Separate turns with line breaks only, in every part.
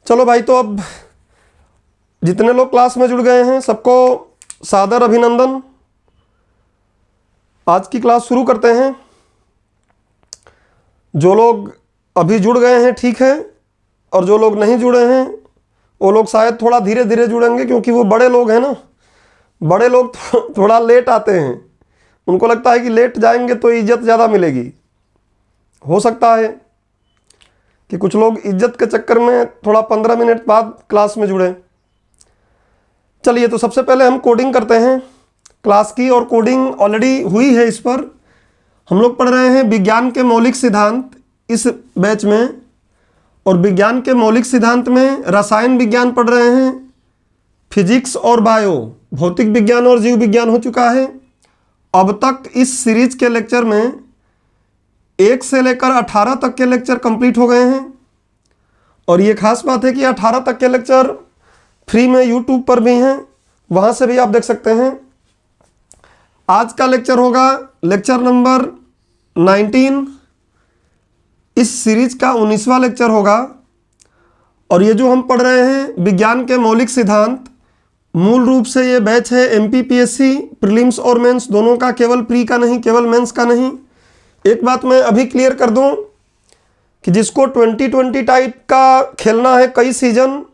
चलो भाई, तो अब जितने लोग क्लास में जुड़ गए हैं सबको सादर अभिनंदन। आज की क्लास शुरू करते हैं। जो लोग अभी जुड़ गए हैं ठीक है, और जो लोग नहीं जुड़े हैं वो लोग शायद थोड़ा धीरे धीरे जुड़ेंगे, क्योंकि वो बड़े लोग हैं ना। बड़े लोग थोड़ा लेट आते हैं, उनको लगता है कि लेट जाएंगे तो इज्जत ज़्यादा मिलेगी। हो सकता है कि कुछ लोग इज्जत के चक्कर में थोड़ा 15 मिनट बाद क्लास में जुड़े। चलिए, तो सबसे पहले हम कोडिंग करते हैं क्लास की, और कोडिंग ऑलरेडी हुई है। इस पर हम लोग पढ़ रहे हैं विज्ञान के मौलिक सिद्धांत इस बैच में, और विज्ञान के मौलिक सिद्धांत में रसायन विज्ञान पढ़ रहे हैं, फिजिक्स और बायो भौतिक विज्ञान और जीव विज्ञान हो चुका है। अब तक इस सीरीज के लेक्चर में 1 से लेकर 18 तक के लेक्चर कंप्लीट हो गए हैं। और ये खास बात है कि 18 तक के लेक्चर फ्री में यूट्यूब पर भी हैं, वहाँ से भी आप देख सकते हैं। आज का लेक्चर होगा लेक्चर नंबर 19, इस सीरीज का 19वां लेक्चर होगा। और ये जो हम पढ़ रहे हैं विज्ञान के मौलिक सिद्धांत, मूल रूप से ये बैच है MPPSC प्रीलिम्स और मेंस दोनों का, केवल प्री का नहीं, केवल मेंस का नहीं। एक बात मैं अभी क्लियर कर दूं कि जिसको 2020 टाइप का खेलना है कई सीजन,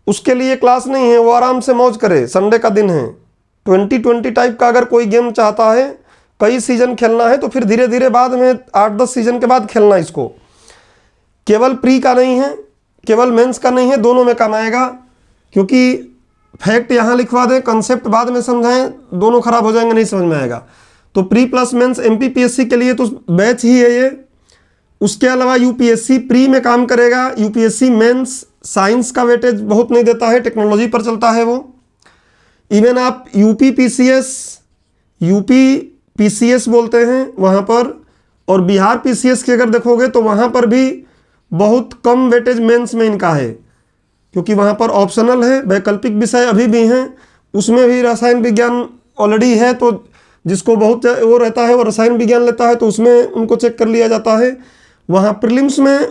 उसके लिए क्लास नहीं है, वो आराम से मौज करे, संडे का दिन है। 2020 टाइप का अगर कोई गेम चाहता है, कई सीजन खेलना है, तो फिर धीरे धीरे बाद में 8-10 सीजन के बाद खेलना। इसको केवल प्री का नहीं है, केवल मेंस का नहीं है, दोनों में काम आएगा। क्योंकि फैक्ट यहाँ लिखवा दें, कंसेप्ट बाद में समझाएं, दोनों खराब हो जाएंगे, नहीं समझ में आएगा। तो प्री प्लस मेंस MPPSC के लिए तो बैच ही है ये। उसके अलावा UPSC प्री में काम करेगा, UPSC मेंस साइंस का वेटेज बहुत नहीं देता है, टेक्नोलॉजी पर चलता है वो। इवन आप UPPCS बोलते हैं वहाँ पर, और बिहार PCS की अगर देखोगे तो वहाँ पर भी बहुत कम वेटेज मेंस में इनका है, क्योंकि वहाँ पर ऑप्शनल है, वैकल्पिक विषय अभी भी हैं। उसमें भी रसायन विज्ञान ऑलरेडी है, तो जिसको बहुत वो रहता है वो रसायन विज्ञान लेता है, तो उसमें उनको चेक कर लिया जाता है। वहाँ प्रीलिम्स में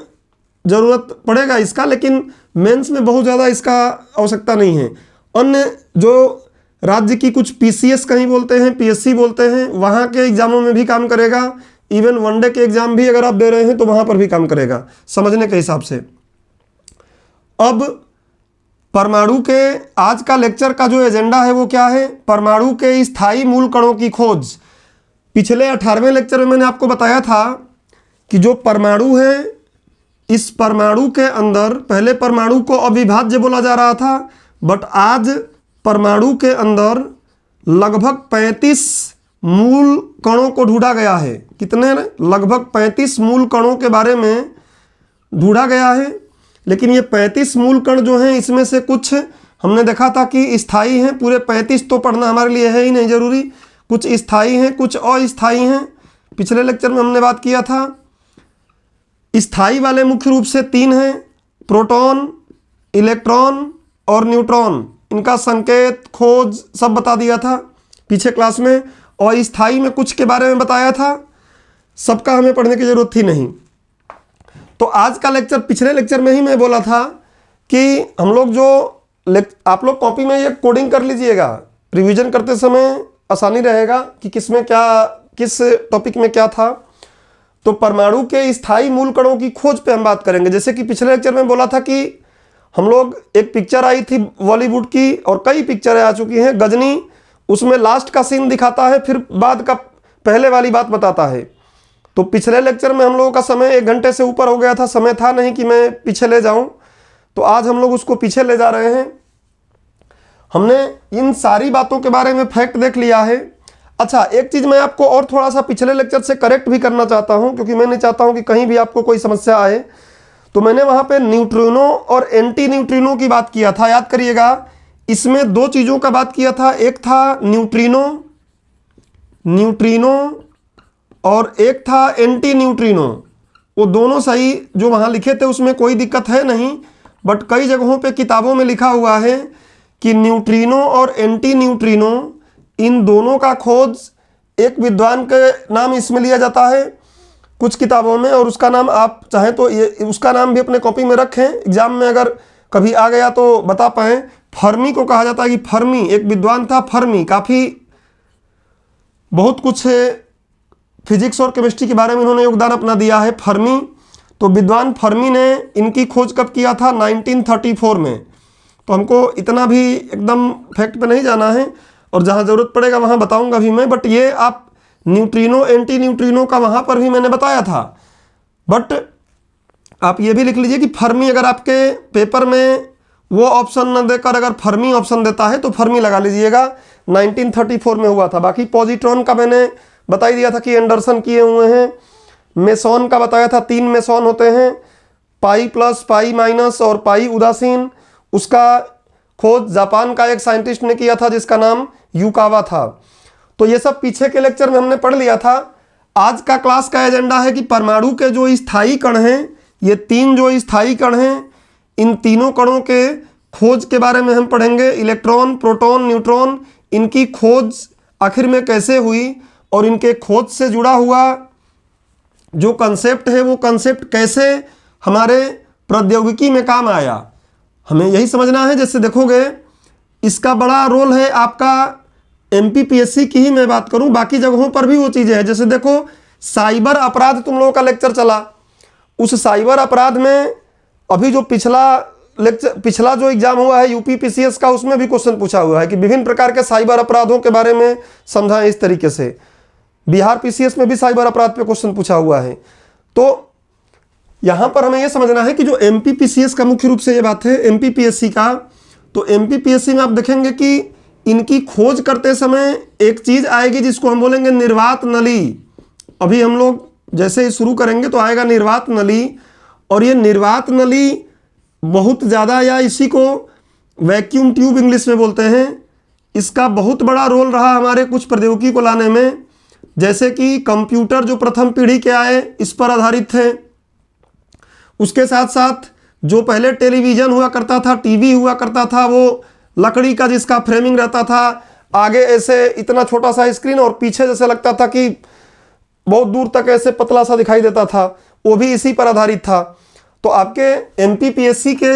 ज़रूरत पड़ेगा इसका, लेकिन मेंस में बहुत ज़्यादा इसका आवश्यकता नहीं है। अन्य जो राज्य की कुछ PCS कहीं बोलते हैं, PSC बोलते हैं, वहाँ के एग्जामों में भी काम करेगा। इवन वनडे के एग्जाम भी अगर आप दे रहे हैं तो वहाँ पर भी काम करेगा, समझने के हिसाब से। अब परमाणु के आज का लेक्चर का जो एजेंडा है वो क्या है? परमाणु के स्थायी मूल कणों की खोज। पिछले 18वें लेक्चर में मैंने आपको बताया था कि जो परमाणु है, इस परमाणु के अंदर पहले परमाणु को अविभाज्य बोला जा रहा था, बट आज परमाणु के अंदर लगभग 35 मूल कणों को ढूंढा गया है। कितने? लगभग 35 मूल कणों के बारे में ढूंढा गया है। लेकिन ये 35 मूल कण जो हैं, इसमें से कुछ हमने देखा था कि स्थायी हैं, पूरे 35 तो पढ़ना हमारे लिए है ही नहीं ज़रूरी। कुछ स्थायी हैं, कुछ अस्थायी हैं। पिछले लेक्चर में हमने बात किया था। स्थायी वाले मुख्य रूप से 3 हैं, प्रोटॉन, इलेक्ट्रॉन और न्यूट्रॉन। इनका संकेत, खोज सब बता दिया था पीछे क्लास में। और स्थायी में कुछ के बारे में बताया था, सबका हमें पढ़ने की ज़रूरत थी नहीं। तो आज का लेक्चर, पिछले लेक्चर में ही मैं बोला था कि हम लोग जो आप लोग कॉपी में ये कोडिंग कर लीजिएगा, रिवीजन करते समय आसानी रहेगा कि किसमें क्या, किस टॉपिक में क्या था। तो परमाणु के स्थायी मूल कणों की खोज पे हम बात करेंगे। जैसे कि पिछले लेक्चर में बोला था कि हम लोग, एक पिक्चर आई थी बॉलीवुड की, और कई पिक्चरें आ चुकी हैं, गजनी, उसमें लास्ट का सीन दिखाता है, फिर बाद का पहले वाली बात बताता है। तो पिछले लेक्चर में हम लोगों का समय 1 घंटे से ऊपर हो गया था, समय था नहीं कि मैं पीछे ले जाऊं, तो आज हम लोग उसको पीछे ले जा रहे हैं। हमने इन सारी बातों के बारे में फैक्ट देख लिया है। अच्छा, एक चीज़ मैं आपको और थोड़ा सा पिछले लेक्चर से करेक्ट भी करना चाहता हूं, क्योंकि मैं नहीं चाहता हूं कि कहीं भी आपको कोई समस्या आए। तो मैंने वहाँ पे न्यूट्रिनो और एंटी न्यूट्रिनो की बात किया था, याद करिएगा। इसमें 2 चीज़ों का बात किया था, एक था न्यूट्रिनो और एक था एंटी न्यूट्रिनो। वो दोनों सही जो वहाँ लिखे थे, उसमें कोई दिक्कत है नहीं, बट कई जगहों पे किताबों में लिखा हुआ है कि न्यूट्रिनो और एंटी न्यूट्रिनो, इन दोनों का खोज एक विद्वान के नाम इसमें लिया जाता है, कुछ किताबों में, और उसका नाम आप चाहें तो ये उसका नाम भी अपने कॉपी में रखें, एग्जाम में अगर कभी आ गया तो बता पाएँ। फर्मी को कहा जाता है कि फर्मी एक विद्वान था। फर्मी काफ़ी बहुत कुछ फिजिक्स और केमिस्ट्री के बारे में इन्होंने योगदान अपना दिया है, फर्मी। तो विद्वान फर्मी ने इनकी खोज कब किया था? 1934 में। तो हमको इतना भी एकदम फैक्ट पे नहीं जाना है, और जहाँ ज़रूरत पड़ेगा वहाँ बताऊँगा भी मैं। बट ये आप न्यूट्रिनो एंटी न्यूट्रिनो का वहाँ पर भी मैंने बताया था। बट आप ये भी लिख लीजिए कि फर्मी, अगर आपके पेपर में वो ऑप्शन न देकर अगर फर्मी ऑप्शन देता है तो फर्मी लगा लीजिएगा। 1934 में हुआ था। बाकी पॉजिट्रॉन का मैंने बता ही दिया था कि एंडरसन किए हुए हैं। मेसॉन का बताया था, 3 मेसॉन होते हैं, पाई प्लस, पाई माइनस और पाई उदासीन। उसका खोज जापान का एक साइंटिस्ट ने किया था जिसका नाम युकावा था। तो ये सब पीछे के लेक्चर में हमने पढ़ लिया था। आज का क्लास का एजेंडा है कि परमाणु के जो स्थायी कण हैं, ये 3 जो स्थायी कण हैं, इन तीनों कणों के खोज के बारे में हम पढ़ेंगे। इलेक्ट्रॉन, प्रोटॉन, न्यूट्रॉन, इनकी खोज आखिर में कैसे हुई, और इनके खोज से जुड़ा हुआ जो कंसेप्ट है वो कंसेप्ट कैसे हमारे प्रौद्योगिकी में काम आया, हमें यही समझना है। जैसे देखोगे इसका बड़ा रोल है आपका MPPSC की ही मैं बात करूं, बाकी जगहों पर भी वो चीज़ें हैं। जैसे देखो साइबर अपराध तुम लोगों का लेक्चर चला, उस साइबर अपराध में अभी जो पिछला जो एग्जाम हुआ है UP PCS का, उसमें भी क्वेश्चन पूछा हुआ है कि विभिन्न प्रकार के साइबर अपराधों के बारे में समझाएं इस तरीके से। बिहार PCS में भी साइबर अपराध पे क्वेश्चन पूछा हुआ है। तो यहाँ पर हमें यह समझना है कि जो MPPCS का मुख्य रूप से ये बात है, MPPSC का, तो MPPSC में आप देखेंगे कि इनकी खोज करते समय एक चीज़ आएगी जिसको हम बोलेंगे निर्वात नली। अभी हम लोग जैसे ही शुरू करेंगे तो आएगा निर्वात नली, और ये निर्वात नली बहुत ज़्यादा, या इसी को वैक्यूम ट्यूब इंग्लिश में बोलते हैं, इसका बहुत बड़ा रोल रहा हमारे कुछ प्रौद्योगिकी को लाने में। जैसे कि कंप्यूटर जो प्रथम पीढ़ी के आए इस पर आधारित थे। उसके साथ साथ जो पहले टेलीविज़न हुआ करता था, टीवी हुआ करता था, वो लकड़ी का जिसका फ्रेमिंग रहता था, आगे ऐसे इतना छोटा सा स्क्रीन और पीछे जैसे लगता था कि बहुत दूर तक ऐसे पतला सा दिखाई देता था, वो भी इसी पर आधारित था। तो आपके MPPSC के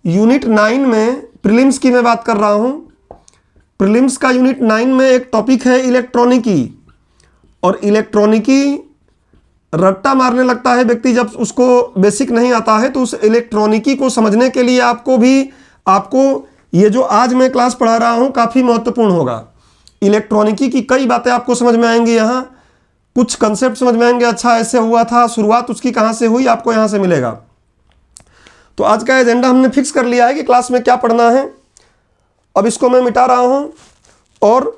यूनिट 9 में, प्रीलिम्स की मैं बात कर रहा हूँ, प्रीलिम्स का यूनिट 9 में एक टॉपिक है इलेक्ट्रॉनिकी। और इलेक्ट्रॉनिकी रट्टा मारने लगता है व्यक्ति जब उसको बेसिक नहीं आता है। तो उस इलेक्ट्रॉनिकी को समझने के लिए आपको ये जो आज मैं क्लास पढ़ा रहा हूँ काफ़ी महत्वपूर्ण होगा। इलेक्ट्रॉनिकी की कई बातें आपको समझ में आएंगी, यहाँ कुछ कंसेप्ट समझ में आएंगे, अच्छा ऐसे हुआ था, शुरुआत उसकी कहाँ से हुई, आपको यहाँ से मिलेगा। तो आज का एजेंडा हमने फिक्स कर लिया है कि क्लास में क्या पढ़ना है। अब इसको मैं मिटा रहा हूँ और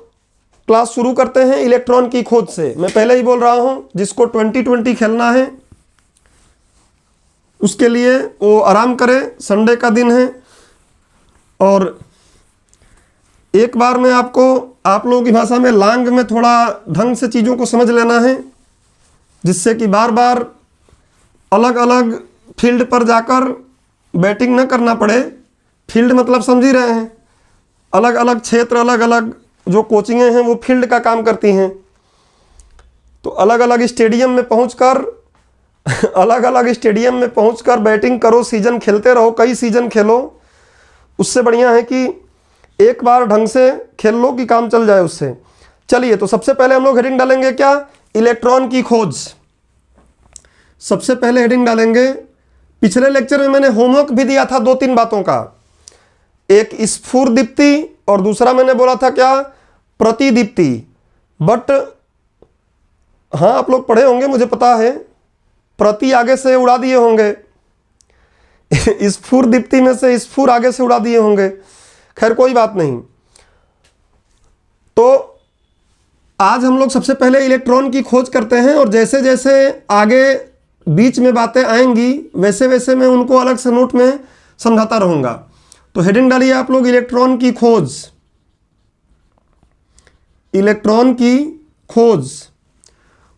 क्लास शुरू करते हैं इलेक्ट्रॉन की खोज से। मैं पहले ही बोल रहा हूँ, जिसको 2020 खेलना है उसके लिए वो आराम करे, संडे का दिन है। और एक बार में आपको आप लोगों की भाषा में लांग में थोड़ा ढंग से चीज़ों को समझ लेना है, जिससे कि बार बार अलग अलग फील्ड पर जाकर बैटिंग न करना पड़े। फील्ड मतलब समझ ही रहे हैं, अलग अलग क्षेत्र, अलग अलग जो कोचिंगें हैं वो फील्ड का काम करती हैं। तो अलग अलग स्टेडियम में पहुंचकर बैटिंग करो, सीजन खेलते रहो, कई सीजन खेलो। उससे बढ़िया है कि एक बार ढंग से खेल लो कि काम चल जाए उससे। चलिए, तो सबसे पहले हम लोग हेडिंग डालेंगे क्या? इलेक्ट्रॉन की खोज। सबसे पहले हेडिंग डालेंगे, पिछले लेक्चर में मैंने होमवर्क भी दिया था 2-3 बातों का, एक स्फुरदीप्ति और दूसरा मैंने बोला था क्या? प्रतिदीप्ति। बट हाँ, आप लोग पढ़े होंगे, मुझे पता है, प्रति आगे से उड़ा दिए होंगे, स्फुरदीप्ति में से स्फुर आगे से उड़ा दिए होंगे। खैर कोई बात नहीं। तो आज हम लोग सबसे पहले इलेक्ट्रॉन की खोज करते हैं, और जैसे जैसे आगे बीच में बातें आएंगी वैसे वैसे मैं उनको अलग से नोट में समझाता रहूँगा। तो हेडिंग डालिए आप लोग, इलेक्ट्रॉन की खोज। इलेक्ट्रॉन की खोज।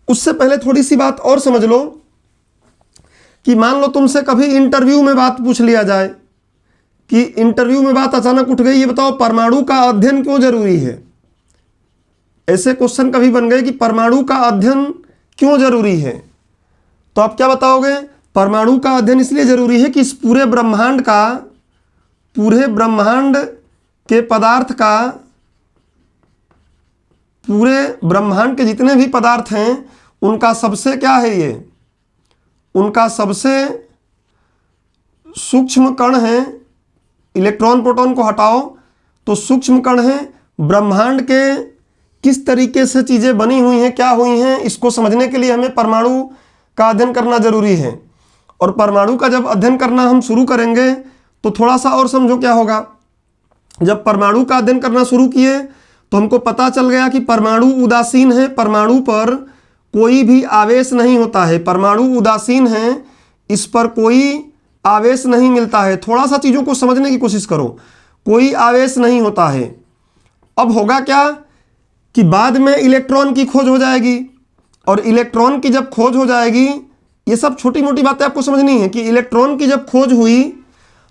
उससे पहले थोड़ी सी बात और समझ लो कि मान लो तुमसे कभी इंटरव्यू में बात पूछ लिया जाए कि इंटरव्यू में बात अचानक उठ गई, ये बताओ परमाणु का अध्ययन क्यों जरूरी है। ऐसे क्वेश्चन कभी बन गए कि परमाणु का अध्ययन क्यों जरूरी है, तो आप क्या बताओगे? परमाणु का अध्ययन इसलिए जरूरी है कि इस पूरे ब्रह्मांड के पदार्थ का, पूरे ब्रह्मांड के जितने भी पदार्थ हैं उनका सबसे क्या है, ये उनका सबसे सूक्ष्म कण है। इलेक्ट्रॉन प्रोटॉन को हटाओ तो सूक्ष्म कण है। ब्रह्मांड के किस तरीके से चीज़ें बनी हुई हैं, क्या हुई हैं, इसको समझने के लिए हमें परमाणु का अध्ययन करना जरूरी है। और परमाणु का जब अध्ययन करना हम शुरू करेंगे तो थोड़ा सा और समझो क्या होगा। जब परमाणु का अध्ययन करना शुरू किए तो हमको पता चल गया कि परमाणु उदासीन है, परमाणु पर कोई भी आवेश नहीं होता है। परमाणु उदासीन है, इस पर कोई आवेश नहीं मिलता है। थोड़ा सा चीज़ों को समझने की कोशिश करो, कोई आवेश नहीं होता है। अब होगा क्या कि बाद में इलेक्ट्रॉन की खोज हो जाएगी, और इलेक्ट्रॉन की जब खोज हो जाएगी, ये सब छोटी मोटी बातें आपको समझनी है कि इलेक्ट्रॉन की जब खोज हुई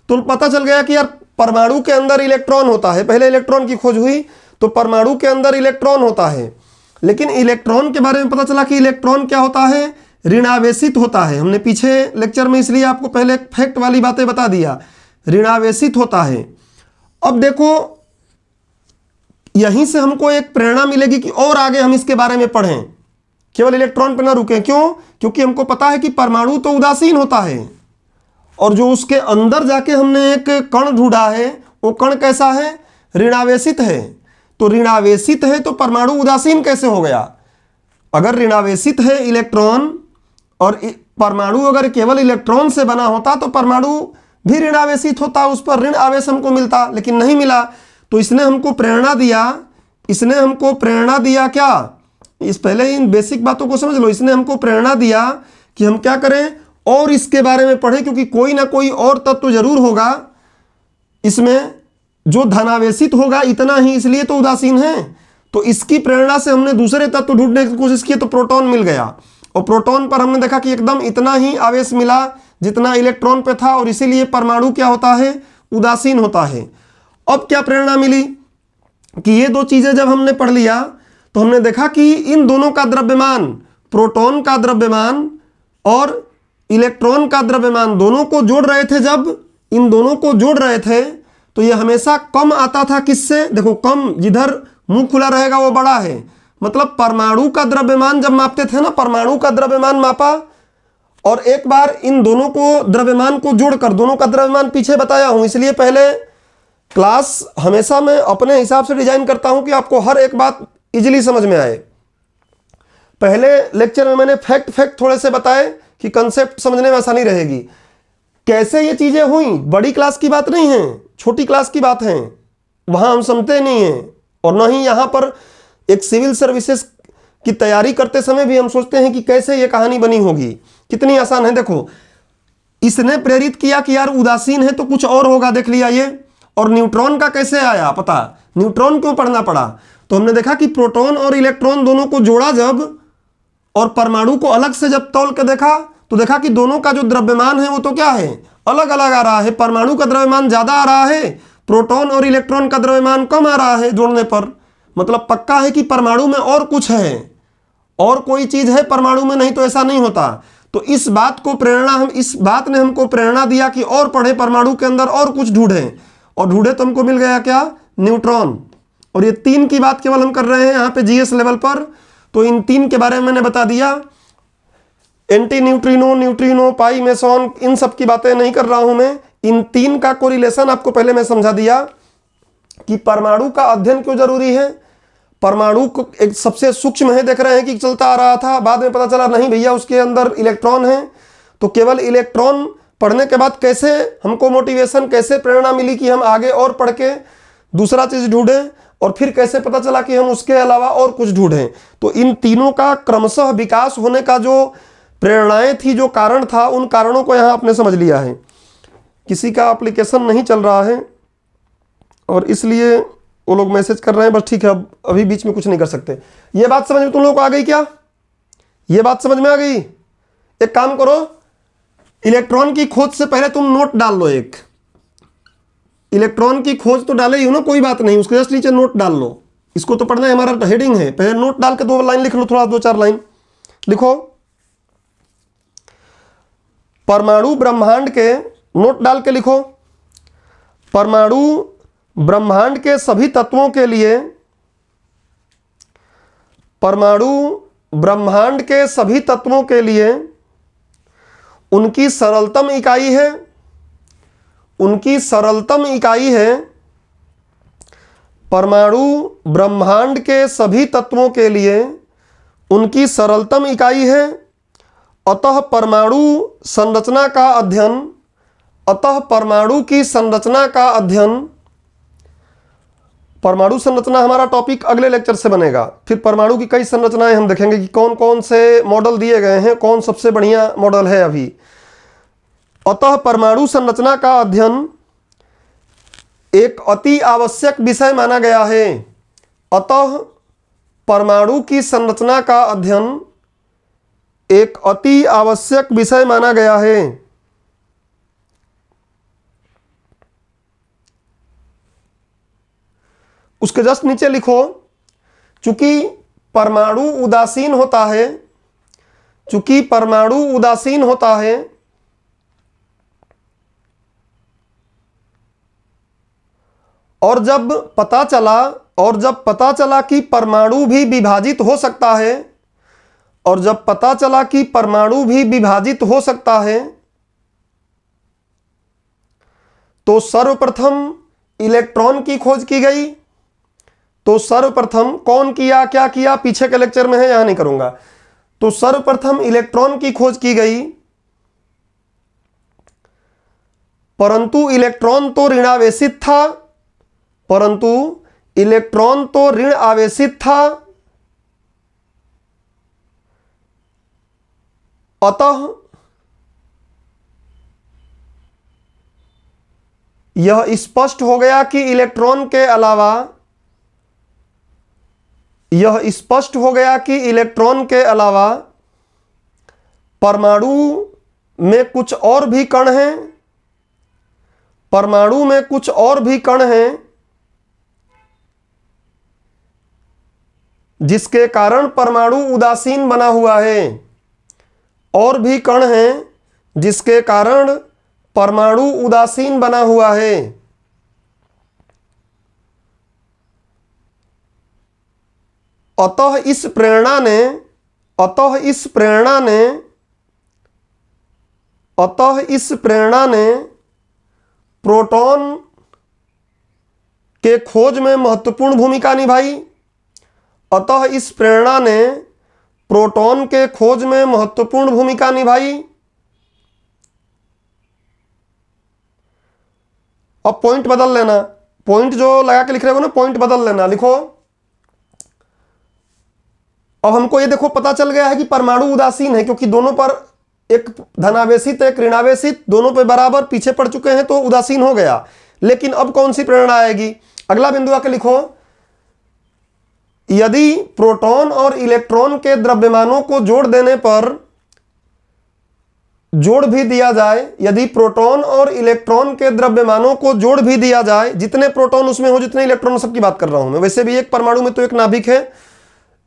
तो पता चल गया कि यार परमाणु के अंदर इलेक्ट्रॉन होता है। पहले इलेक्ट्रॉन की खोज हुई तो परमाणु के अंदर इलेक्ट्रॉन होता है, लेकिन इलेक्ट्रॉन के बारे में पता चला कि इलेक्ट्रॉन क्या होता है, ऋणावेशित होता है। हमने पीछे लेक्चर में इसलिए आपको पहले फैक्ट वाली बातें बता दिया, ऋणावेशित होता है। अब देखो यहीं से हमको एक प्रेरणा मिलेगी कि और आगे हम इसके बारे में पढ़ें, केवल इलेक्ट्रॉन पर ना रुकें। क्यों? क्योंकि हमको पता है कि परमाणु तो उदासीन होता है, और जो उसके अंदर जाके हमने एक कण ढूंढा है वो कण कैसा है, ऋणावेशित है। तो ऋणावेशित है तो परमाणु उदासीन कैसे हो गया? अगर ऋणावेशित है इलेक्ट्रॉन और परमाणु अगर केवल इलेक्ट्रॉन से बना होता तो परमाणु भी ऋणावेशित होता, उस पर ऋण आवेश हमको मिलता, लेकिन नहीं मिला। तो इसने हमको प्रेरणा दिया क्या, इस पहले इन बेसिक बातों को समझ लो। इसने हमको प्रेरणा दिया कि हम क्या करें और इसके बारे में पढ़ें, क्योंकि कोई ना कोई और तत्व जरूर होगा इसमें जो धनावेशित होगा, इतना ही, इसलिए तो उदासीन है। तो इसकी प्रेरणा से हमने दूसरे तत्व ढूंढने की कोशिश की तो प्रोटॉन मिल गया, और प्रोटॉन पर हमने देखा कि एकदम इतना ही आवेश मिला जितना इलेक्ट्रॉन पे था, और इसीलिए परमाणु क्या होता है, उदासीन होता है। अब क्या प्रेरणा मिली कि ये दो चीजें जब हमने पढ़ लिया तो हमने देखा कि इन दोनों का द्रव्यमान, प्रोटॉन का द्रव्यमान और इलेक्ट्रॉन का द्रव्यमान, दोनों को जोड़ रहे थे, जब इन दोनों को जोड़ रहे थे तो ये हमेशा कम आता था। किससे? देखो, कम जिधर मुंह खुला रहेगा वो बड़ा है, मतलब परमाणु का द्रव्यमान जब मापते थे ना, परमाणु का द्रव्यमान मापा, और एक बार इन दोनों को द्रव्यमान को जोड़कर, दोनों का द्रव्यमान पीछे बताया हूं, इसलिए पहले क्लास हमेशा मैं अपने हिसाब से डिजाइन करता हूं कि आपको हर एक बात इजीली समझ में आए। पहले लेक्चर में मैंने फैक्ट थोड़े से बताए कि कंसेप्ट समझने में आसानी रहेगी। कैसे ये चीजें हुई, बड़ी क्लास की बात नहीं है, छोटी क्लास की बात है, वहां हम समझते नहीं हैं। और न ही यहाँ पर एक सिविल सर्विसेज की तैयारी करते समय भी हम सोचते हैं कि कैसे ये कहानी बनी होगी, कितनी आसान है। देखो, इसने प्रेरित किया कि यार उदासीन है तो कुछ और होगा, देख लिया ये। और न्यूट्रॉन का कैसे आया पता, न्यूट्रॉन क्यों पढ़ना पड़ा, तो हमने देखा कि प्रोटॉन और इलेक्ट्रॉन दोनों को जोड़ा जब, और परमाणु को अलग से जब तौल के देखा तो देखा कि दोनों का जो द्रव्यमान है वो तो क्या है, अलग अलग आ रहा है। परमाणु का द्रव्यमान ज्यादा आ रहा है, प्रोटॉन और इलेक्ट्रॉन का द्रव्यमान कम आ रहा है जोड़ने पर। मतलब पक्का है कि परमाणु में और कुछ है, और कोई चीज है परमाणु में, नहीं तो ऐसा नहीं होता। तो इस बात ने हमको प्रेरणा दिया कि और पढ़े, परमाणु के अंदर और कुछ ढूंढे, और ढूंढे तो हमको मिल गया क्या, न्यूट्रॉन। और ये तीन की बात केवल हम कर रहे हैं यहाँ पे जीएस लेवल पर, तो इन तीन के बारे में मैंने बता दिया। एंटी न्यूट्रिनो, न्यूट्रिनो, पाई मेसॉन, इन सब की बातें नहीं कर रहा हूं मैं। इन तीन का कोरिलेशन आपको पहले मैं समझा दिया कि परमाणु का अध्ययन क्यों जरूरी है। परमाणु को एक सबसे सूक्ष्म है, देख रहे हैं कि चलता आ रहा था, बाद में पता चला नहीं भैया उसके अंदर इलेक्ट्रॉन है। तो केवल इलेक्ट्रॉन पढ़ने के बाद कैसे हमको मोटिवेशन, कैसे प्रेरणा मिली कि हम आगे और पढ़ के दूसरा चीज ढूंढें, और फिर कैसे पता चला कि हम उसके अलावा और कुछ ढूंढें। तो इन तीनों का क्रमशः विकास होने का जो प्रेरणाएं थी, जो कारण था, उन कारणों को यहाँ आपने समझ लिया है। किसी का एप्लीकेशन नहीं चल रहा है और इसलिए वो लोग मैसेज कर रहे हैं, बस ठीक है, अब अभी बीच में कुछ नहीं कर सकते। ये बात समझ में तुम लोगों को आ गई क्या? ये बात समझ में आ गई? एक काम करो, इलेक्ट्रॉन की खोज से पहले तुम नोट डाल लो। एक इलेक्ट्रॉन की खोज तो डाले ही हो ना, कोई बात नहीं, उसके जस्ट नीचे नोट डाल लो। इसको तो पढ़ना है, हमारा हेडिंग है। पहले नोट डाल के 2 लाइन लिख लो, थोड़ा 2-4 लाइन लिखो। परमाणु ब्रह्मांड के, नोट डाल के लिखो, परमाणु ब्रह्मांड के सभी तत्वों के लिए, परमाणु ब्रह्मांड के सभी तत्वों के लिए उनकी सरलतम इकाई है, उनकी सरलतम इकाई है, परमाणु ब्रह्मांड के सभी तत्वों के लिए उनकी सरलतम इकाई है। अतः परमाणु संरचना का अध्ययन, अतः परमाणु की संरचना का अध्ययन, परमाणु संरचना हमारा टॉपिक अगले लेक्चर से बनेगा। फिर परमाणु की कई संरचनाएं हम देखेंगे कि कौन कौन से मॉडल दिए गए हैं, कौन सबसे बढ़िया मॉडल है अभी। अतः परमाणु संरचना का अध्ययन एक अति आवश्यक विषय माना गया है। अतः परमाणु की संरचना का अध्ययन एक अति आवश्यक विषय माना गया है। उसके जस्ट नीचे लिखो, चूंकि परमाणु उदासीन होता है, चूंकि परमाणु उदासीन होता है, और जब पता चला कि परमाणु भी विभाजित हो सकता है, और जब पता चला कि परमाणु भी विभाजित हो सकता है, तो सर्वप्रथम इलेक्ट्रॉन की खोज की गई। तो सर्वप्रथम कौन किया, क्या किया, पीछे के लेक्चर में है, यहां नहीं करूंगा। तो सर्वप्रथम इलेक्ट्रॉन की खोज की गई, परंतु इलेक्ट्रॉन तो ऋणावेशित था, परंतु इलेक्ट्रॉन तो ऋण आवेशित था। अतः यह स्पष्ट हो गया कि इलेक्ट्रॉन के अलावा, यह स्पष्ट हो गया कि इलेक्ट्रॉन के अलावा परमाणु में कुछ और भी कण हैं, परमाणु में कुछ और भी कण हैं, जिसके कारण परमाणु उदासीन बना हुआ है। और भी कण हैं जिसके कारण परमाणु उदासीन बना हुआ है। अतः इस प्रेरणा ने, अतः इस प्रेरणा ने, अतः इस प्रेरणा ने प्रोटॉन के खोज में महत्वपूर्ण भूमिका निभाई। अतः इस प्रेरणा ने प्रोटॉन के खोज में महत्वपूर्ण भूमिका निभाई। अब पॉइंट बदल लेना, पॉइंट जो लगा के लिख रहे हो ना, पॉइंट बदल लेना, लिखो। अब हमको ये देखो पता चल गया है कि परमाणु उदासीन है, क्योंकि दोनों पर एक धनावेशित एक ऋणावेशित, दोनों पे बराबर पीछे पड़ चुके हैं, तो उदासीन हो गया। लेकिन अब कौन सी प्रेरणा आएगी, अगला बिंदु आके लिखो। यदि प्रोटॉन और इलेक्ट्रॉन के द्रव्यमानों को जोड़ देने पर, जोड़ भी दिया जाए, यदि प्रोटॉन और इलेक्ट्रॉन के द्रव्यमानों को जोड़ भी दिया जाए, जितने प्रोटॉन उसमें हो जितने इलेक्ट्रॉन, सबकी बात कर रहा हूं मैं, वैसे भी एक परमाणु में तो एक नाभिक है।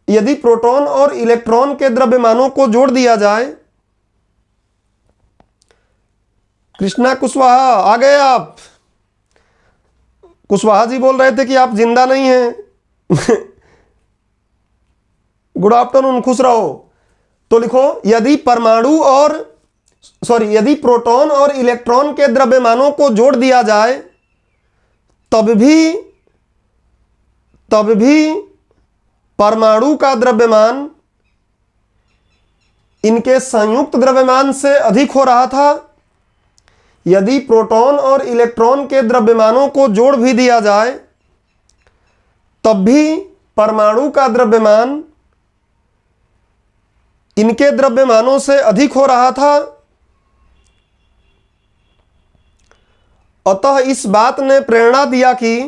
यदि प्रोटॉन और इलेक्ट्रॉन के द्रव्यमानों को जोड़ दिया जाए, कृष्णा कुशवाहा आ गए आप। कुशवाहा जी बोल रहे थे कि आप जिंदा नहीं हैं। गुड आफ्टरनून, खुश रहो। तो लिखो, यदि परमाणु और यदि प्रोटॉन और इलेक्ट्रॉन के द्रव्यमानों को जोड़ दिया जाए, तब भी परमाणु का द्रव्यमान इनके संयुक्त द्रव्यमान से अधिक हो रहा था। यदि प्रोटॉन और इलेक्ट्रॉन के द्रव्यमानों को जोड़ भी दिया जाए, तब भी परमाणु का द्रव्यमान इनके द्रव्यमानों से अधिक हो रहा था। अतः इस बात ने प्रेरणा दिया कि,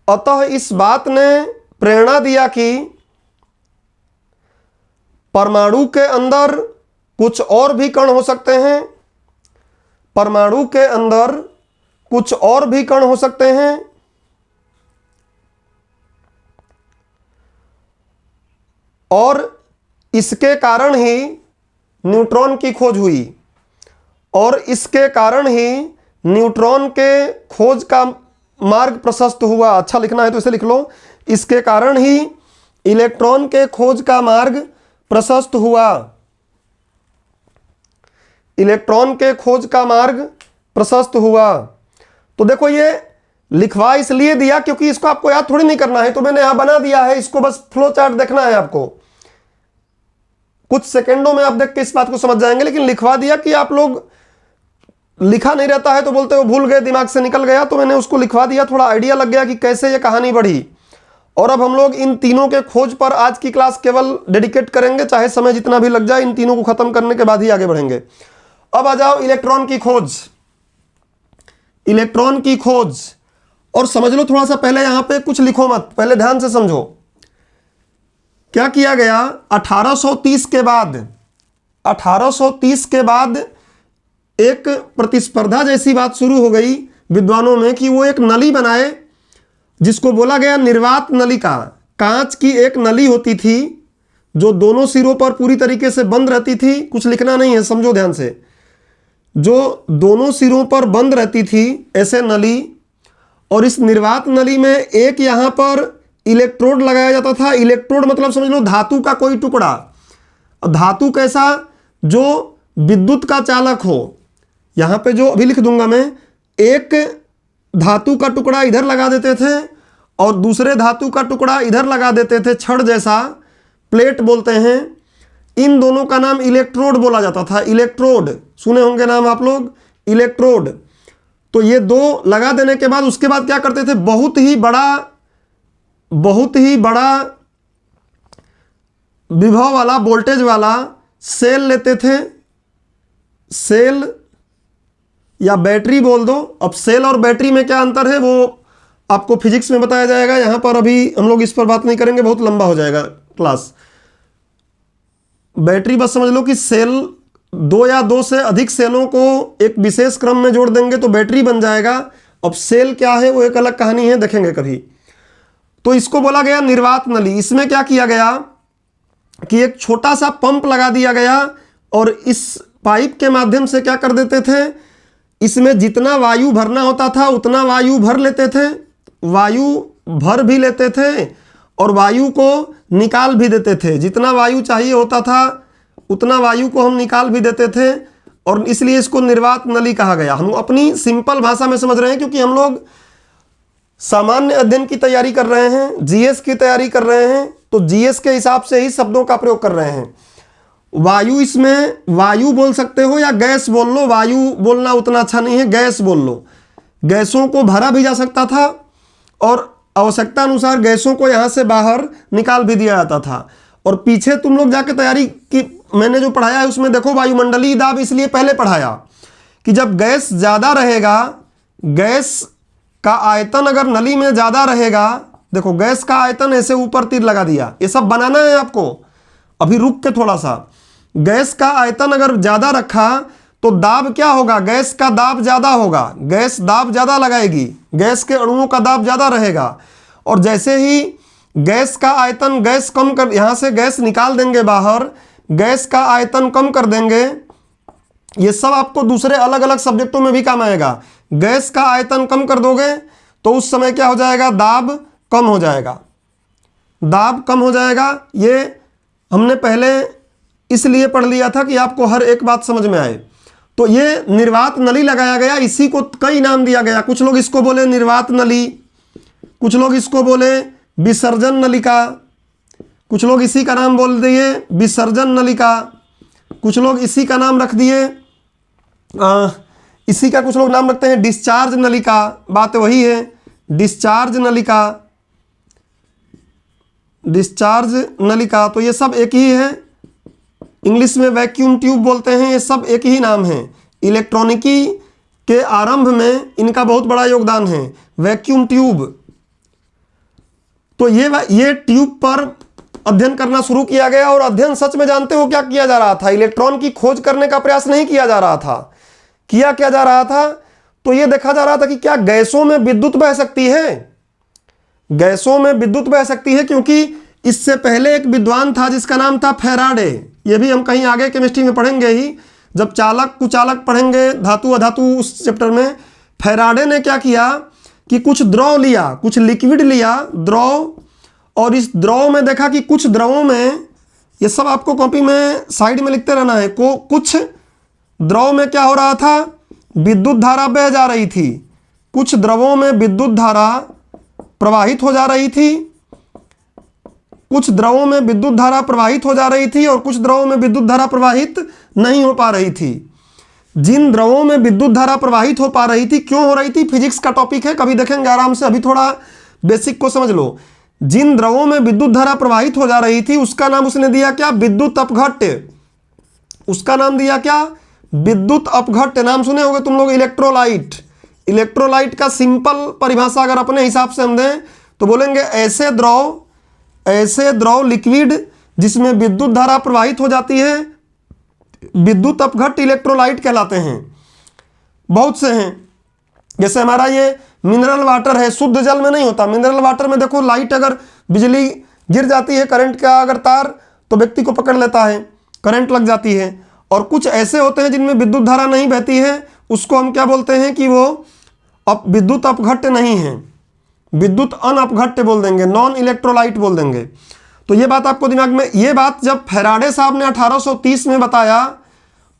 अतः इस बात ने प्रेरणा दिया कि परमाणु के अंदर कुछ और भी कण हो सकते हैं, परमाणु के अंदर कुछ और भी कण हो सकते हैं, और इसके कारण ही न्यूट्रॉन की खोज हुई। और इसके कारण ही न्यूट्रॉन के खोज का मार्ग प्रशस्त हुआ। अच्छा लिखना है तो इसे लिख लो, इसके कारण ही इलेक्ट्रॉन के खोज का मार्ग प्रशस्त हुआ। इलेक्ट्रॉन के खोज का मार्ग प्रशस्त हुआ। तो देखो ये लिखवा इसलिए दिया क्योंकि इसको आपको याद थोड़ी नहीं करना है, तो मैंने यहां बना दिया है, इसको बस फ्लो चार्ट देखना है आपको। कुछ सेकंडों में आप देख के इस बात को समझ जाएंगे, लेकिन लिखवा दिया कि आप लोग लिखा नहीं रहता है तो बोलते हो भूल गए, दिमाग से निकल गया, तो मैंने उसको लिखवा दिया, थोड़ा आइडिया लग गया कि कैसे ये कहानी बढ़ी। और अब हम लोग इन तीनों के खोज पर आज की क्लास केवल डेडिकेट करेंगे, चाहे समय जितना भी लग जाए, इन तीनों को खत्म करने के बाद ही आगे बढ़ेंगे। अब आ जाओ इलेक्ट्रॉन की खोज। इलेक्ट्रॉन की खोज, और समझ लो थोड़ा सा, पहले यहां पे कुछ लिखो मत, पहले ध्यान से समझो क्या किया गया। 1830 के बाद 1830 के बाद एक प्रतिस्पर्धा जैसी बात शुरू हो गई विद्वानों में कि वो एक नली बनाए जिसको बोला गया निर्वात नलिका। कांच की एक नली होती थी जो दोनों सिरों पर पूरी तरीके से बंद रहती थी। कुछ लिखना नहीं है, समझो ध्यान से। जो दोनों सिरों पर बंद रहती थी ऐसे नली, और इस निर्वात नली में एक यहां पर इलेक्ट्रोड लगाया जाता था। इलेक्ट्रोड मतलब समझ लो धातु का कोई टुकड़ा। धातु कैसा? जो विद्युत का चालक हो। यहां पे जो अभी लिख दूंगा मैं, एक धातु का टुकड़ा इधर लगा देते थे और दूसरे धातु का टुकड़ा इधर लगा देते थे, छड़ जैसा, प्लेट बोलते हैं। इन दोनों का नाम इलेक्ट्रोड बोला जाता था। इलेक्ट्रोड सुने होंगे नाम आप लोग, इलेक्ट्रोड। तो ये दो लगा देने के बाद उसके बाद क्या करते थे, बहुत ही बड़ा विभव वाला, वोल्टेज वाला सेल लेते थे। सेल या बैटरी बोल दो। अब सेल और बैटरी में क्या अंतर है वो आपको फिजिक्स में बताया जाएगा, यहां पर अभी हम लोग इस पर बात नहीं करेंगे, बहुत लंबा हो जाएगा क्लास। बैटरी बस समझ लो कि सेल, दो या दो से अधिक सेलों को एक विशेष क्रम में जोड़ देंगे तो बैटरी बन जाएगा। अब सेल क्या है वो एक अलग कहानी है, देखेंगे कभी। तो इसको बोला गया निर्वात नली। इसमें क्या किया गया कि एक छोटा सा पंप लगा दिया गया और इस पाइप के माध्यम से क्या कर देते थे, इसमें जितना वायु भरना होता था उतना वायु भर लेते थे, वायु भर भी लेते थे और वायु को निकाल भी देते थे। जितना वायु चाहिए होता था उतना वायु को हम निकाल भी देते थे, और इसलिए इसको निर्वात नली कहा गया। हम अपनी सिंपल भाषा में समझ रहे हैं क्योंकि हम लोग सामान्य अध्ययन की तैयारी कर रहे हैं, जीएस की तैयारी कर रहे हैं, तो जीएस के हिसाब से ही शब्दों का प्रयोग कर रहे हैं। वायु, इसमें वायु बोल सकते हो या गैस बोल लो, वायु बोलना उतना अच्छा नहीं है, गैस बोल लो। गैसों को भरा भी जा सकता था और आवश्यकता अनुसार गैसों को यहां से बाहर निकाल भी दिया जाता था। और पीछे तुम लोग जाके तैयारी की, मैंने जो पढ़ाया है उसमें देखो वायुमंडलीय दाब इसलिए पहले पढ़ाया कि जब गैस ज़्यादा रहेगा, गैस का आयतन अगर नली में ज़्यादा रहेगा, देखो गैस का आयतन ऐसे ऊपर तीर लगा दिया, ये सब बनाना है आपको, अभी रुक के थोड़ा सा। गैस का आयतन अगर ज़्यादा रखा तो दाब क्या होगा, गैस का दाब ज़्यादा होगा, गैस दाब ज़्यादा लगाएगी, गैस के अणुओं का दाब ज़्यादा रहेगा। और जैसे ही गैस का आयतन, गैस कम कर, यहाँ से गैस निकाल देंगे बाहर, गैस का आयतन कम कर देंगे, ये सब आपको दूसरे अलग अलग सब्जेक्टों में भी काम आएगा। गैस का आयतन कम कर दोगे तो उस समय क्या हो जाएगा, दाब कम हो जाएगा, दाब कम हो जाएगा। ये हमने पहले इसलिए पढ़ लिया था कि आपको हर एक बात समझ में आए। तो ये निर्वात नली लगाया गया, इसी को कई नाम दिया गया। कुछ लोग इसको बोले निर्वात नली, कुछ लोग इसको बोले विसर्जन नलिका, कुछ लोग इसी का नाम बोल दिए विसर्जन नलिका, कुछ लोग इसी का नाम रख दिए, इसी का कुछ लोग नाम रखते हैं डिस्चार्ज नलिका। बात वही है, डिस्चार्ज नलिका, डिस्चार्ज नलिका, तो ये सब एक ही है। इंग्लिश में वैक्यूम ट्यूब बोलते हैं, ये सब एक ही नाम है। इलेक्ट्रॉनिकी के आरंभ में इनका बहुत बड़ा योगदान है, वैक्यूम ट्यूब। तो ये ट्यूब पर अध्ययन करना शुरू किया गया, और अध्ययन सच में जानते हो क्या किया जा रहा था, इलेक्ट्रॉन की खोज करने का प्रयास नहीं किया जा रहा था। क्या जा रहा था, तो ये देखा जा रहा था कि क्या गैसों में विद्युत बह सकती है, गैसों में विद्युत बह सकती है। क्योंकि इससे पहले एक विद्वान था जिसका नाम था फैराडे, ये भी हम कहीं आगे केमिस्ट्री में पढ़ेंगे ही, जब चालक कुचालक पढ़ेंगे, धातु अधातु, उस चैप्टर में फैराडे ने क्या किया कि कुछ द्रव लिया, कुछ लिक्विड लिया द्रव, और इस द्रव में देखा कि कुछ द्रवों में, ये सब आपको कॉपी में साइड में लिखते रहना है, कुछ द्रव में क्या हो रहा था, विद्युत धारा बह जा रही थी, कुछ द्रवों में विद्युत धारा प्रवाहित हो जा रही थी, कुछ द्रवों में विद्युत धारा प्रवाहित हो जा रही थी और कुछ द्रवों में विद्युत धारा प्रवाहित नहीं हो पा रही थी। जिन द्रवों में विद्युत धारा प्रवाहित हो पा रही थी, क्यों हो रही थी, फिजिक्स का टॉपिक है, कभी देखेंगे आराम से, अभी थोड़ा बेसिक को समझ लो। जिन द्रवों में विद्युत धारा प्रवाहित हो जा रही थी उसका नाम उसने दिया क्या, विद्युत अपघट्य। उसका नाम दिया क्या, विद्युत अपघट्य। नाम सुने होंगे तुम लोग इलेक्ट्रोलाइट। इलेक्ट्रोलाइट का सिंपल परिभाषा अगर अपने हिसाब से हम दें तो बोलेंगे ऐसे द्रव लिक्विड जिसमें विद्युत धारा प्रवाहित हो जाती है, विद्युत अपघट्य इलेक्ट्रोलाइट कहलाते हैं। बहुत से हैं, जैसे हमारा ये मिनरल वाटर है, शुद्ध जल में नहीं होता। मिनरल वाटर में देखो लाइट, अगर बिजली गिर जाती है, करंट का अगर तार, तो व्यक्ति को पकड़ लेता है, करंट लग जाती है। और कुछ ऐसे होते हैं जिनमें विद्युत धारा नहीं बहती है, उसको हम क्या बोलते हैं कि वो विद्युत अपघट्य नहीं है, विद्युत अनअपघट्य बोल देंगे, नॉन इलेक्ट्रोलाइट बोल देंगे। तो ये बात आपको दिमाग में, ये बात जब फैराडे साहब ने 1830 में बताया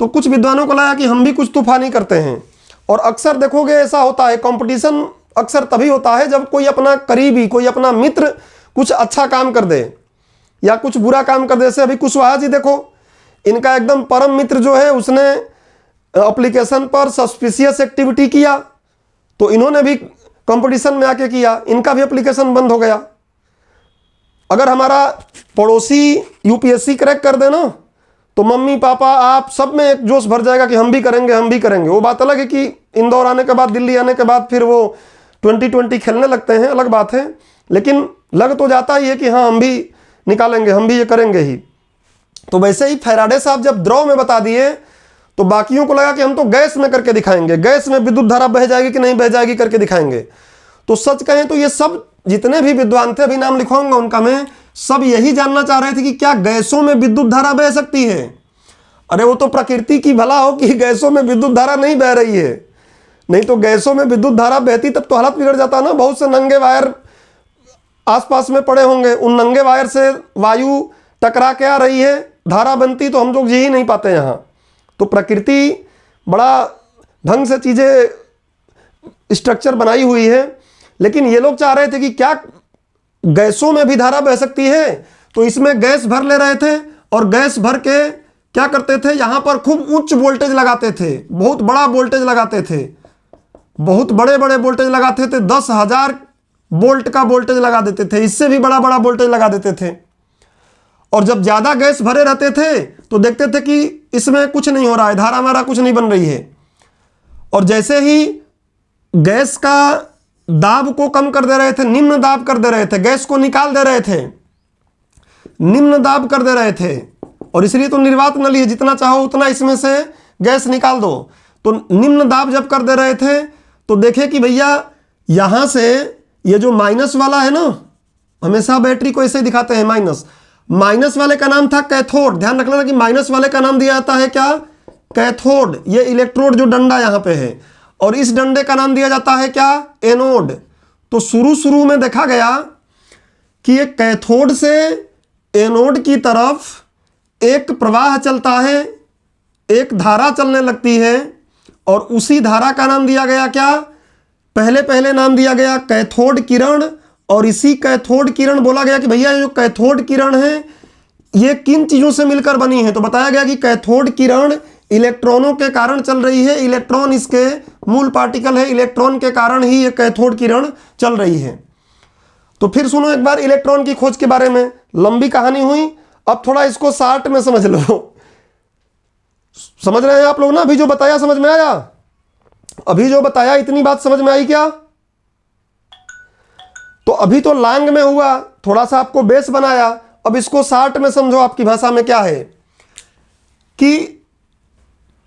तो कुछ विद्वानों को लगा कि हम भी कुछ तूफानी करते हैं। और अक्सर देखोगे ऐसा होता है, कंपटीशन अक्सर तभी होता है जब कोई अपना करीबी, कोई अपना मित्र कुछ अच्छा काम कर दे या कुछ बुरा काम कर दे। जैसे अभी कुशवाहा जी देखो, इनका एकदम परम मित्र जो है उसने एप्लीकेशन पर सस्पिशियस एक्टिविटी किया तो इन्होंने भी कंपटीशन में आके किया, इनका भी एप्लीकेशन बंद हो गया। अगर हमारा पड़ोसी यूपीएससी क्रैक कर देना तो मम्मी पापा आप सब में एक जोश भर जाएगा कि हम भी करेंगे, हम भी करेंगे। वो बात अलग है कि इंदौर आने के बाद, दिल्ली आने के बाद फिर वो 2020 खेलने लगते हैं, अलग बात है, लेकिन लग तो जाता ही है कि हाँ हम भी निकालेंगे, हम भी ये करेंगे ही। तो वैसे ही फैराडे साहब जब द्रव में बता दिए तो बाकियों को लगा कि हम तो गैस में करके दिखाएंगे, गैस में विद्युत धारा बह जाएगी कि नहीं बह जाएगी करके दिखाएंगे। तो सच कहें तो ये सब जितने भी विद्वान थे, अभी नाम लिखवाऊंगा उनका मैं, सब यही जानना चाह रहे थे कि क्या गैसों में विद्युत धारा बह सकती है। अरे वो तो प्रकृति की भला हो कि गैसों में विद्युत धारा नहीं बह रही है, नहीं तो गैसों में विद्युत धारा बहती तब तो हालत बिगड़ जाता ना। बहुत से नंगे वायर आसपास में पड़े होंगे, उन नंगे वायर से वायु टकरा के आ रही है, धारा बनती, तो हम लोग जी ही नहीं पाते यहाँ। तो प्रकृति बड़ा ढंग से चीज़ें स्ट्रक्चर बनाई हुई है, लेकिन ये लोग चाह रहे थे कि क्या गैसों में भी धारा बह सकती है। तो इसमें गैस भर ले रहे थे और गैस भर के क्या करते थे, यहाँ पर खूब उच्च वोल्टेज लगाते थे, बहुत बड़ा वोल्टेज लगाते थे, बहुत बड़े बड़े वोल्टेज लगाते थे, 10,000 वोल्ट का वोल्टेज लगा देते थे, इससे भी बड़ा बड़ा वोल्टेज लगा देते थे। और जब ज़्यादा गैस भरे रहते थे तो देखते थे कि इसमें कुछ नहीं हो रहा है, धारा हमारा कुछ नहीं बन रही है। और जैसे ही गैस का दाब को कम कर दे रहे थे, निम्न दाब कर दे रहे थे, गैस को निकाल दे रहे थे, निम्न दाब कर दे रहे थे, और इसलिए तो निर्वात नली है, जितना चाहो उतना इसमें से गैस निकाल दो। तो निम्न दाब जब कर दे रहे थे तो देखे कि भैया यहाँ से ये जो माइनस वाला है ना, हमेशा बैटरी को ऐसे दिखाते हैं माइनस, माइनस वाले का नाम था कैथोड। ध्यान रखना कि माइनस वाले का नाम दिया जाता है क्या, कैथोड। ये इलेक्ट्रोड जो डंडा यहाँ पे है, और इस डंडे का नाम दिया जाता है क्या, एनोड। तो शुरू में देखा गया कि ये कैथोड से एनोड की तरफ एक प्रवाह चलता है, एक धारा चलने लगती है, और उसी धारा का नाम दिया गया क्या, पहले नाम दिया गया कैथोड किरण। और इसी कैथोड किरण बोला गया कि भैया जो कैथोड किरण है ये किन चीज़ों से मिलकर बनी है। तो बताया गया कि कैथोड किरण इलेक्ट्रॉनों के कारण चल रही है, इलेक्ट्रॉन इसके मूल पार्टिकल है, इलेक्ट्रॉन के कारण ही ये कैथोड किरण चल रही है। तो फिर सुनो एक बार इलेक्ट्रॉन की खोज के बारे में, लंबी कहानी हुई, अब थोड़ा इसको शार्ट में समझ लो। समझ रहे हैं आप लोग ना, अभी जो बताया समझ में आया, अभी जो बताया इतनी बात समझ में आई क्या। तो अभी तो लैंग में हुआ, थोड़ा सा आपको बेस बनाया, अब इसको शार्ट में समझो आपकी भाषा में क्या है कि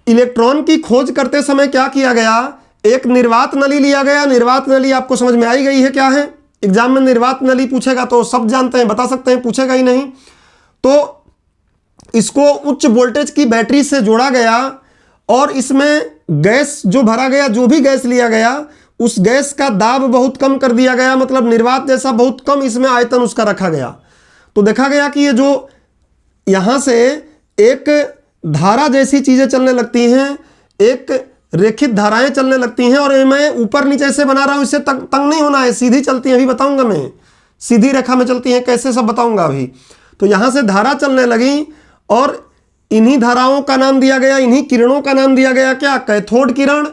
इलेक्ट्रॉन की खोज करते समय क्या किया गया, एक निर्वात नली लिया गया। निर्वात नली आपको समझ में आई गई है क्या है, एग्जाम में निर्वात नली पूछेगा तो सब जानते हैं, बता सकते हैं, पूछेगा ही नहीं। तो इसको उच्च वोल्टेज की बैटरी से जोड़ा गया और इसमें गैस जो भरा गया, जो भी गैस लिया गया, उस गैस का दाब बहुत कम कर दिया गया, मतलब निर्वात जैसा बहुत कम इसमें आयतन उसका रखा गया। तो देखा गया कि ये जो यहाँ से एक धारा जैसी चीज़ें चलने लगती हैं, एक रेखित धाराएं चलने लगती हैं, और मैं ऊपर नीचे से बना रहा हूँ, इससे तंग नहीं होना है, सीधी चलती है, अभी बताऊंगा मैं, सीधी रेखा में चलती हैं कैसे, सब बताऊंगा अभी। तो यहाँ से धारा चलने लगी और इन्हीं धाराओं का नाम दिया गया, इन्हीं किरणों का नाम दिया गया क्या, कैथोड किरण।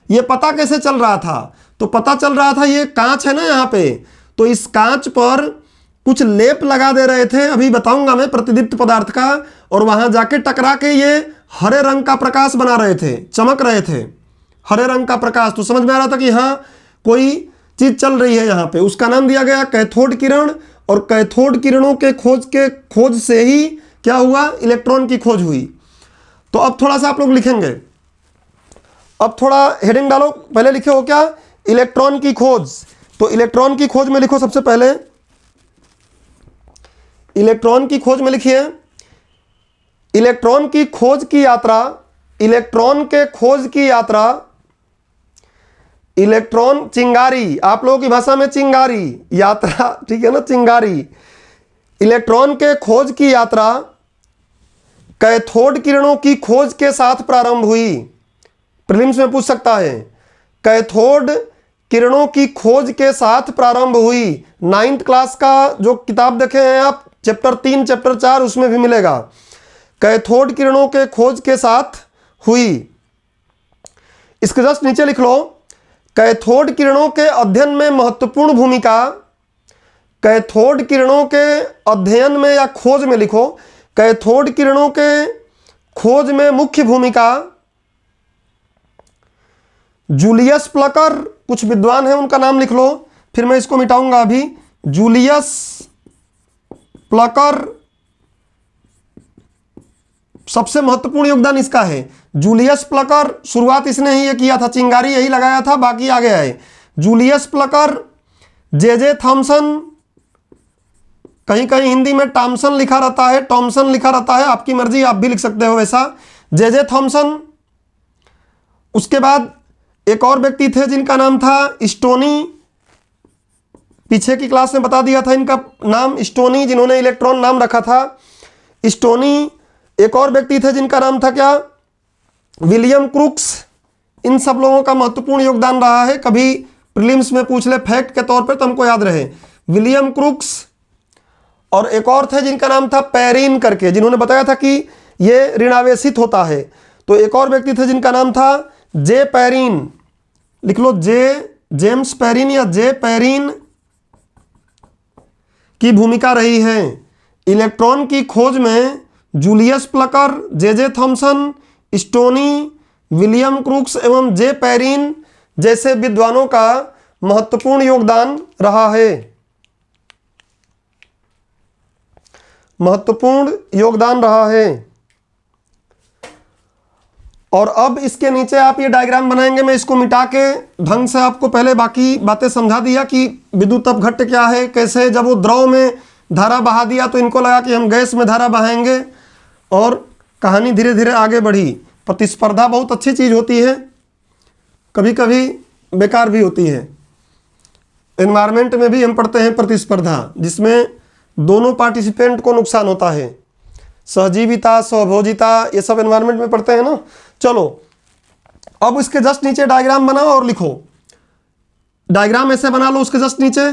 ये पता कैसे चल रहा था, तो पता चल रहा था ये कांच है ना यहाँ पे, तो इस कांच पर कुछ लेप लगा दे रहे थे, अभी बताऊंगा मैं, प्रतिदीप्त पदार्थ का, और वहां जाके टकरा के ये हरे रंग का प्रकाश बना रहे थे, चमक रहे थे, हरे रंग का प्रकाश। तो समझ में आ रहा था कि हाँ कोई चीज चल रही है यहाँ पे, उसका नाम दिया गया कैथोड किरण। और कैथोड किरणों के खोज से ही क्या हुआ, इलेक्ट्रॉन की खोज हुई। तो अब थोड़ा सा आप लोग लिखेंगे, अब थोड़ा हेडिंग डालो, पहले लिखे हो क्या, इलेक्ट्रॉन की खोज। तो इलेक्ट्रॉन की खोज में लिखो, सबसे पहले इलेक्ट्रॉन की खोज में लिखिए, इलेक्ट्रॉन की खोज की यात्रा, इलेक्ट्रॉन के खोज की यात्रा, इलेक्ट्रॉन चिंगारी, आप लोगों की भाषा में चिंगारी यात्रा, ठीक है ना, चिंगारी। इलेक्ट्रॉन के खोज की यात्रा कैथोड किरणों की खोज के साथ प्रारंभ हुई। प्रीलिम्स में पूछ सकता है, कैथोड किरणों की खोज के साथ प्रारंभ हुई। 9th क्लास का जो किताब देखे हैं आप, चैप्टर 3 चैप्टर 4, उसमें भी मिलेगा। कैथोड किरणों के खोज के साथ हुई। इसके जस्ट नीचे लिख लो, कैथोड किरणों के अध्ययन में महत्वपूर्ण भूमिका, कैथोड किरणों के अध्ययन में या खोज में लिखो, कैथोड किरणों के खोज में मुख्य भूमिका जूलियस प्लकर, कुछ विद्वान हैं उनका नाम लिख लो, फिर मैं इसको मिटाऊंगा अभी। जूलियस प्लकर, सबसे महत्वपूर्ण योगदान इसका है। जूलियस प्लकर, शुरुआत इसने ही ये किया था, चिंगारी यही लगाया था, बाकी आगे आए। जूलियस प्लकर, जे थॉमसन, कहीं कहीं हिंदी में टॉमसन लिखा रहता है, टॉमसन लिखा रहता है, आपकी मर्जी, आप भी लिख सकते हो वैसा, जे थॉमसन। उसके बाद एक और व्यक्ति थे जिनका नाम था स्टोनी, पीछे की क्लास में बता दिया था इनका नाम, स्टोनी, जिन्होंने इलेक्ट्रॉन नाम रखा था स्टोनी। एक और व्यक्ति थे जिनका नाम था क्या, विलियम क्रूक्स। इन सब लोगों का महत्वपूर्ण योगदान रहा है, कभी प्रीलिम्स में पूछ ले फैक्ट के तौर पर तो हमको याद रहे, विलियम क्रूक्स। और एक और थे जिनका नाम था पेरिन करके, जिन्होंने बताया था कि ये ऋणावेशित होता है। तो एक और व्यक्ति थे जिनका नाम था जे पेरिन, लिख लो, जेम्स पेरिन या जे पेरिन की भूमिका रही है। इलेक्ट्रॉन की खोज में Julius Plucker, J Thomson, stony, William crooks एवं जे पेरिन जैसे विद्वानों का महत्वपूर्ण योगदान रहा है, महत्वपूर्ण योगदान रहा है। और अब इसके नीचे आप ये डायग्राम बनाएंगे, मैं इसको मिटा के ढंग से आपको पहले बाकी बातें समझा दिया कि विद्युत अपघट्ट क्या है, कैसे जब वो द्रव में धारा बहा दिया तो इनको लगा कि हम गैस में धारा बहाएंगे, और कहानी धीरे धीरे आगे बढ़ी। प्रतिस्पर्धा बहुत अच्छी चीज़ होती है, कभी कभी बेकार भी होती है। एनवायरनमेंट में भी हम पढ़ते हैं प्रतिस्पर्धा, जिसमें दोनों पार्टिसिपेंट को नुकसान होता है, सहजीविता, स्वभोजिता, ये सब एनवायरनमेंट में पढ़ते हैं ना। चलो अब इसके जस्ट नीचे डायग्राम बनाओ और लिखो, डायग्राम ऐसे बना लो, उसके जस्ट नीचे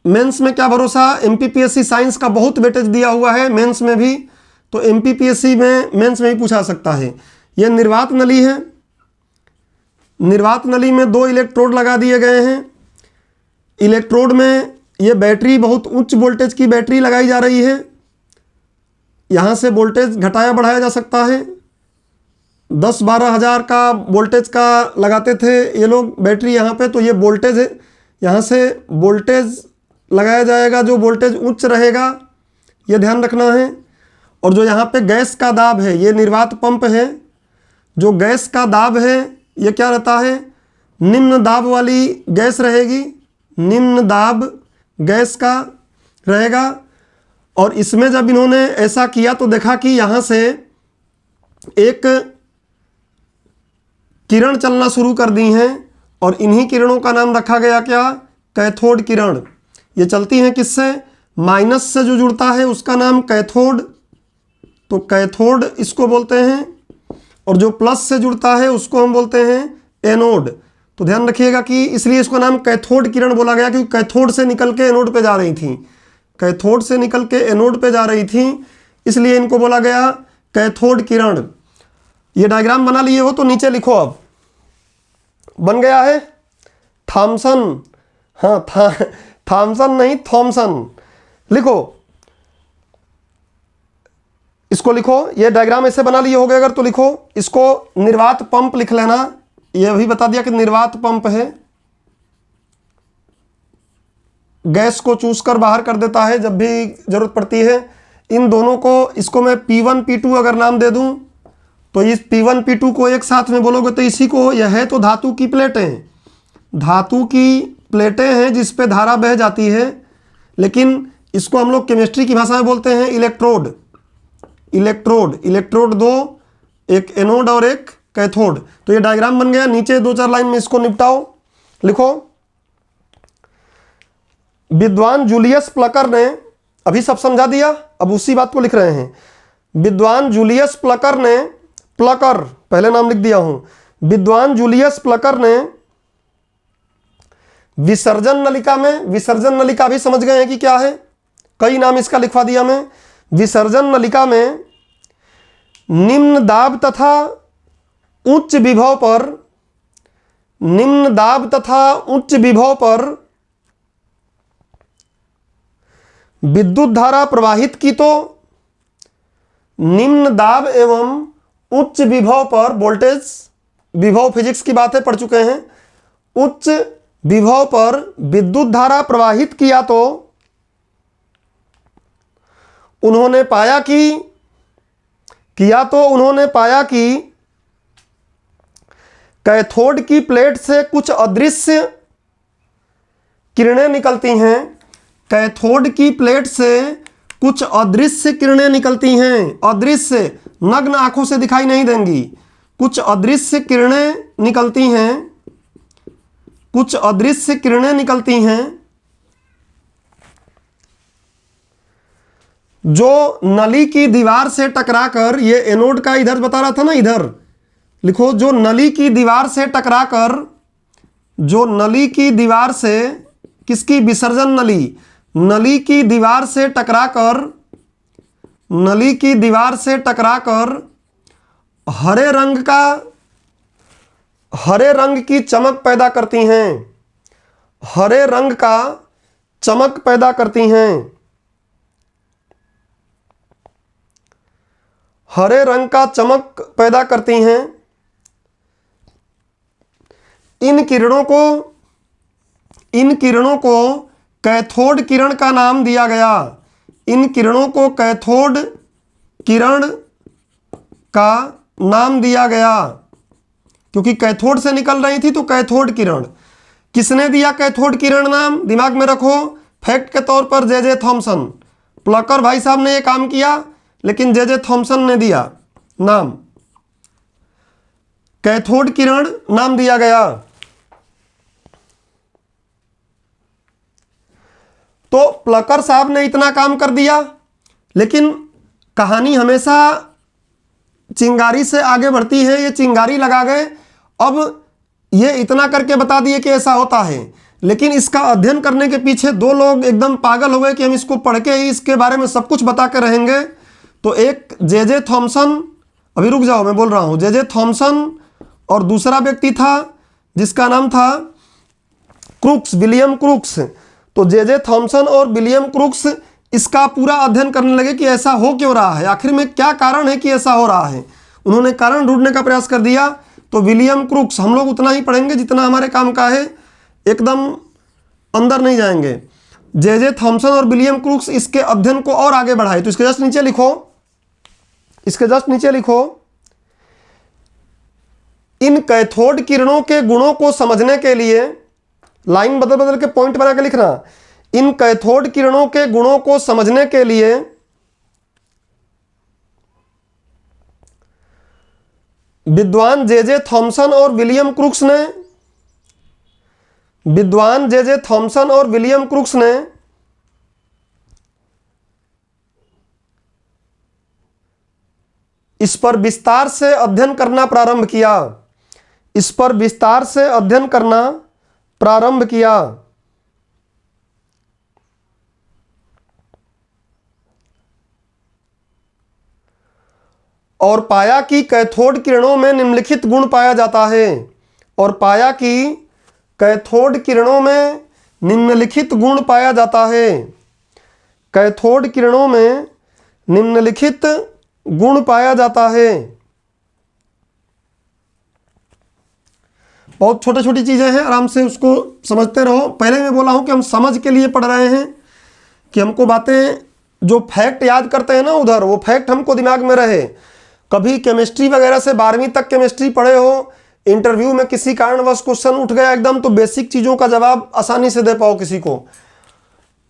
मेंस में क्या भरोसा, एमपीपीएससी साइंस का बहुत वेटेज दिया हुआ है मेंस में भी, तो एमपीपीएससी में मेंस में भी पूछा सकता है। यह निर्वात नली है, निर्वात नली में 2 इलेक्ट्रोड लगा दिए गए हैं। इलेक्ट्रोड में ये बैटरी, बहुत उच्च वोल्टेज की बैटरी लगाई जा रही है, यहाँ से वोल्टेज घटाया बढ़ाया जा सकता है। 10-12 हज़ार का वोल्टेज का लगाते थे ये लोग बैटरी यहाँ पे, तो ये वोल्टेज है, यहाँ से वोल्टेज लगाया जाएगा, जो वोल्टेज उच्च रहेगा, ये ध्यान रखना है। और जो यहाँ पे गैस का दाब है, ये निर्वात पंप है, जो गैस का दाब है ये क्या रहता है, निम्न दाब वाली गैस रहेगी, निम्न दाब गैस का रहेगा। और इसमें जब इन्होंने ऐसा किया तो देखा कि यहाँ से एक किरण चलना शुरू कर दी हैं और इन्हीं किरणों का नाम रखा गया क्या? कैथोड किरण। ये चलती हैं किससे? माइनस से जो जुड़ता है उसका नाम कैथोड, तो कैथोड इसको बोलते हैं, और जो प्लस से जुड़ता है उसको हम बोलते हैं एनोड। तो ध्यान रखिएगा कि इसलिए इसको नाम कैथोड किरण बोला गया क्योंकि कैथोड से निकल के एनोड पे जा रही थी, कैथोड से निकल के एनोड पे जा रही थी, इसलिए इनको बोला गया कैथोड किरण। ये डायग्राम बना लिए हो तो नीचे लिखो। अब बन गया है थॉमसन, हाँ थॉमसन नहीं थॉमसन लिखो, इसको लिखो। ये डायग्राम ऐसे बना लिए होगे अगर तो लिखो इसको निर्वात पंप लिख लेना। ये भी बता दिया कि निर्वात पंप है, गैस को चूस कर बाहर कर देता है जब भी जरूरत पड़ती है। इन दोनों को, इसको मैं P1 P2 अगर नाम दे दूं तो इस P1 P2 को एक साथ में बोलोगे तो इसी को, यह है तो धातु की प्लेटें, धातु की प्लेटें हैं जिस पे धारा बह जाती है, लेकिन इसको हम लोग केमिस्ट्री की भाषा में बोलते हैं इलेक्ट्रोड। इलेक्ट्रोड, इलेक्ट्रोड दो, एक एनोड और एक कैथोड। तो ये डायग्राम बन गया। नीचे 2-4 लाइन में इसको निपटाओ। लिखो, विद्वान जूलियस प्लकर ने, अभी सब समझा दिया, अब उसी बात को लिख रहे हैं। विद्वान जूलियस प्लकर ने, प्लकर पहले नाम लिख दिया हूं, विद्वान जूलियस प्लकर ने विसर्जन नलिका में, विसर्जन नलिका भी समझ गए हैं कि क्या है, कई नाम इसका लिखवा दिया मैं। विसर्जन नलिका में निम्न दाब तथा उच्च विभव पर, निम्न दाब तथा उच्च विभव पर विद्युत धारा प्रवाहित की। तो निम्न दाब एवं उच्च विभव पर वोल्टेज, विभव फिजिक्स की बातें पढ़ चुके हैं, उच्च विभव पर विद्युत धारा प्रवाहित किया तो उन्होंने पाया कि कैथोड की प्लेट से कुछ अदृश्य किरणें निकलती हैं, कैथोड की प्लेट से कुछ अदृश्य किरणें निकलती हैं, अदृश्य, नग्न आंखों से दिखाई नहीं देंगी, कुछ अदृश्य किरणें निकलती हैं, कुछ अदृश्य किरणें निकलती हैं जो नली की दीवार से टकराकर, ये एनोड का इधर बता रहा था ना, इधर लिखो, जो नली की दीवार से टकराकर, जो नली की दीवार से, किसकी? विसर्जन नली, नली की दीवार से टकराकर, नली की दीवार से टकराकर हरे रंग का, हरे रंग की चमक पैदा करती हैं, हरे रंग का चमक पैदा करती हैं, हरे रंग का चमक पैदा करती हैं। इन किरणों को कैथोड किरण का नाम दिया गया, इन किरणों को कैथोड किरण का नाम दिया गया क्योंकि कैथोड से निकल रही थी, तो कैथोड किरण। किसने दिया कैथोड किरण नाम? दिमाग में रखो, फैक्ट के तौर पर जे थॉमसन। प्लकर भाई साहब ने यह काम किया, लेकिन जे थॉमसन ने दिया नाम, कैथोड किरण नाम दिया गया। तो प्लकर साहब ने इतना काम कर दिया, लेकिन कहानी हमेशा चिंगारी से आगे बढ़ती है। ये चिंगारी लगा गए, अब ये इतना करके बता दिए कि ऐसा होता है, लेकिन इसका अध्ययन करने के पीछे दो लोग एकदम पागल हो गए कि हम इसको पढ़ के ही इसके बारे में सब कुछ बता के रहेंगे। तो एक जे थॉमसन, अभी रुक जाओ मैं बोल रहा हूँ, जे थॉमसन, और दूसरा व्यक्ति था जिसका नाम था क्रूक्स, विलियम क्रूक्स। तो जे थॉमसन और विलियम क्रूक्स इसका पूरा अध्ययन करने लगे कि ऐसा हो क्यों रहा है, आखिर में क्या कारण है कि ऐसा हो रहा है। उन्होंने कारण ढूंढने का प्रयास कर दिया। तो विलियम क्रूक्स, हम लोग उतना ही पढ़ेंगे जितना हमारे काम का है, एकदम अंदर नहीं जाएंगे। जे थॉमसन और विलियम क्रूक्स इसके अध्ययन को और आगे बढ़ाए। तो इसके जस्ट नीचे लिखो, इसके जस्ट नीचे लिखो, इन कैथोड किरणों के गुणों को समझने के लिए, लाइन बदल बदल के पॉइंट बना के लिखना, इन कैथोड किरणों के गुणों को समझने के लिए विद्वान जे थॉमसन और विलियम क्रूक्स ने इस पर विस्तार से अध्ययन करना प्रारंभ किया। और पाया कि कैथोड किरणों में निम्नलिखित गुण पाया जाता है। कैथोड किरणों में निम्नलिखित गुण पाया जाता है। बहुत छोटी छोटी चीज़ें हैं, आराम से उसको समझते रहो। पहले मैं बोला हूं कि हम समझ के लिए पढ़ रहे हैं, कि हमको बातें जो फैक्ट याद करते हैं ना उधर, वो फैक्ट हमको दिमाग में रहे। कभी केमिस्ट्री वगैरह से 12वीं तक केमिस्ट्री पढ़े हो, इंटरव्यू में किसी कारणवश क्वेश्चन उठ गया एकदम, तो बेसिक चीज़ों का जवाब आसानी से दे पाओ किसी को।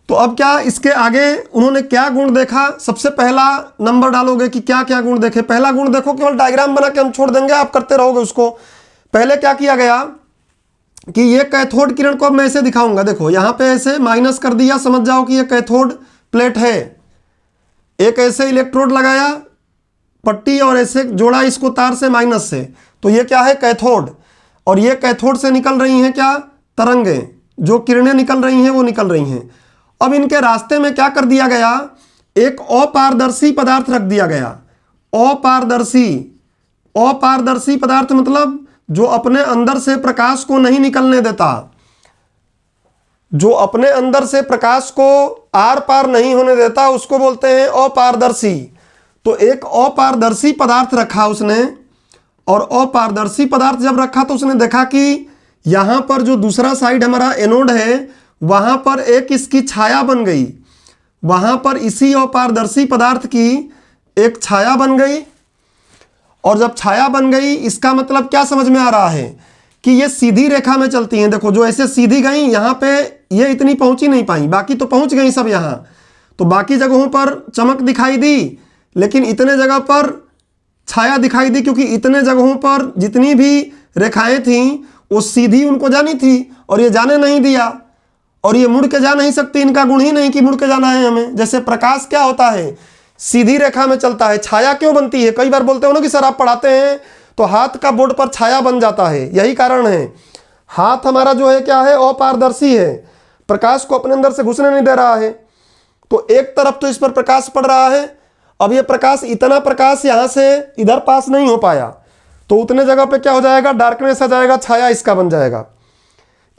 तो अब क्या इसके आगे उन्होंने क्या गुण देखा, सबसे पहला नंबर डालोगे कि क्या क्या गुण देखे। पहला गुण देखो, केवल डायग्राम बना के हम छोड़ देंगे, आप करते रहोगे उसको। पहले क्या किया गया कि ये कैथोड किरण को अब मैं ऐसे दिखाऊंगा। देखो यहाँ पे ऐसे माइनस कर दिया, समझ जाओ कि ये कैथोड प्लेट है। एक ऐसे इलेक्ट्रोड लगाया पट्टी और ऐसे जोड़ा इसको तार से माइनस से, तो ये क्या है, कैथोड। और ये कैथोड से निकल रही हैं क्या, तरंगें, जो किरणें निकल रही हैं वो निकल रही हैं। अब इनके रास्ते में क्या कर दिया गया, एक अपारदर्शी पदार्थ रख दिया गया। अपारदर्शी पदार्थ मतलब जो अपने अंदर से प्रकाश को नहीं निकलने देता, जो अपने अंदर से प्रकाश को आर पार नहीं होने देता, उसको बोलते हैं अपारदर्शी। तो एक अपारदर्शी पदार्थ रखा उसने, और अपारदर्शी पदार्थ जब रखा तो उसने देखा कि यहाँ पर जो दूसरा साइड हमारा एनोड है, वहाँ पर एक इसकी छाया बन गई। वहाँ पर इसी अपारदर्शी पदार्थ की एक छाया बन गई। और जब छाया बन गई, इसका मतलब क्या समझ में आ रहा है कि ये सीधी रेखा में चलती हैं। देखो जो ऐसे सीधी गई, यहाँ पे ये इतनी पहुँच ही नहीं पाई, बाकी तो पहुँच गई सब यहाँ। तो बाकी जगहों पर चमक दिखाई दी, लेकिन इतने जगह पर छाया दिखाई दी, क्योंकि इतने जगहों पर जितनी भी रेखाएं थीं वो सीधी उनको जानी थी, और ये जाने नहीं दिया। और ये मुड़ के जा नहीं सकती, इनका गुण ही नहीं कि मुड़ के जाना है हमें। जैसे प्रकाश क्या होता है, सीधी रेखा में चलता है। छाया क्यों बनती है, कई बार बोलते हो ना कि सर आप पढ़ाते हैं तो हाथ का बोर्ड पर छाया बन जाता है, यही कारण है। हाथ हमारा जो है क्या है, अपारदर्शी है, प्रकाश को अपने अंदर से घुसने नहीं दे रहा है। तो एक तरफ तो इस पर प्रकाश पड़ रहा है, अब ये प्रकाश, इतना प्रकाश यहाँ से इधर पास नहीं हो पाया, तो उतने जगह पे क्या हो जाएगा, डार्कनेस आ जाएगा, छाया इसका बन जाएगा।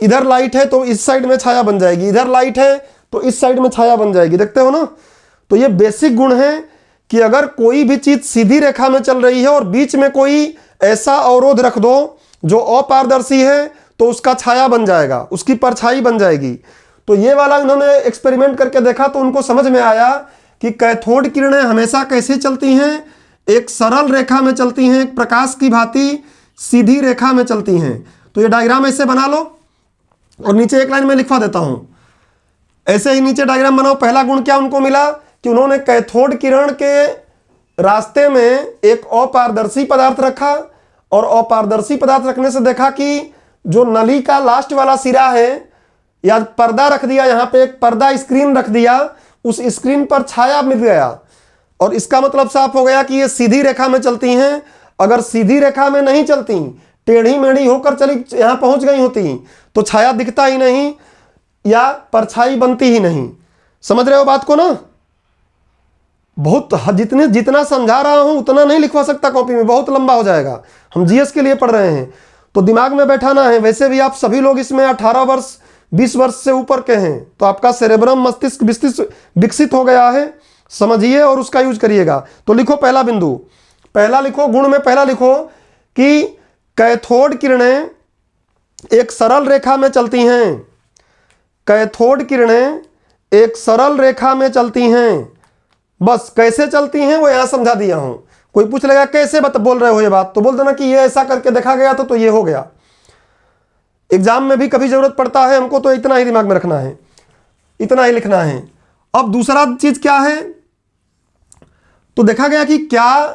इधर लाइट है तो इस साइड में छाया बन जाएगी, इधर लाइट है तो इस साइड में छाया बन जाएगी। देखते हो ना। तो ये बेसिक गुण है कि अगर कोई भी चीज सीधी रेखा में चल रही है और बीच में कोई ऐसा अवरोध रख दो जो अपारदर्शी है, तो उसका छाया बन जाएगा, उसकी परछाई बन जाएगी। तो ये वाला इन्होंने एक्सपेरिमेंट करके देखा, तो उनको समझ में आया कि कैथोड किरणें हमेशा कैसे चलती हैं, एक सरल रेखा में चलती हैं, एक प्रकाश की भांति सीधी रेखा में चलती हैं। तो ये डायग्राम ऐसे बना लो, और नीचे एक लाइन में लिखवा देता हूं, ऐसे ही नीचे डायग्राम बनाओ। पहला गुण क्या उनको मिला कि उन्होंने कैथोड किरण के रास्ते में एक अपारदर्शी पदार्थ रखा, और अपारदर्शी पदार्थ रखने से देखा कि जो नली का लास्ट वाला सिरा है, या पर्दा रख दिया, यहाँ पे एक पर्दा स्क्रीन रख दिया, उस स्क्रीन पर छाया मिल गया। और इसका मतलब साफ हो गया कि ये सीधी रेखा में चलती हैं। अगर सीधी रेखा में नहीं चलती, टेढ़ी मेढ़ी होकर चली यहाँ पहुंच गई होती, तो छाया दिखता ही नहीं या परछाई बनती ही नहीं। समझ रहे हो बात को ना। बहुत जितना समझा रहा हूं उतना नहीं लिखवा सकता कॉपी में, बहुत लंबा हो जाएगा। हम जीएस के लिए पढ़ रहे हैं तो दिमाग में बैठाना है। वैसे भी आप सभी लोग इसमें 18 वर्ष 20 वर्ष से ऊपर के हैं, तो आपका सेरेब्रम मस्तिष्क विकसित हो गया है, समझिए और उसका यूज करिएगा। तो लिखो पहला बिंदु, पहला लिखो, गुण में पहला लिखो कि कैथोड किरणें एक सरल रेखा में चलती हैं। कैथोड किरणें एक सरल रेखा में चलती हैं। बस कैसे चलती हैं वो यहां समझा दिया हूं। कोई पूछ लेगा कैसे बोल रहे हो ये बात, तो बोल देना कि ये ऐसा करके देखा गया तो ये हो गया। एग्जाम में भी कभी जरूरत पड़ता है हमको, तो इतना ही दिमाग में रखना है, इतना ही लिखना है। अब दूसरा चीज क्या है, तो देखा गया कि क्या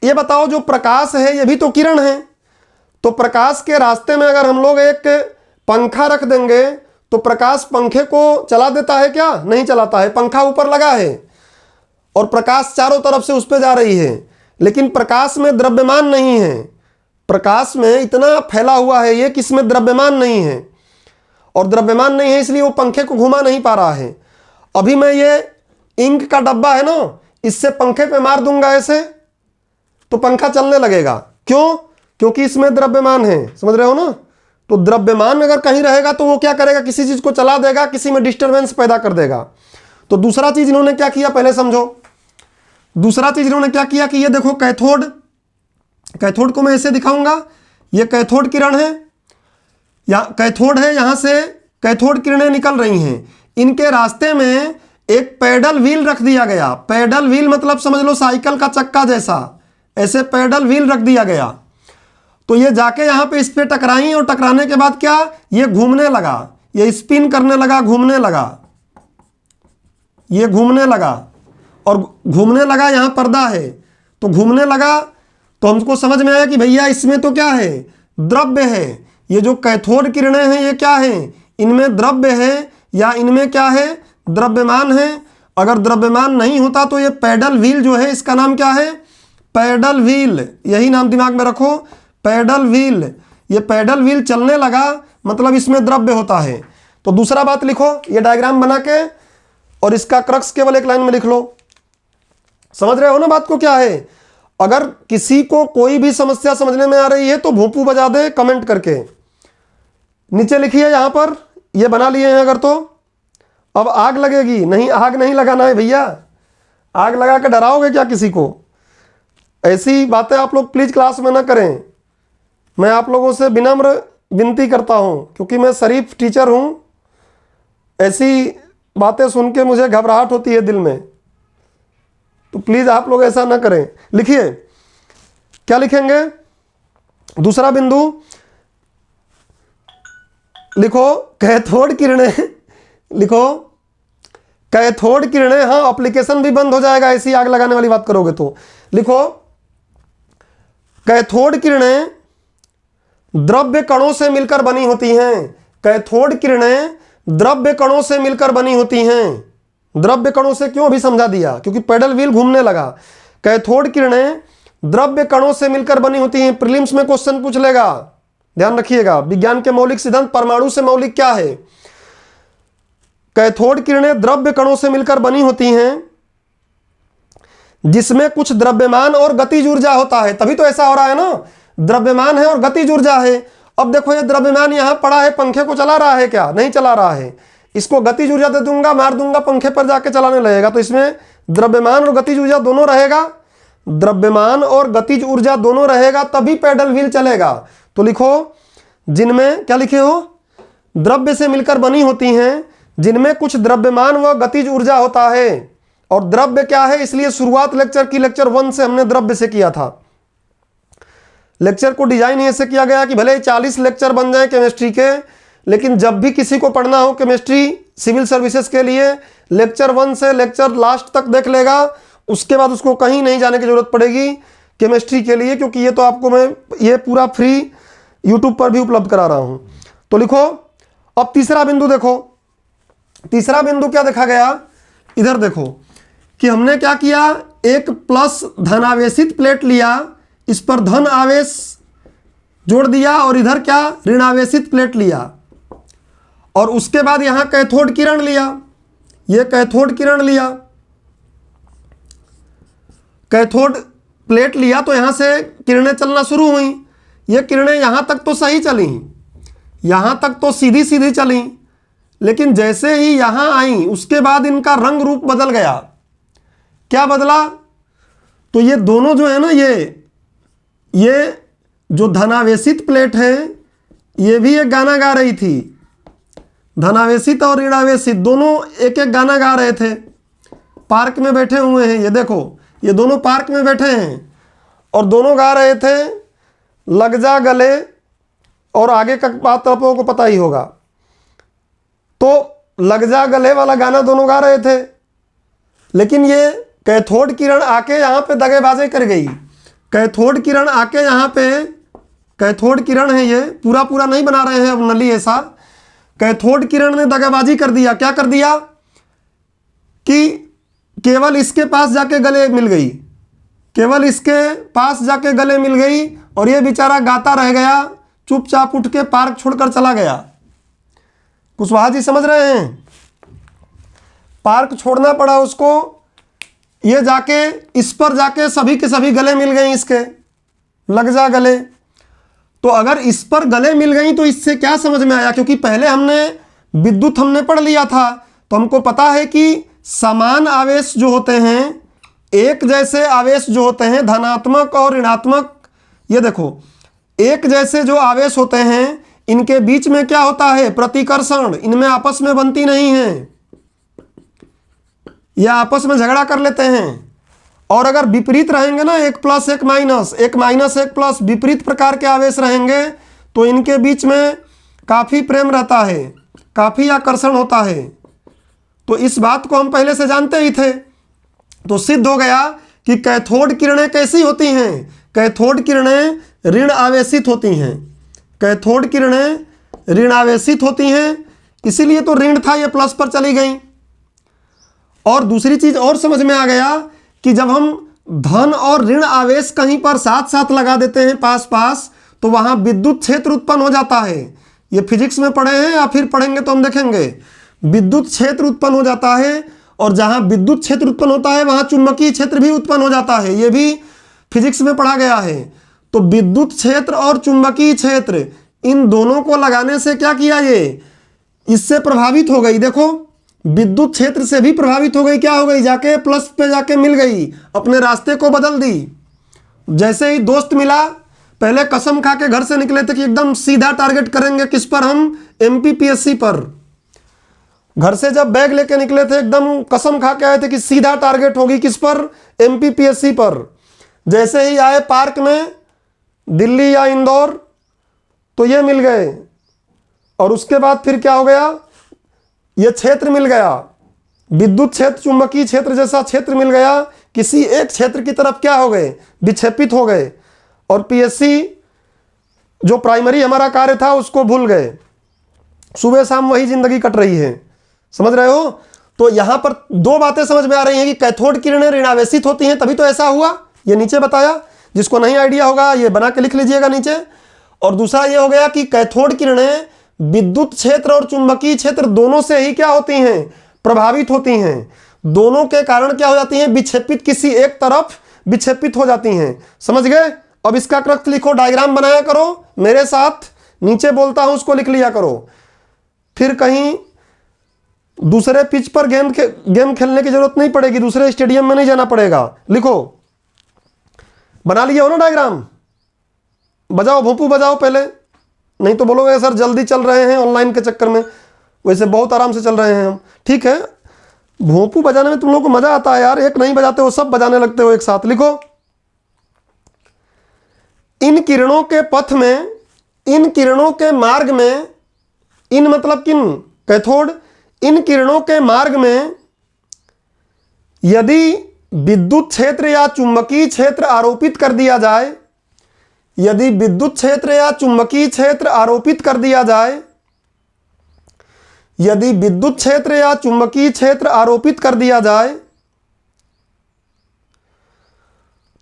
ये बताओ जो प्रकाश है ये भी तो किरण है, तो प्रकाश के रास्ते में अगर हम लोग एक पंखा रख देंगे तो प्रकाश पंखे को चला देता है क्या? नहीं चलाता है। पंखा ऊपर लगा है और प्रकाश चारों तरफ से उस पर जा रही है, लेकिन प्रकाश में द्रव्यमान नहीं है। प्रकाश में इतना फैला हुआ है ये कि इसमें द्रव्यमान नहीं है, और द्रव्यमान नहीं है इसलिए वो पंखे को घुमा नहीं पा रहा है। अभी मैं ये इंक का डब्बा है ना, इससे पंखे पे मार दूंगा ऐसे तो पंखा चलने लगेगा। क्यों? क्योंकि इसमें द्रव्यमान है। समझ रहे हो ना? तो द्रव्यमान अगर कहीं रहेगा तो वो क्या करेगा? किसी चीज को चला देगा, किसी में डिस्टरबेंस पैदा कर देगा। तो दूसरा चीज इन्होंने क्या किया पहले समझो। दूसरा चीज इन्होंने क्या किया कि ये देखो कैथोड, कैथोड को मैं ऐसे दिखाऊंगा, ये कैथोड किरण है, या कैथोड है, यहां से कैथोड किरणें निकल रही हैं। इनके रास्ते में एक पैडल व्हील रख दिया गया। पैडल व्हील मतलब समझ लो साइकिल का चक्का जैसा, ऐसे पैडल व्हील रख दिया गया। तो ये जाके यहां पे इस पे टकराई और टकराने के बाद क्या? ये घूमने लगा, ये स्पिन करने लगा, घूमने लगा, ये घूमने लगा और घूमने लगा। यहां पर्दा है तो घूमने लगा, तो हमको समझ में आया कि भैया इसमें तो क्या है? द्रव्य है। ये जो कैथोड किरणें हैं ये क्या है? इनमें द्रव्य है, या इनमें क्या है? द्रव्यमान है। अगर द्रव्यमान नहीं होता तो ये पैडल व्हील जो है इसका नाम क्या है? Paddle wheel. यही नाम दिमाग में रखो, पैडल व्हील। ये पैडल व्हील चलने लगा मतलब इसमें द्रव्य होता है। तो दूसरा बात लिखो, ये डायग्राम बना के, और इसका क्रक्स केवल एक लाइन में लिख लो। समझ रहे हो ना बात को क्या है? अगर किसी को कोई भी समस्या समझने में आ रही है तो भोंपू बजा दे कमेंट करके। नीचे लिखिए यहां पर, ये बना लिए हैं अगर तो। अब आग लगेगी नहीं, आग नहीं लगाना है भैया। आग लगा के डराओगे क्या किसी को? ऐसी बातें आप लोग प्लीज क्लास में ना करें। मैं आप लोगों से विनम्र विनती करता हूं, क्योंकि मैं शरीफ टीचर हूं। ऐसी बातें सुन के मुझे घबराहट होती है दिल में, तो प्लीज आप लोग ऐसा ना करें। लिखिए, क्या लिखेंगे? दूसरा बिंदु लिखो, कैथोड किरणें। लिखो कैथोड किरणें। हाँ, एप्लीकेशन भी बंद हो जाएगा ऐसी आग लगाने वाली बात करोगे तो। लिखो कैथोड किरणें द्रव्य कणों से मिलकर बनी होती हैं। कैथोड किरणें द्रव्य कणों से मिलकर बनी होती हैं। द्रव्य कणों से क्यों? अभी समझा दिया, क्योंकि पैडल व्हील घूमने लगा। कैथोड किरणें द्रव्य कणों से मिलकर बनी होती हैं। प्रीलिम्स में क्वेश्चन पूछ लेगा, ध्यान रखिएगा। विज्ञान के मौलिक सिद्धांत, परमाणु से मौलिक क्या है? कैथोड किरणें द्रव्य कणों से मिलकर बनी होती हैं जिसमें कुछ द्रव्यमान और गतिज ऊर्जा होता है। तभी तो ऐसा हो रहा है ना, द्रव्यमान है और गतिज ऊर्जा है। अब देखो ये द्रव्यमान यहां पड़ा है, पंखे को चला रहा है क्या? नहीं चला रहा है। इसको गतिज ऊर्जा दे दूंगा, मार दूंगा, पंखे पर जाके चलाने लगेगा। तो इसमें द्रव्यमान और गतिज ऊर्जा दोनों रहेगा। द्रव्यमान और गतिज ऊर्जा दोनों रहेगा तभी पैडल व्हील चलेगा। तो लिखो, जिनमें क्या लिखे हो? द्रव्य से मिलकर बनी होती हैं जिनमें कुछ द्रव्यमान व गतिज ऊर्जा होता है। और द्रव्य क्या है? इसलिए शुरुआत लेक्चर की लेक्चर 1 से हमने द्रव्य से किया था। लेक्चर को डिजाइन ऐसे किया गया कि भले 40 लेक्चर बन जाए केमिस्ट्री के, लेकिन जब भी किसी को पढ़ना हो केमिस्ट्री सिविल सर्विसेज के लिए, लेक्चर 1 से लेक्चर लास्ट तक देख लेगा। उसके बाद उसको कहीं नहीं जाने की जरूरत पड़ेगी केमिस्ट्री के लिए, क्योंकि ये तो आपको मैं ये पूरा फ्री यूट्यूब पर भी उपलब्ध करा रहा हूं। तो लिखो, अब तीसरा बिंदु देखो। तीसरा बिंदु क्या देखा गया? इधर देखो कि हमने क्या किया, एक प्लस धनावेशित प्लेट लिया, इस पर धन आवेश जोड़ दिया, और इधर क्या, ऋणावेशित प्लेट लिया, और उसके बाद यहां कैथोड किरण लिया। ये कैथोड किरण लिया, कैथोड प्लेट लिया, तो यहां से किरणें चलना शुरू हुई। ये किरणें यहां तक तो सही चली, यहां तक तो सीधी सीधी चली, लेकिन जैसे ही यहां आई उसके बाद इनका रंग रूप बदल गया। क्या बदला? तो ये दोनों जो है ना, ये जो धनावेशित प्लेट है ये भी एक गाना गा रही थी। धनावेशित और ऋणावेशित दोनों एक एक गाना गा रहे थे। पार्क में बैठे हुए हैं, ये देखो, ये दोनों पार्क में बैठे हैं और दोनों गा रहे थे लग जा गले, और आगे का बात आप लोगों को पता ही होगा। तो लग जा गले वाला गाना दोनों गा रहे थे, लेकिन ये कैथोड किरण आके यहाँ पे दगेबाजी कर गई। कैथोड किरण आके यहाँ पे, कैथोड किरण है ये, पूरा पूरा नहीं बना रहे हैं अब नली ऐसा। कैथोड किरण ने दगाबाजी कर दिया। क्या कर दिया कि केवल इसके पास जाके गले मिल गई, केवल इसके पास जाके गले मिल गई, और ये बेचारा गाता रह गया, चुपचाप उठ के पार्क छोड़कर चला गया। कुशवाहा जी समझ रहे हैं? पार्क छोड़ना पड़ा उसको, ये जाके इस पर जाके सभी के सभी गले मिल गए इसके, लग जा गले। तो अगर इस पर गले मिल गई तो इससे क्या समझ में आया, क्योंकि पहले हमने विद्युत हमने पढ़ लिया था, तो हमको पता है कि समान आवेश जो होते हैं, एक जैसे आवेश जो होते हैं, धनात्मक और ऋणात्मक, ये देखो एक जैसे जो आवेश होते हैं इनके बीच में क्या होता है, प्रतिकर्षण, इनमें आपस में बनती नहीं है, ये आपस में झगड़ा कर लेते हैं। और अगर विपरीत रहेंगे ना, एक प्लस एक माइनस, एक माइनस एक प्लस, विपरीत प्रकार के आवेश रहेंगे तो इनके बीच में काफ़ी प्रेम रहता है, काफ़ी आकर्षण होता है। तो इस बात को हम पहले से जानते ही थे। तो सिद्ध हो गया कि कैथोड किरणें कैसी होती हैं, कैथोड किरणें ऋण आवेशित होती हैं, कैथोड किरणें ऋण आवेशित होती हैं, इसीलिए तो ऋण था ये प्लस पर चली गई। और दूसरी चीज और समझ में आ गया कि जब हम धन और ऋण आवेश कहीं पर साथ साथ लगा देते हैं पास पास, तो वहां विद्युत क्षेत्र उत्पन्न हो जाता है। ये फिजिक्स में पढ़े हैं या फिर पढ़ेंगे तो हम देखेंगे, विद्युत क्षेत्र उत्पन्न हो जाता है, और जहां विद्युत क्षेत्र उत्पन्न होता है वहां चुंबकीय क्षेत्र भी उत्पन्न हो जाता है, ये भी फिजिक्स में पढ़ा गया है। तो विद्युत क्षेत्र और चुंबकीय क्षेत्र, इन दोनों को लगाने से क्या किया, ये इससे प्रभावित हो गई। देखो विद्युत क्षेत्र से भी प्रभावित हो गई, क्या हो गई, जाके प्लस पे जाके मिल गई, अपने रास्ते को बदल दी। जैसे ही दोस्त मिला, पहले कसम खा के घर से निकले थे कि एकदम सीधा टारगेट करेंगे किस पर, हम एमपीपीएससी पर। घर से जब बैग लेके निकले थे एकदम कसम खा के आए थे कि सीधा टारगेट होगी किस पर, एमपीपीएससी पर। जैसे ही आए पार्क में, दिल्ली या इंदौर, तो ये मिल गए, और उसके बाद फिर क्या हो गया, ये क्षेत्र मिल गया, विद्युत क्षेत्र चुंबकीय क्षेत्र जैसा क्षेत्र मिल गया, किसी एक क्षेत्र की तरफ क्या हो गए, विक्षेपित हो गए, और पीएससी जो प्राइमरी हमारा कार्य था उसको भूल गए। सुबह शाम वही जिंदगी कट रही है, समझ रहे हो? तो यहां पर दो बातें समझ में आ रही हैं कि कैथोड किरणें ऋणावेशित होती हैं, तभी तो ऐसा हुआ, ये नीचे बताया। जिसको नहीं आइडिया होगा ये बना के लिख लीजिएगा नीचे। और दूसरा ये हो गया कि कैथोड किरणें विद्युत क्षेत्र और चुंबकीय क्षेत्र दोनों से ही क्या होती हैं, प्रभावित होती हैं। दोनों के कारण क्या हो जाती हैं, विक्षेपित, किसी एक तरफ विक्षेपित हो जाती हैं। समझ गए? अब इसका क्रक्स लिखो, डायग्राम बनाया करो मेरे साथ, नीचे बोलता हूं उसको लिख लिया करो। फिर कहीं दूसरे पिच पर गेम खेलने की जरूरत नहीं पड़ेगी, दूसरे स्टेडियम में नहीं जाना पड़ेगा। लिखो, बना लिए हो ना डायग्राम? बजाओ, भोंपू बजाओ पहले, नहीं तो बोलोगे सर जल्दी चल रहे हैं ऑनलाइन के चक्कर में। वैसे बहुत आराम से चल रहे हैं हम, ठीक है। भोंपू बजाने में तुम लोगों को मजा आता है यार, एक नहीं बजाते हो, सब बजाने लगते हो एक साथ। लिखो, इन किरणों के पथ में, इन किरणों के मार्ग में, इन मतलब किन, कैथोड, इन किरणों के मार्ग में यदि विद्युत क्षेत्र या चुंबकीय क्षेत्र आरोपित कर दिया जाए, यदि विद्युत क्षेत्र या चुंबकीय क्षेत्र आरोपित कर दिया जाए, यदि विद्युत क्षेत्र या चुंबकीय क्षेत्र आरोपित कर दिया जाए,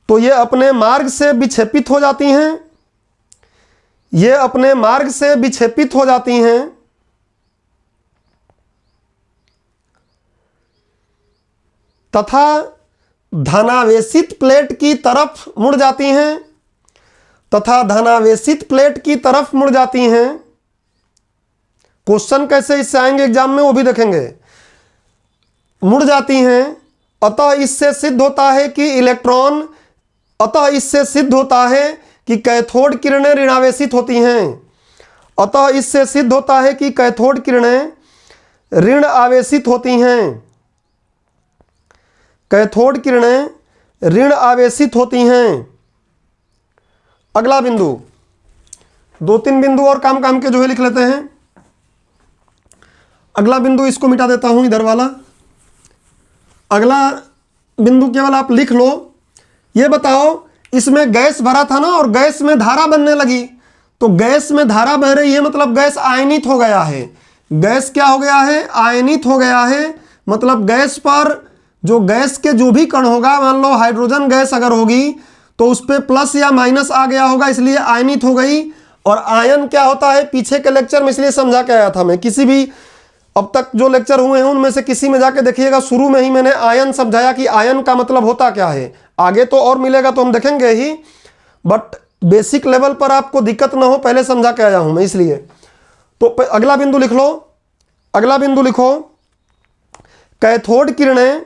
तो ये अपने मार्ग से विक्षेपित हो जाती हैं, ये अपने मार्ग से विक्षेपित हो जाती हैं तथा धनावेशित प्लेट की तरफ मुड़ जाती हैं, तथा धनावेशित प्लेट की तरफ मुड़ जाती हैं। क्वेश्चन कैसे इससे आएंगे एग्जाम में वो भी देखेंगे। मुड़ जाती हैं, अतः इससे सिद्ध होता है कि इलेक्ट्रॉन, अतः इससे सिद्ध होता है कि कैथोड किरणें ऋणावेशित होती हैं, अतः इससे सिद्ध होता है कि कैथोड किरणें ऋण आवेशित होती हैं, कैथोड किरणें ऋण आवेशित होती हैं। अगला बिंदु, दो तीन बिंदु और काम काम के जो है लिख लेते हैं। अगला बिंदु इसको मिटा देता हूं, इधर वाला। अगला बिंदु केवल आप लिख लो, ये बताओ इसमें गैस भरा था ना और गैस में धारा बनने लगी, तो गैस में धारा बह रही है मतलब गैस आयनित हो गया है। गैस क्या हो गया है? आयनित हो गया है। मतलब गैस पर जो गैस के जो भी कण होगा, मान लो हाइड्रोजन गैस अगर होगी तो उस पर प्लस या माइनस आ गया होगा, इसलिए आयनित हो गई। और आयन क्या होता है? पीछे के लेक्चर में इसलिए समझा के आया था मैं, किसी भी अब तक जो लेक्चर हुए हैं उनमें से किसी में जाके देखिएगा, शुरू में ही मैंने आयन समझाया कि आयन का मतलब होता क्या है। आगे तो और मिलेगा तो हम देखेंगे ही, बट बेसिक लेवल पर आपको दिक्कत ना हो पहले समझा के आया हूं मैं, इसलिए। तो अगला बिंदु लिख लो, अगला बिंदु लिखो, कैथोड किरणें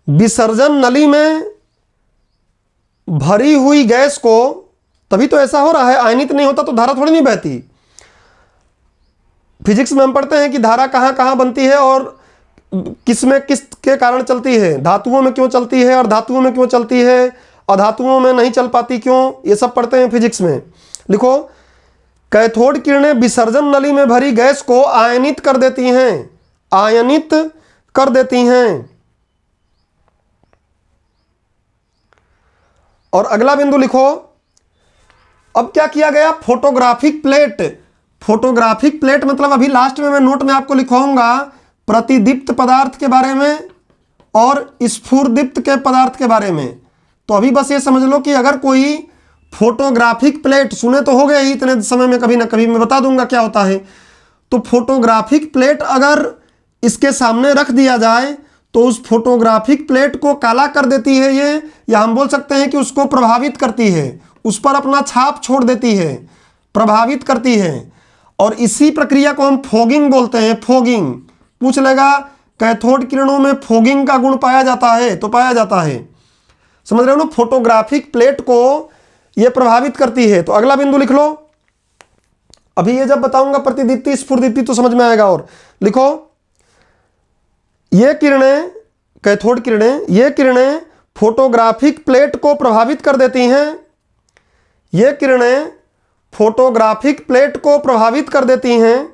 विसर्जन नली में भरी हुई गैस को, तभी तो ऐसा हो रहा है, आयनित नहीं होता तो धारा थोड़ी नहीं बहती। फिजिक्स में हम पढ़ते हैं कि धारा कहाँ कहाँ बनती है और किस में किस के कारण चलती है, धातुओं में क्यों चलती है और धातुओं में क्यों चलती है, अधातुओं में नहीं चल पाती क्यों, ये सब पढ़ते हैं फिजिक्स में। लिखो, कैथोड किरणें विसर्जन नली में भरी गैस को आयनित कर देती हैं, आयनित कर देती हैं। और अगला बिंदु लिखो, अब क्या किया गया? Photographic plate. फोटोग्राफिक प्लेट मतलब अभी लास्ट में मैं नोट में आपको लिखवाऊंगा प्रतिदीप्त पदार्थ के बारे में और स्फुरदीप्त के पदार्थ के बारे में। तो अभी बस ये समझ लो कि अगर कोई फोटोग्राफिक प्लेट, सुने तो हो गए ही इतने समय में, कभी ना कभी मैं बता दूंगा क्या होता है। तो फोटोग्राफिक प्लेट अगर इसके सामने रख दिया जाए तो उस फोटोग्राफिक प्लेट को काला कर देती है ये, या हम बोल सकते हैं कि उसको प्रभावित करती है, उस पर अपना छाप छोड़ देती है, प्रभावित करती है। और इसी प्रक्रिया को हम फोगिंग बोलते हैं। फोगिंग पूछ लेगा कैथोड किरणों में फोगिंग का गुण पाया जाता है, तो पाया जाता है। समझ रहे हो ना? फोटोग्राफिक प्लेट को यह प्रभावित करती है। तो अगला बिंदु लिख लो, अभी ये जब बताऊंगा प्रतिदीप्ति स्फुरदीप्ति तो समझ में आएगा। और लिखो, ये किरणें, कैथोड किरणें, ये किरणें फोटोग्राफिक प्लेट को प्रभावित कर देती हैं। ये किरणें फोटोग्राफिक प्लेट को प्रभावित कर देती हैं।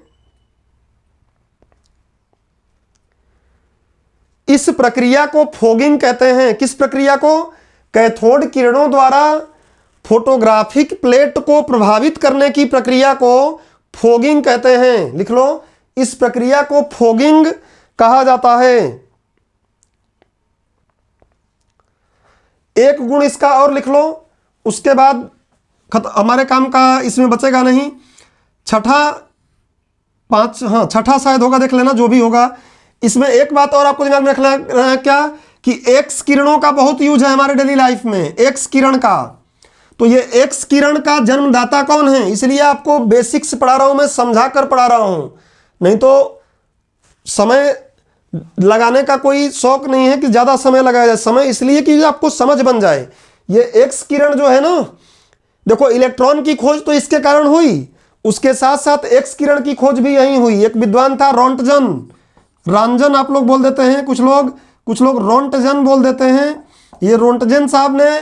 इस प्रक्रिया को फोगिंग कहते हैं। किस प्रक्रिया को? कैथोड किरणों द्वारा फोटोग्राफिक प्लेट को प्रभावित करने की प्रक्रिया को फोगिंग कहते हैं। लिख लो, इस प्रक्रिया को फोगिंग कहा जाता है। एक गुण इसका और लिख लो, उसके बाद हमारे काम का इसमें बचेगा नहीं। छठा, छठा शायद होगा, देख लेना जो भी होगा। इसमें एक बात और आपको दिमाग में रखना है क्या, कि एक्स किरणों का बहुत यूज है हमारे डेली लाइफ में, एक्स किरण का। तो ये एक्स किरण का जन्मदाता कौन है, इसलिए आपको बेसिक्स पढ़ा रहा हूं मैं, समझा कर पढ़ा रहा हूं, नहीं तो समय लगाने का कोई शौक नहीं है कि ज्यादा समय लगाया जाए। समय इसलिए कि आपको समझ बन जाए। ये एक्स किरण जो है ना, देखो इलेक्ट्रॉन की खोज तो इसके कारण हुई, उसके साथ साथ एक्स किरण की खोज भी यहीं हुई। एक विद्वान था रोंटजन, रांजन आप लोग बोल देते हैं, कुछ लोग रोंटजन बोल देते हैं। ये रोंटजन साहब ने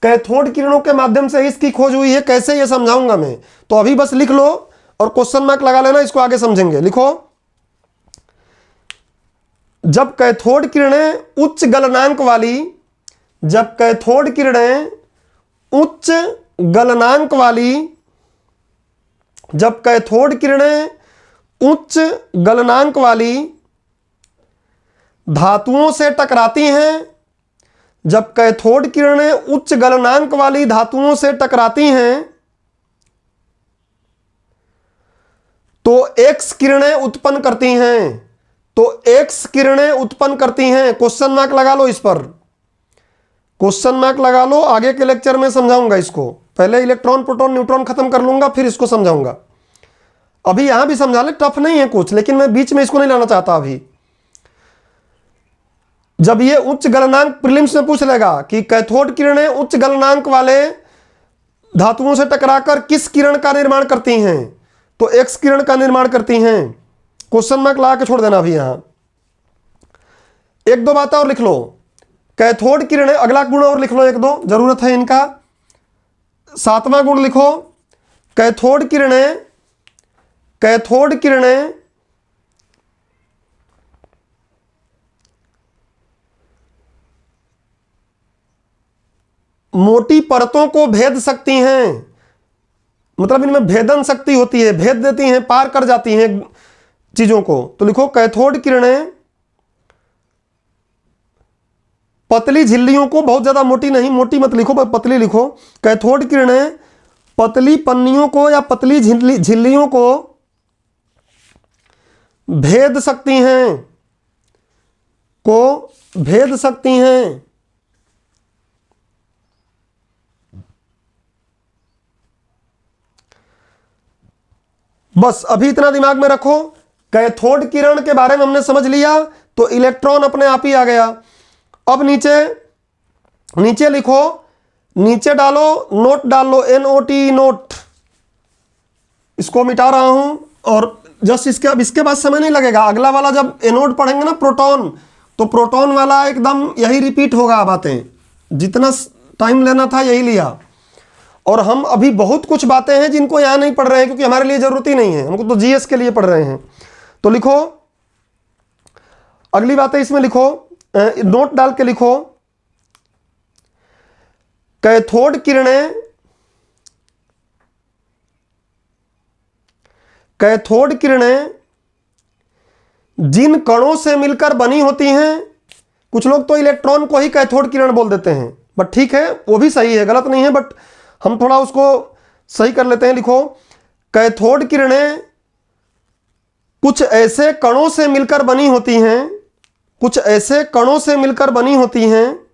कैथोड किरणों के माध्यम से इसकी खोज हुई है। कैसे, ये समझाऊंगा मैं। तो अभी बस लिख लो और क्वेश्चन मार्क लगा लेना, इसको आगे समझेंगे। लिखो, जब कैथोड किरणें उच्च गलनांक वाली, जब कैथोड किरणें उच्च गलनांक वाली, जब कैथोड किरणें उच्च गलनांक वाली धातुओं से टकराती हैं, जब कैथोड किरणें उच्च गलनांक वाली धातुओं से टकराती हैं तो एक्स किरणें उत्पन्न करती हैं। तो एक्स किरणें उत्पन्न करती हैं। क्वेश्चन मार्क लगा लो इस पर, क्वेश्चन मार्क लगा लो। आगे के लेक्चर में समझाऊंगा इसको, पहले इलेक्ट्रॉन प्रोटॉन न्यूट्रॉन खत्म कर लूंगा, फिर इसको समझाऊंगा। अभी यहां भी समझा ले, टफ नहीं है कुछ, लेकिन मैं बीच में इसको नहीं लाना चाहता अभी। जब ये उच्च गलनांक, प्रीलिम्स में पूछ लेगा कि कैथोड किरणें उच्च गलनांक वाले धातुओं से टकराकर किस किरण का निर्माण करती हैं, तो एक्स किरण का निर्माण करती हैं। क्वेश्चन मार्क लगा के छोड़ देना अभी। यहां एक दो बातें और लिख लो। कैथोड किरणें, अगला गुण और लिख लो, एक दो जरूरत है इनका। सातवां गुण लिखो, कैथोड किरणें, कैथोड किरणें मोटी परतों को भेद सकती हैं, मतलब इनमें भेदन शक्ति होती है, भेद देती हैं, पार कर जाती हैं चीजों को। तो लिखो कैथोड किरणें पतली झिल्लियों को, बहुत ज्यादा मोटी नहीं, मोटी मत लिखो, पतली लिखो। कैथोड किरणें पतली पन्नियों को या पतली झिल्लियों को भेद सकती हैं, को भेद सकती हैं। बस अभी इतना दिमाग में रखो। कैथोड किरण के बारे में हमने समझ लिया, तो इलेक्ट्रॉन अपने आप ही आ गया। अब नीचे नीचे लिखो, नीचे डालो, नोट डाल लो, NOT नोट। इसको मिटा रहा हूं और जस्ट इसके, अब इसके बाद समय नहीं लगेगा। अगला वाला जब एनोड पढ़ेंगे ना, प्रोटॉन, तो प्रोटॉन वाला एकदम यही रिपीट होगा बातें, जितना टाइम लेना था यही लिया। और हम अभी बहुत कुछ बातें हैं जिनको यहाँ नहीं पढ़ रहे हैं, क्योंकि हमारे लिए जरूरत ही नहीं है, हमको तो GS के लिए पढ़ रहे हैं। तो लिखो अगली बातें इसमें लिखो, नोट डाल के लिखो, कैथोड किरणें, कैथोड किरणें जिन कणों से मिलकर बनी होती हैं, कुछ लोग तो इलेक्ट्रॉन को ही कैथोड किरण बोल देते हैं, बट ठीक है, वो भी सही है, गलत नहीं है, बट हम थोड़ा उसको सही कर लेते हैं। लिखो कैथोड किरणें कुछ ऐसे कणों से मिलकर बनी होती हैं, कुछ ऐसे कणों से मिलकर बनी होती हैं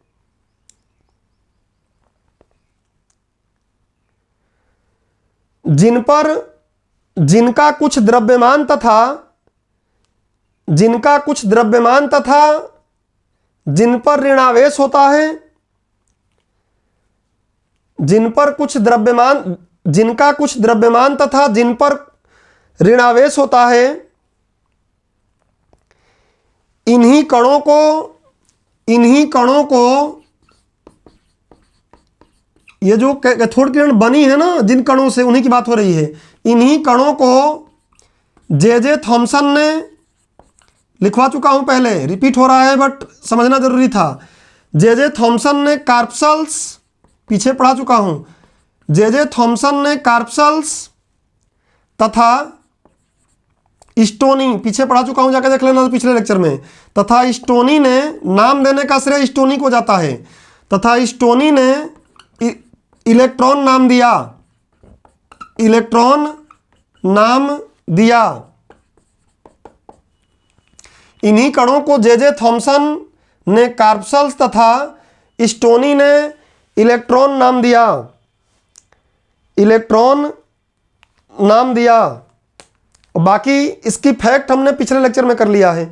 जिन पर, जिनका कुछ द्रव्यमान तथा, जिनका कुछ द्रव्यमान तथा जिन पर ऋणावेश होता है, जिन पर कुछ द्रव्यमान, जिनका कुछ द्रव्यमान तथा जिन पर ऋणावेश होता है, इन्हीं कणों को, इन्हीं कणों को, ये जो कैथोड किरण बनी है ना, जिन कणों से, उन्हीं की बात हो रही है। इन्हीं कणों को जे थॉमसन ने, लिखवा चुका हूं पहले, रिपीट हो रहा है बट समझना जरूरी था। जे थॉमसन ने कार्पसल्स, पीछे पढ़ा चुका हूं, जे थॉमसन ने कार्पसल्स तथा स्टोनी, पीछे पढ़ा चुका हूं, जाकर देख लेना पिछले लेक्चर में। तथा स्टोनी ने, नाम देने का श्रेय स्टोनी को जाता है, तथा स्टोनी ने इलेक्ट्रॉन नाम दिया, इलेक्ट्रॉन नाम दिया। इन्हीं कणों को जे थॉमसन ने कार्पसल्स तथा स्टोनी ने इलेक्ट्रॉन नाम दिया, इलेक्ट्रॉन नाम दिया। बाकी इसकी फैक्ट हमने पिछले लेक्चर में कर लिया है।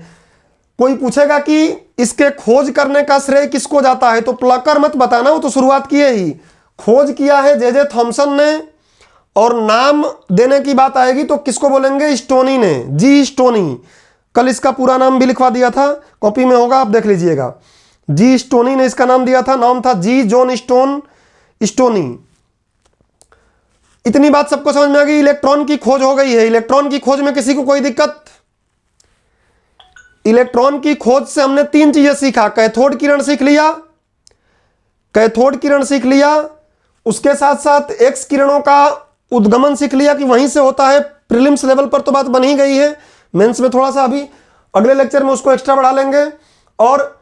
कोई पूछेगा कि इसके खोज करने का श्रेय किसको जाता है, तो प्लकर मत बताना, वो तो शुरुआत किए ही, खोज किया है जे थॉमसन ने, और नाम देने की बात आएगी तो किसको बोलेंगे, स्टोनी ने, जी स्टोनी। कल इसका पूरा नाम भी लिखवा दिया था, कॉपी में होगा, आप देख लीजिएगा। जी स्टोनी ने इसका नाम दिया था, नाम था जी जॉन स्टोन स्टोनी। इतनी बात सबको समझ में आ गई। इलेक्ट्रॉन की खोज हो गई है। इलेक्ट्रॉन की खोज में किसी को कोई दिक्कत? इलेक्ट्रॉन की खोज से हमने 3 चीजें सीखा। कैथोड किरण सीख लिया, कैथोड किरण सीख लिया, उसके साथ साथ एक्स किरणों का उद्गमन सीख लिया कि वहीं से होता है। प्रीलिम्स लेवल पर तो बात बन ही गई है, मेंस में थोड़ा सा अभी अगले लेक्चर में उसको एक्स्ट्रा बढ़ा लेंगे। और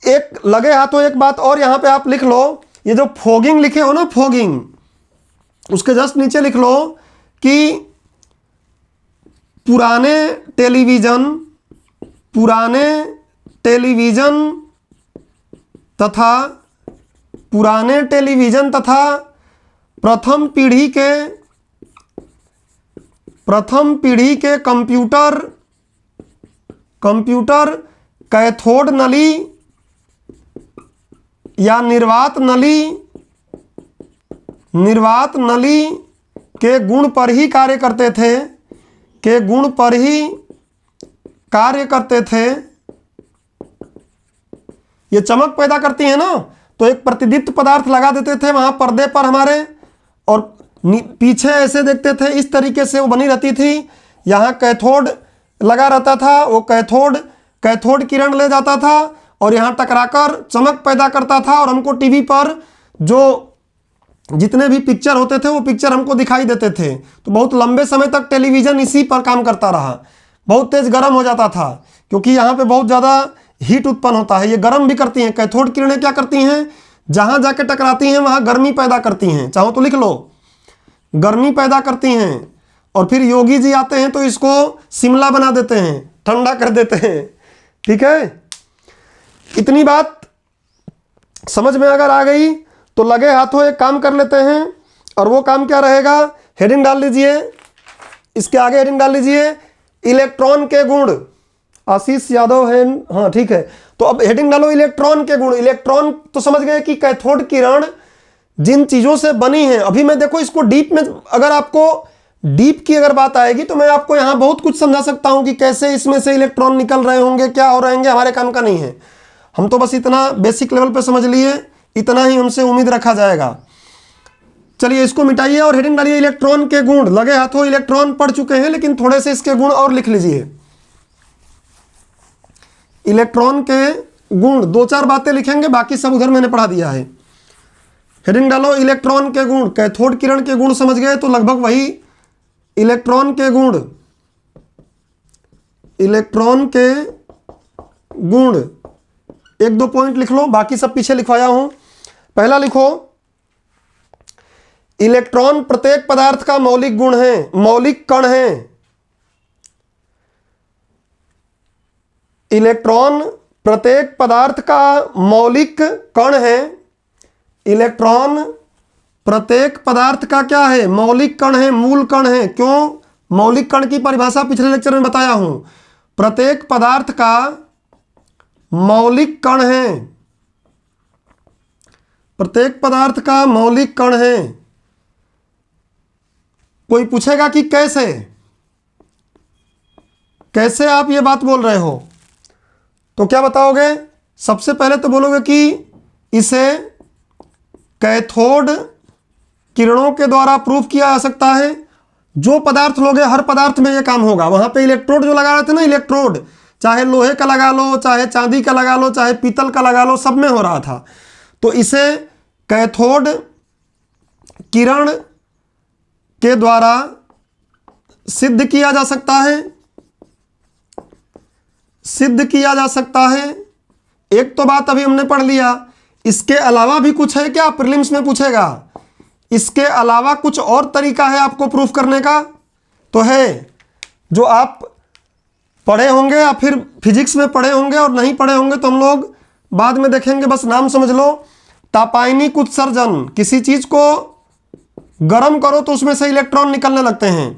एक लगे हाथों एक बात और यहां पे आप लिख लो, ये जो फॉगिंग लिखे हो ना, फॉगिंग, उसके जस्ट नीचे लिख लो कि पुराने टेलीविजन, पुराने टेलीविजन तथा, पुराने टेलीविजन तथा प्रथम पीढ़ी के कंप्यूटर कैथोड नली या निर्वात नली के गुण पर ही कार्य करते थे, के गुण पर ही कार्य करते थे। ये चमक पैदा करती है ना, तो एक प्रतिदीप्त पदार्थ लगा देते थे वहां पर्दे पर हमारे, और पीछे ऐसे देखते थे, इस तरीके से वो बनी रहती थी। यहाँ कैथोड लगा रहता था, वो कैथोड किरण ले जाता था और यहाँ टकराकर चमक पैदा करता था और हमको टीवी पर जो जितने भी पिक्चर होते थे वो पिक्चर हमको दिखाई देते थे। तो बहुत लंबे समय तक टेलीविज़न इसी पर काम करता रहा। बहुत तेज़ गर्म हो जाता था क्योंकि यहाँ पे बहुत ज़्यादा हीट उत्पन्न होता है। ये गर्म भी करती हैं। कैथोड किरणें क्या करती हैं, जहाँ जाके टकराती हैं वहाँ गर्मी पैदा करती हैं। चाहो तो लिख लो, गर्मी पैदा करती हैं। और फिर योगी जी आते हैं तो इसको शिमला बना देते हैं, ठंडा कर देते हैं। ठीक है, इतनी बात समझ में अगर आ गई तो लगे हाथों एक काम कर लेते हैं। और वो काम क्या रहेगा, हेडिंग डाल लीजिए, इसके आगे हेडिंग डाल लीजिए इलेक्ट्रॉन के गुण। आशीष यादव है, हाँ ठीक है। तो अब हेडिंग डालो इलेक्ट्रॉन के गुण। इलेक्ट्रॉन तो समझ गए कि कैथोड किरण जिन चीज़ों से बनी है। अभी मैं देखो इसको डीप में, अगर आपको डीप की अगर बात आएगी तो मैं आपको यहाँ बहुत कुछ समझा सकता हूँ कि कैसे इसमें से इलेक्ट्रॉन निकल रहे होंगे, क्या हो रहेंगे, हमारे काम का नहीं है। हम तो बस इतना बेसिक लेवल पे समझ लिए, इतना ही हमसे उम्मीद रखा जाएगा। चलिए इसको मिटाइए और हेडिंग डालिए इलेक्ट्रॉन के गुण। लगे हाथों इलेक्ट्रॉन पढ़ चुके हैं लेकिन थोड़े से इसके गुण और लिख लीजिए। इलेक्ट्रॉन के गुण, दो चार बातें लिखेंगे, बाकी सब उधर मैंने पढ़ा दिया है। हेडिंग डालो इलेक्ट्रॉन के गुण। कैथोड किरण के गुण समझ गए तो लगभग वही इलेक्ट्रॉन के गुण। इलेक्ट्रॉन के गुण एक दो पॉइंट लिख लो, बाकी सब पीछे लिखवाया हूं। पहला लिखो, इलेक्ट्रॉन प्रत्येक पदार्थ का मौलिक गुण है, मौलिक कण है। इलेक्ट्रॉन प्रत्येक पदार्थ का मौलिक कण है। इलेक्ट्रॉन प्रत्येक पदार्थ का क्या है, मौलिक कण है, मूल कण है। क्यों, मौलिक कण की परिभाषा पिछले लेक्चर में बताया हूं। प्रत्येक पदार्थ का मौलिक कण है, प्रत्येक पदार्थ का मौलिक कण है। कोई पूछेगा कि कैसे, कैसे आप ये बात बोल रहे हो, तो क्या बताओगे, सबसे पहले तो बोलोगे कि इसे कैथोड किरणों के द्वारा प्रूफ किया जा सकता है। जो पदार्थ लोगे हर पदार्थ में ये काम होगा। वहां पे इलेक्ट्रोड जो लगा रहे थे ना, इलेक्ट्रोड चाहे लोहे का लगा लो, चाहे चांदी का लगा लो, चाहे पीतल का लगा लो, सब में हो रहा था। तो इसे कैथोड किरण के द्वारा सिद्ध किया जा सकता है, सिद्ध किया जा सकता है। एक तो बात अभी हमने पढ़ लिया। इसके अलावा भी कुछ है क्या, प्रीलिम्स में पूछेगा। इसके अलावा कुछ और तरीका है आपको प्रूफ करने का, तो है जो आप पढ़े होंगे या फिर फिजिक्स में पढ़े होंगे, और नहीं पढ़े होंगे तो हम लोग बाद में देखेंगे, बस नाम समझ लो। तापायनिक उत्सर्जन, किसी चीज को गर्म करो तो उसमें से इलेक्ट्रॉन निकलने लगते हैं।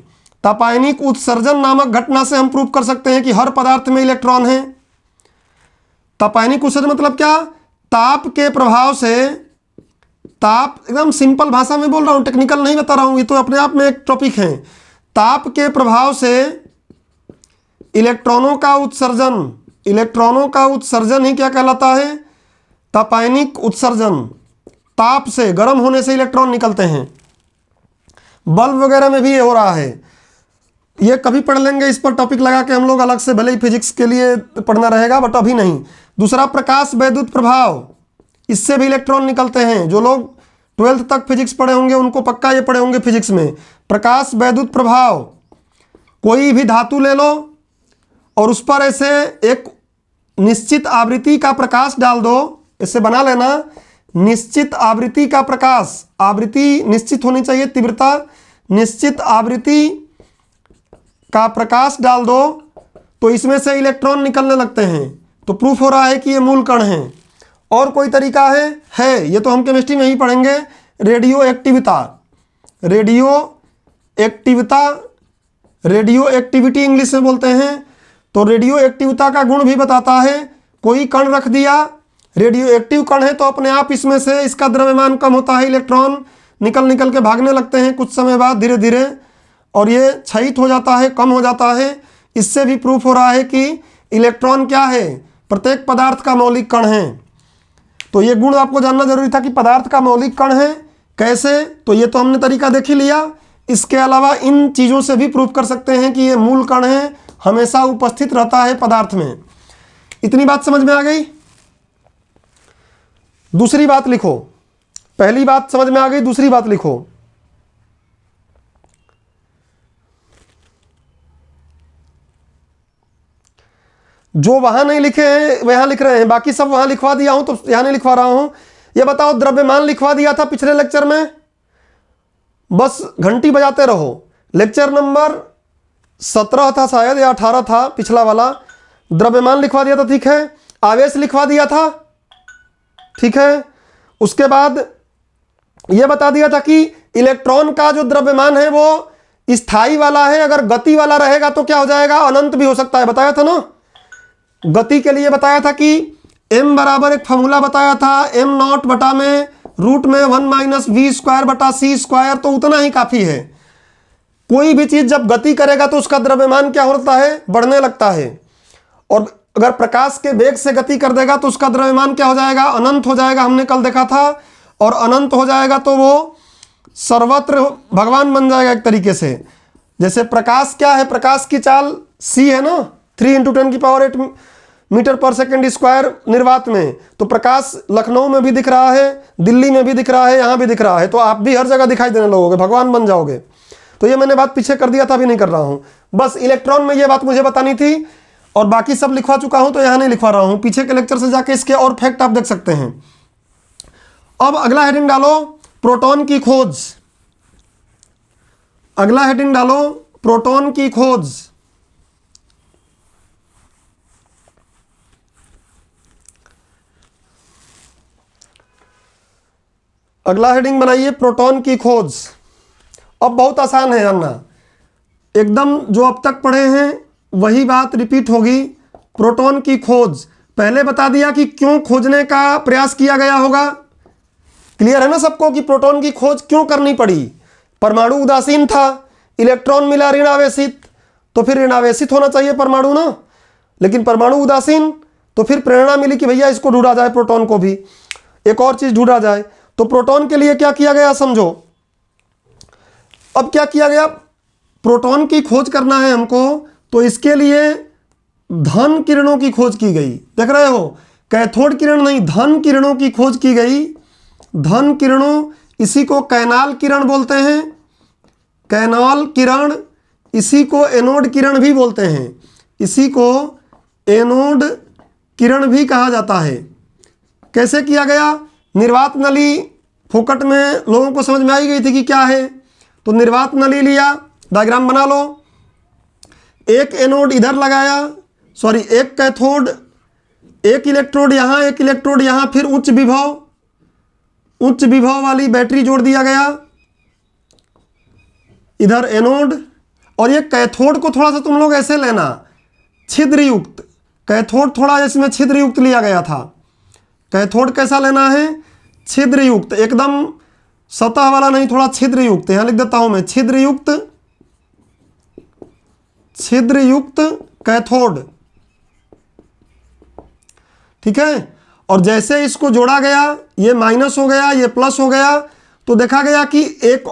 तापायनिक उत्सर्जन नामक घटना से हम प्रूफ कर सकते हैं कि हर पदार्थ में इलेक्ट्रॉन है। तापायनिक उत्सर्जन मतलब क्या, ताप के प्रभाव से, ताप एकदम सिंपल भाषा में बोल रहा हूं, टेक्निकल नहीं बता रहा हूं, ये तो अपने आप में एक टॉपिक है। ताप के प्रभाव से इलेक्ट्रॉनों का उत्सर्जन, इलेक्ट्रॉनों का उत्सर्जन ही क्या कहलाता है, तापायनिक उत्सर्जन। ताप से, गर्म होने से इलेक्ट्रॉन निकलते हैं। बल्ब वगैरह में भी ये हो रहा है। ये कभी पढ़ लेंगे, इस पर टॉपिक लगा के हम लोग अलग से, भले ही फिजिक्स के लिए पढ़ना रहेगा बट अभी नहीं। दूसरा प्रकाश वैद्युत प्रभाव, इससे भी इलेक्ट्रॉन निकलते हैं। जो लोग 12th तक फिजिक्स पढ़े होंगे उनको पक्का ये पढ़े होंगे फिजिक्स में। प्रकाश वैद्युत प्रभाव, कोई भी धातु ले लो और उस पर ऐसे एक निश्चित आवृत्ति का प्रकाश डाल दो, इसे बना लेना निश्चित आवृत्ति का प्रकाश। आवृत्ति निश्चित होनी चाहिए, तीव्रता निश्चित आवृत्ति का प्रकाश डाल दो तो इसमें से इलेक्ट्रॉन निकलने लगते हैं। तो प्रूफ हो रहा है कि ये मूल कण हैं। और कोई तरीका है, ये तो हम केमिस्ट्री में ही पढ़ेंगे। रेडियो एक्टिविता, रेडियो एक्टिविता, रेडियो एक्टिविटी इंग्लिश में बोलते हैं। तो रेडियो एक्टिविता का गुण भी बताता है। कोई कण रख दिया, रेडियो एक्टिव कण है, तो अपने आप इसमें से इसका द्रव्यमान कम होता है, इलेक्ट्रॉन निकल निकल के भागने लगते हैं कुछ समय बाद धीरे धीरे, और ये क्षयित हो जाता है, कम हो जाता है। इससे भी प्रूफ हो रहा है कि इलेक्ट्रॉन क्या है, प्रत्येक पदार्थ का मौलिक कण है। तो ये गुण आपको जानना जरूरी था कि पदार्थ का मौलिक कण है। कैसे, तो ये तो हमने तरीका देख ही लिया। इसके अलावा इन चीज़ों से भी प्रूफ कर सकते हैं कि ये मूल कण है, हमेशा उपस्थित रहता है पदार्थ में। इतनी बात समझ में आ गई। दूसरी बात लिखो, पहली बात समझ में आ गई, दूसरी बात लिखो। जो वहां नहीं लिखे हैं वहां लिख रहे हैं, बाकी सब वहां लिखवा दिया हूं तो यहां नहीं लिखवा रहा हूं। ये बताओ, द्रव्यमान लिखवा दिया था पिछले लेक्चर में, बस घंटी बजाते रहो। लेक्चर नंबर 17 था शायद या 18 था पिछला वाला। द्रव्यमान लिखवा दिया था, ठीक है। आवेश लिखवा दिया था, ठीक है। उसके बाद यह बता दिया था कि इलेक्ट्रॉन का जो द्रव्यमान है वो स्थायी वाला है, अगर गति वाला रहेगा तो क्या हो जाएगा, अनंत भी हो सकता है, बताया था ना। गति के लिए बताया था कि m बराबर एक फॉर्मूला बताया था, m0 बटा में रूट में 1 - v² बटा c², तो उतना ही काफी है। कोई भी चीज जब गति करेगा तो उसका द्रव्यमान क्या होता है, बढ़ने लगता है। और अगर प्रकाश के वेग से गति कर देगा तो उसका द्रव्यमान क्या हो जाएगा, अनंत हो जाएगा, हमने कल देखा था। और अनंत हो जाएगा तो वो सर्वत्र भगवान बन जाएगा एक तरीके से। जैसे प्रकाश क्या है, प्रकाश की चाल c है ना, 3 × 10⁸ मीटर पर सेकंड स्क्वायर निर्वात में। तो प्रकाश लखनऊ में भी दिख रहा है, दिल्ली में भी दिख रहा है, यहाँ भी दिख रहा है, तो आप भी हर जगह दिखाई देने लगोगे, भगवान बन जाओगे। तो ये मैंने बात पीछे कर दिया था, अभी नहीं कर रहा हूँ। बस इलेक्ट्रॉन में ये बात मुझे बतानी थी, और बाकी सब लिखवा चुका हूँ तो यहाँ नहीं लिखवा रहा हूँ। पीछे के लेक्चर से जाके इसके और फैक्ट आप देख सकते हैं। अब अगला हेडिंग डालो, प्रोटॉन की खोज। अगला हेडिंग डालो, प्रोटॉन की खोज। अगला हेडिंग बनाइए, प्रोटॉन की खोज। अब बहुत आसान है जानना, एकदम जो अब तक पढ़े हैं वही बात रिपीट होगी। प्रोटॉन की खोज पहले बता दिया कि क्यों खोजने का प्रयास किया गया होगा। क्लियर है ना सबको कि प्रोटॉन की खोज क्यों करनी पड़ी। परमाणु उदासीन था, इलेक्ट्रॉन मिला ऋणावेशित, तो फिर ऋणावेशित होना चाहिए परमाणु ना, लेकिन परमाणु उदासीन, तो फिर प्रेरणा मिली कि भैया इसको ढूंढा जाए, प्रोटॉन को भी एक और चीज ढूंढा जाए। तो प्रोटॉन के लिए क्या किया गया समझो। अब क्या किया गया, प्रोटॉन की खोज करना है हमको, तो इसके लिए धन किरणों की खोज की गई। देख रहे हो, कैथोड किरण नहीं, धन किरणों की खोज की गई। धन किरणों, इसी को कैनाल किरण बोलते हैं, कैनाल किरण। इसी को एनोड किरण भी बोलते हैं, इसी को एनोड किरण भी कहा जाता है। कैसे किया गया, निर्वात नली फोकट में लोगों को समझ में आई गई थी कि क्या है, तो निर्वात नली लिया, डायग्राम बना लो। एक एनोड इधर लगाया, सॉरी एक कैथोड, एक इलेक्ट्रोड यहाँ, एक इलेक्ट्रोड यहाँ, फिर उच्च विभव वाली बैटरी जोड़ दिया गया, इधर एनोड। और ये कैथोड को थोड़ा सा तुम लोग ऐसे लेना, छिद्र युक्त कैथोड, थोड़ा इसमें छिद्र युक्त लिया गया था। कैथोड कैसा लेना है, छिद्र युक्त, एकदम सतह वाला नहीं, थोड़ा छिद्र युक्त। यहां लिख देता हूं मैं, छिद्र युक्त कैथोड, ठीक है। और जैसे इसको जोड़ा गया, ये माइनस हो गया, ये प्लस हो गया, तो देखा गया कि एक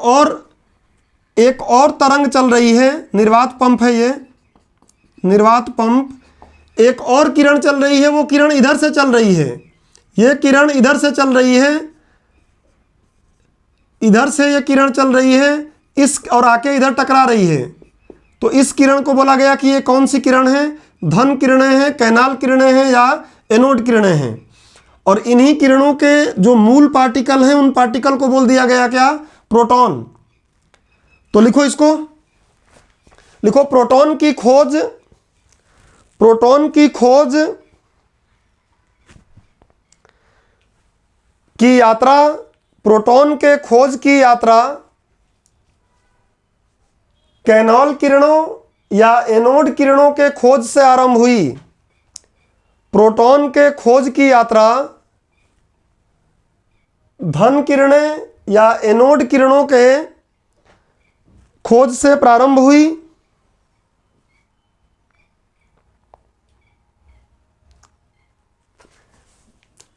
और तरंग चल रही है, निर्वात पंप है ये, निर्वात पंप। एक और किरण चल रही है, वो किरण इधर से चल रही है, ये किरण इधर से चल रही है, इधर से ये किरण चल रही है, इस और आके इधर टकरा रही है। तो इस किरण को बोला गया कि ये कौन सी किरण है, धन किरणें हैं, कैनाल किरणें हैं या एनोड किरणें हैं। और इन्हीं किरणों के जो मूल पार्टिकल हैं, उन पार्टिकल को बोल दिया गया क्या, प्रोटॉन। तो लिखो इसको, लिखो प्रोटॉन की खोज, प्रोटॉन की खोज की यात्रा, प्रोटॉन के खोज की यात्रा कैनाल किरणों या एनोड किरणों के खोज से आरंभ हुई। प्रोटॉन के खोज की यात्रा धन किरणें या एनोड किरणों के खोज से प्रारंभ हुई।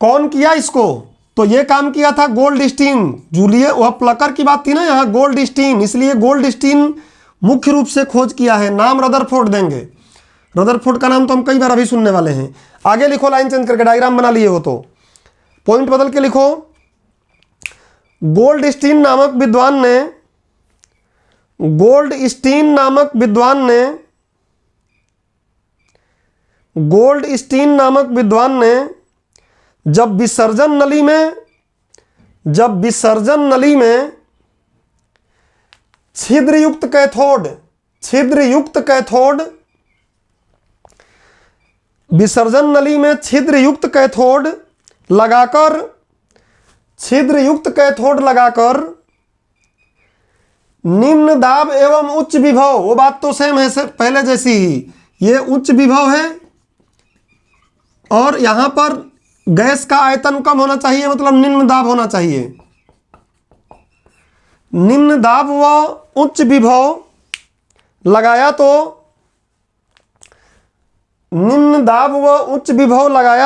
कौन किया इसको, तो ये काम किया था गोल्डस्टीन। जूलियस, वह प्लकर की बात थी ना यहाँ, गोल्डस्टीन, इसलिए गोल्डस्टीन मुख्य रूप से खोज किया है। नाम रदरफोर्ड देंगे, रदरफोर्ड का नाम तो हम कई बार अभी सुनने वाले हैं। आगे लिखो, लाइन चेंज करके, डायग्राम बना लिए हो तो। पॉइंट बदल के लिखो। गोल्डस्टीन नामक विद्वान ने गोल्डस्टीन नामक विद्वान ने जब विसर्जन नली में छिद्रयुक्त कैथोड लगाकर निम्न दाब एवं उच्च विभव, वो बात तो सेम है पहले जैसी ही, ये उच्च विभव है और यहां पर गैस का आयतन कम होना चाहिए, मतलब निम्न दाब होना चाहिए। निम्न दाब व उच्च विभव लगाया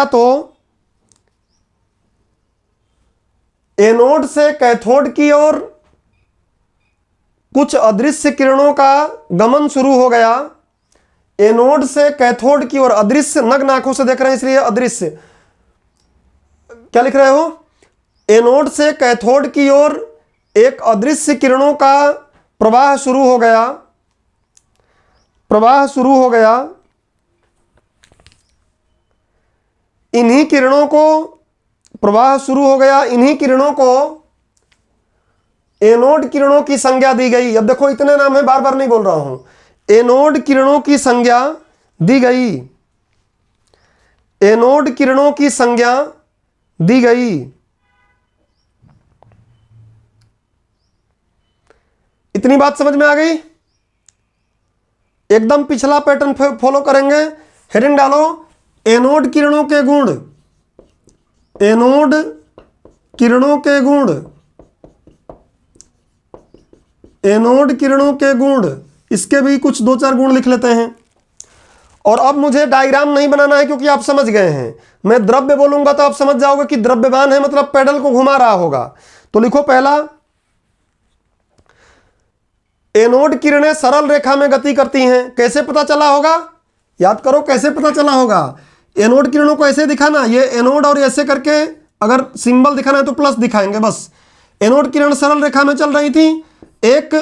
तो एनोड से कैथोड की ओर कुछ अदृश्य किरणों का गमन शुरू हो गया। एनोड से कैथोड की ओर, अदृश्य, नग्न आंखों से देख रहे हैं इसलिए अदृश्य, क्या लिख रहे हो? एनोड से कैथोड की ओर एक अदृश्य किरणों का प्रवाह शुरू हो गया। इन्हीं किरणों को एनोड किरणों की संज्ञा दी गई। अब देखो इतने नाम है, बार बार नहीं बोल रहा हूं। एनोड किरणों की संज्ञा दी गई। इतनी बात समझ में आ गई? एकदम पिछला पैटर्न फॉलो करेंगे। हेडिंग डालो, एनोड किरणों के गुण, इसके भी कुछ 2-4 गुण लिख लेते हैं। और अब मुझे डायग्राम नहीं बनाना है क्योंकि आप समझ गए हैं। मैं द्रव्य बोलूंगा तो आप समझ जाओगे कि द्रव्यमान है, मतलब पेडल को घुमा रहा होगा। तो लिखो, पहला, एनोड किरणें सरल रेखा में गति करती हैं। कैसे पता चला होगा? याद करो, कैसे पता चला होगा? एनोड किरणों को ऐसे दिखाना, ये एनोड, और ऐसे करके अगर सिंबल दिखाना है तो प्लस दिखाएंगे बस। एनोड किरण सरल रेखा में चल रही थी। एक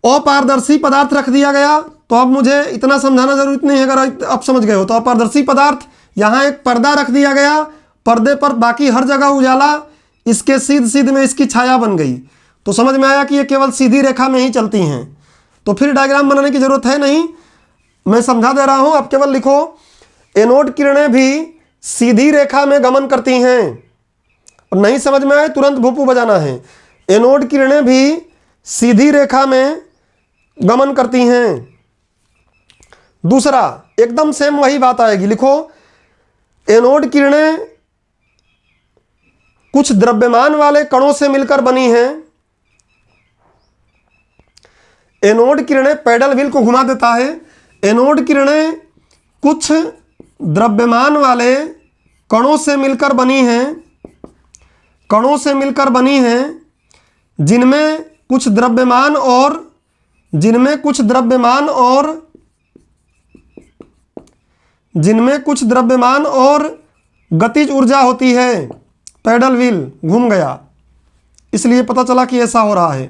अपारदर्शी पदार्थ रख दिया गया। तो अब मुझे इतना समझाना जरूरत नहीं है, अगर आप समझ गए हो तो। अपारदर्शी पदार्थ, यहां एक पर्दा रख दिया गया, पर्दे पर बाकी हर जगह उजाला, इसके सीध में इसकी छाया बन गई। तो समझ में आया कि ये केवल सीधी रेखा में ही चलती हैं। तो फिर डायग्राम बनाने की जरूरत है नहीं, मैं समझा दे रहा हूं। अब केवल लिखो, एनोड किरणें भी सीधी रेखा में गमन करती हैं। और नहीं समझ में आए तुरंत भूपू बजाना है। एनोड किरणें भी सीधी रेखा में गमन करती हैं। दूसरा, एकदम सेम वही बात आएगी। लिखो, एनोड किरणें कुछ द्रव्यमान वाले कणों से मिलकर बनी हैं। एनोड किरणें, पैडल व्हील को घुमा देता है। एनोड किरणें कुछ द्रव्यमान वाले कणों से मिलकर बनी हैं, जिनमें कुछ द्रव्यमान और गतिज ऊर्जा होती है। पैडल व्हील घूम गया, इसलिए पता चला कि ऐसा हो रहा है।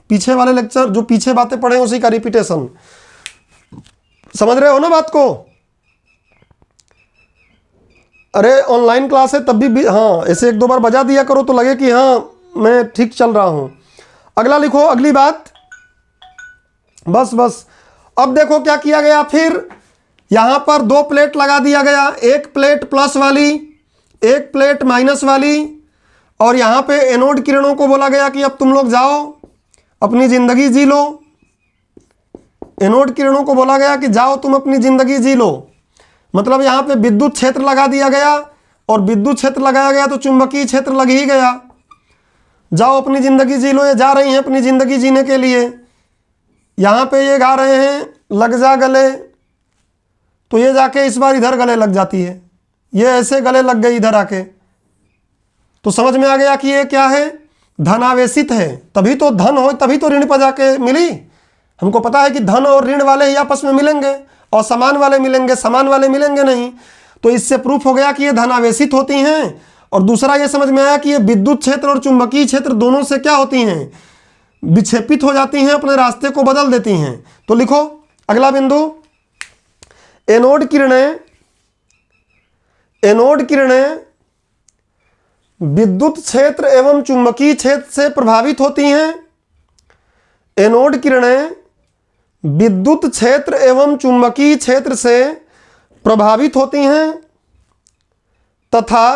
पीछे वाले लेक्चर, जो पीछे बातें पढ़े उसी का रिपीटेशन। समझ रहे हो ना बात को? अरे ऑनलाइन क्लास है तब भी हाँ, ऐसे 1-2 बार बजा दिया करो तो लगे कि हाँ मैं ठीक चल रहा हूं। अगला लिखो, अगली बात, बस। अब देखो क्या किया गया। फिर यहां पर 2 प्लेट लगा दिया गया, एक प्लेट प्लस वाली, एक प्लेट माइनस वाली। और यहां पे एनोड किरणों को बोला गया कि अब तुम लोग जाओ अपनी जिंदगी जी लो। एनोड किरणों को बोला गया कि जाओ तुम अपनी जिंदगी जी लो। मतलब यहां पे विद्युत क्षेत्र लगा दिया गया, और विद्युत क्षेत्र लगाया गया तो चुंबकीय क्षेत्र लग ही गया। जाओ अपनी जिंदगी जी लो। ये जा रही हैं अपनी जिंदगी जीने के लिए। यहां पे ये गा रहे हैं लग जा गले, तो ये जाके इस बार इधर गले लग जाती है, ये ऐसे गले लग गई इधर आके। तो समझ में आ गया कि ये क्या है, धनावेशित है। तभी तो धन हो, तभी तो ऋण पर जाके मिली। हमको पता है कि धन और ऋण वाले ही आपस में मिलेंगे, और समान वाले मिलेंगे, समान वाले मिलेंगे नहीं। तो इससे प्रूफ हो गया कि ये धनावेशित होती हैं। और दूसरा ये समझ में आया कि ये विद्युत क्षेत्र और चुंबकीय क्षेत्र दोनों से क्या होती हैं, विक्षेपित हो जाती हैं, अपने रास्ते को बदल देती हैं। तो लिखो अगला बिंदु, एनोड किरणें विद्युत क्षेत्र एवं चुंबकीय क्षेत्र से प्रभावित होती हैं। एनोड किरणें विद्युत क्षेत्र एवं चुंबकीय क्षेत्र से प्रभावित होती हैं तथा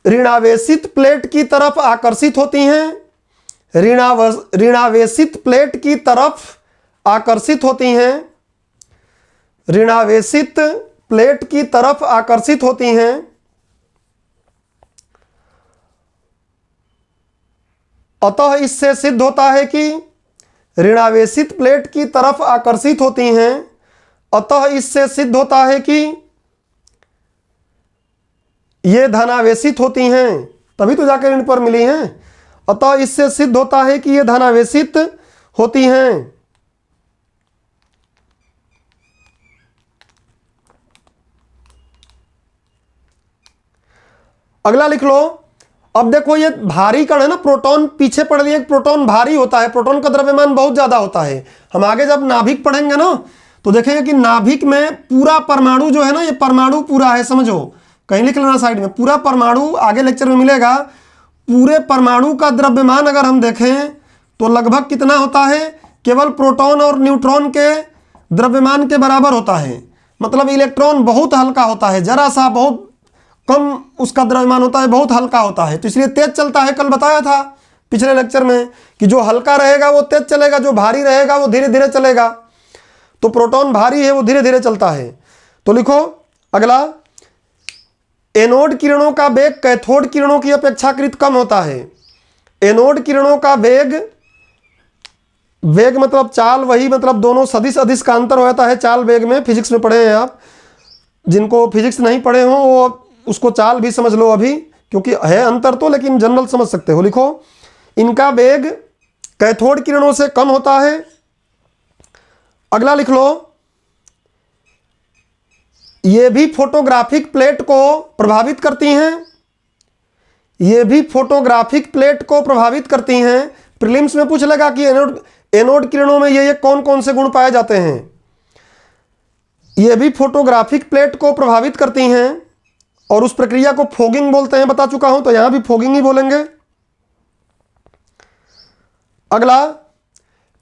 ऋणावेशित प्लेट की तरफ आकर्षित होती हैं। ऋणावेशित प्लेट की तरफ आकर्षित होती हैं। ऋणावेशित प्लेट की तरफ आकर्षित होती हैं। अतः इससे सिद्ध होता है कि ऋणावेशित प्लेट की तरफ आकर्षित होती हैं। अतः इससे सिद्ध होता है कि ये धनावेशित होती हैं, तभी तो जाकर इन पर मिली हैं। अतः इससे सिद्ध होता है कि ये धनावेशित होती हैं। अगला लिख लो। अब देखो ये भारी कण है ना, प्रोटॉन पीछे पढ़ लिए, प्रोटॉन भारी होता है, प्रोटॉन का द्रव्यमान बहुत ज्यादा होता है। हम आगे जब नाभिक पढ़ेंगे ना तो देखेंगे कि नाभिक में पूरा परमाणु जो है ना, ये परमाणु पूरा है, समझो, कहीं लिख लेना साइड में, पूरा परमाणु आगे लेक्चर में मिलेगा। पूरे परमाणु का द्रव्यमान अगर हम देखें तो लगभग कितना होता है, केवल प्रोटॉन और न्यूट्रॉन के द्रव्यमान के बराबर होता है। मतलब इलेक्ट्रॉन बहुत हल्का होता है, जरा सा बहुत कम उसका द्रव्यमान होता है, बहुत हल्का होता है, तो इसलिए तेज चलता है। कल बताया था पिछले लेक्चर में कि जो हल्का रहेगा वो तेज चलेगा, जो भारी रहेगा वो धीरे धीरे चलेगा। तो प्रोटॉन भारी है, वो धीरे धीरे चलता है। तो लिखो अगला, एनोड किरणों का वेग कैथोड किरणों की अपेक्षाकृत कम होता है। एनोड किरणों का वेग मतलब चाल, वही मतलब दोनों सदिश अदिश का अंतर हो जाता है चाल वेग में। फिजिक्स में पढ़े हैं आप, जिनको फिजिक्स नहीं पढ़े हो वो उसको चाल भी समझ लो अभी, क्योंकि है अंतर तो, लेकिन जनरल समझ सकते हो। लिखो इनका वेग कैथोड किरणों से कम होता है। अगला लिख लो, ये भी फोटोग्राफिक प्लेट को प्रभावित करती हैं। ये भी फोटोग्राफिक प्लेट को प्रभावित करती हैं। प्रीलिम्स में पूछ लेगा कि एनोड किरणों में ये कौन कौन से गुण पाए जाते हैं। ये भी फोटोग्राफिक प्लेट को प्रभावित करती हैं और उस प्रक्रिया को फोगिंग बोलते हैं, बता चुका हूं, तो यहां भी फोगिंग ही बोलेंगे। अगला,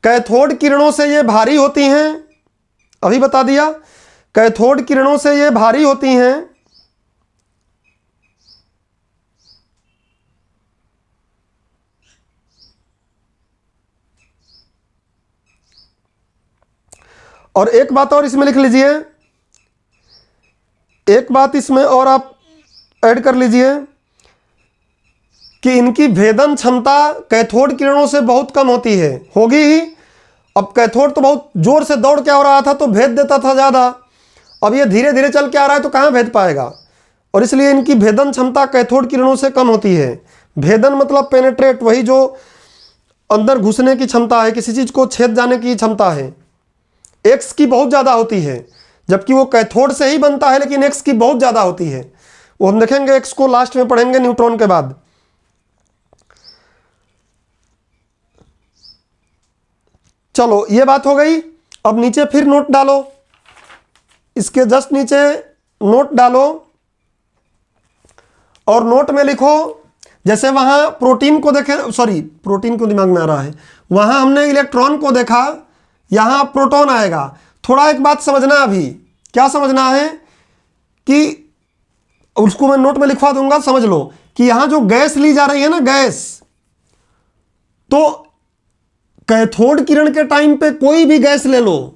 कैथोड किरणों से ये भारी होती हैं, अभी बता दिया, कैथोड किरणों से ये भारी होती हैं। और एक बात और इसमें लिख लीजिए, एक बात इसमें और आप ऐड कर लीजिए कि इनकी भेदन क्षमता कैथोड किरणों से बहुत कम होती है, होगी ही। अब कैथोड तो बहुत जोर से दौड़ के आ रहा था तो भेद देता था ज़्यादा, अब ये धीरे धीरे चल के आ रहा है तो कहाँ भेद पाएगा, और इसलिए इनकी भेदन क्षमता कैथोड किरणों से कम होती है। भेदन मतलब पेनेट्रेट, वही जो अंदर घुसने की क्षमता है, किसी चीज़ को छेद जाने की क्षमता है, एक्स की बहुत ज़्यादा होती है, जबकि वो कैथोड से ही बनता है लेकिन एक्स की बहुत ज़्यादा होती है। वो हम देखेंगे, एक्स को लास्ट में पढ़ेंगे न्यूट्रॉन के बाद। चलो ये बात हो गई। अब नीचे फिर नोट डालो, इसके जस्ट नीचे नोट डालो और नोट में लिखो, जैसे वहां प्रोटीन को देखे, सॉरी प्रोटीन को दिमाग में आ रहा है, वहां हमने इलेक्ट्रॉन को देखा, यहां प्रोटॉन आएगा। थोड़ा एक बात समझना, अभी क्या समझना है कि उसको मैं नोट में लिखवा दूंगा, समझ लो कि यहां जो गैस ली जा रही है ना, गैस, तो कैथोड किरण के टाइम पे कोई भी गैस ले लो,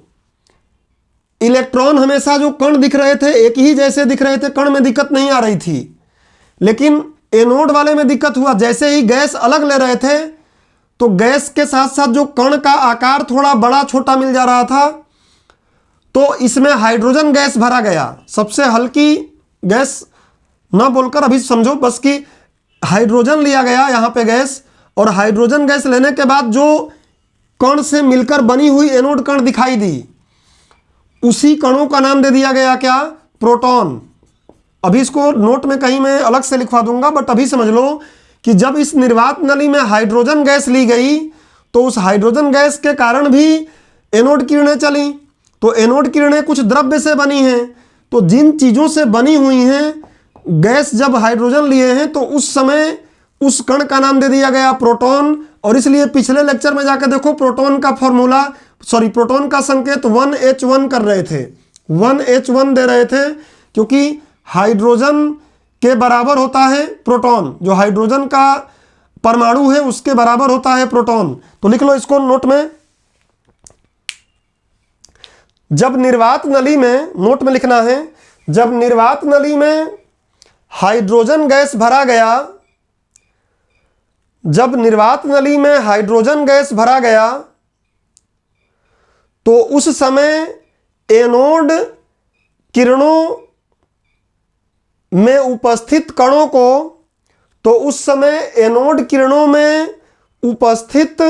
इलेक्ट्रॉन हमेशा जो कण दिख रहे थे एक ही जैसे दिख रहे थे, कण में दिक्कत नहीं आ रही थी। लेकिन एनोड वाले में दिक्कत हुआ, जैसे ही गैस अलग ले रहे थे तो गैस के साथ साथ जो कण का आकार थोड़ा बड़ा छोटा मिल जा रहा था, तो इसमें हाइड्रोजन गैस भरा गया। सबसे हल्की गैस ना बोलकर अभी समझो बस कि हाइड्रोजन लिया गया यहाँ पे गैस, और हाइड्रोजन गैस लेने के बाद जो कण से मिलकर बनी हुई एनोड कण दिखाई दी, उसी कणों का नाम दे दिया गया क्या? प्रोटॉन। अभी इसको नोट में कहीं मैं अलग से लिखवा दूंगा, बट अभी समझ लो कि जब इस निर्वात नली में हाइड्रोजन गैस ली गई तो उस हाइड्रोजन गैस के कारण भी एनोड किरणें चली। तो एनोड किरणें कुछ द्रव्य से बनी हैं, तो जिन चीज़ों से बनी हुई हैं गैस जब हाइड्रोजन लिए हैं तो उस समय उस कण का नाम दे दिया गया प्रोटॉन। और इसलिए पिछले लेक्चर में जाकर देखो प्रोटॉन का फॉर्मूला, सॉरी प्रोटॉन का संकेत 1H1 कर रहे थे, 1H1 दे रहे थे, क्योंकि हाइड्रोजन के बराबर होता है प्रोटॉन, जो हाइड्रोजन का परमाणु है उसके बराबर होता है प्रोटॉन। तो लिख लो इसको नोट में। जब निर्वात नली में, नोट में लिखना है, जब निर्वात नली में हाइड्रोजन गैस भरा गया, जब निर्वात नली में हाइड्रोजन गैस भरा गया तो उस समय एनोड किरणों में उपस्थित कणों को, तो उस समय एनोड किरणों में उपस्थित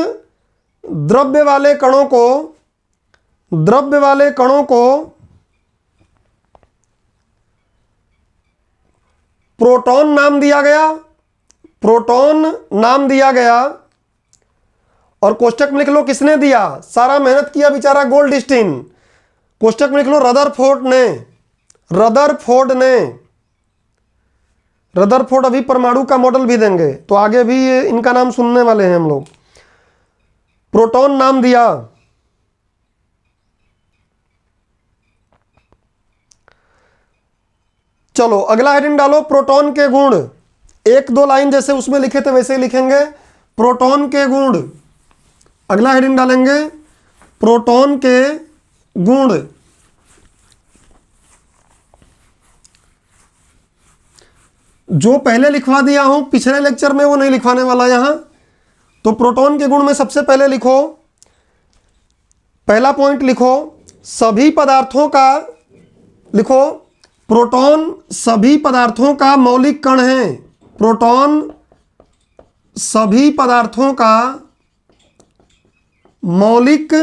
द्रव्य वाले कणों को, द्रव्य वाले कणों को प्रोटॉन नाम दिया गया, प्रोटॉन नाम दिया गया। और कोष्टक में लिख लो किसने दिया, सारा मेहनत किया बेचारा गोल्डस्टीन। कोष्टक में लिख लो रदरफोर्ड ने, रदरफोर्ड ने। रदरफोर्ड अभी परमाणु का मॉडल भी देंगे, तो आगे भी इनका नाम सुनने वाले हैं हम लोग। प्रोटॉन नाम दिया। चलो अगला हेडिंग डालो, प्रोटॉन के गुण। एक दो लाइन जैसे उसमें लिखे थे वैसे ही लिखेंगे, प्रोटॉन के गुण। अगला हेडिंग डालेंगे प्रोटॉन के गुण। जो पहले लिखवा दिया हूं पिछले लेक्चर में वो नहीं लिखवाने वाला यहां। तो प्रोटॉन के गुण में सबसे पहले लिखो, पहला पॉइंट लिखो, सभी पदार्थों का, लिखो प्रोटॉन सभी पदार्थों का मौलिक कण है। प्रोटॉन सभी पदार्थों का मौलिक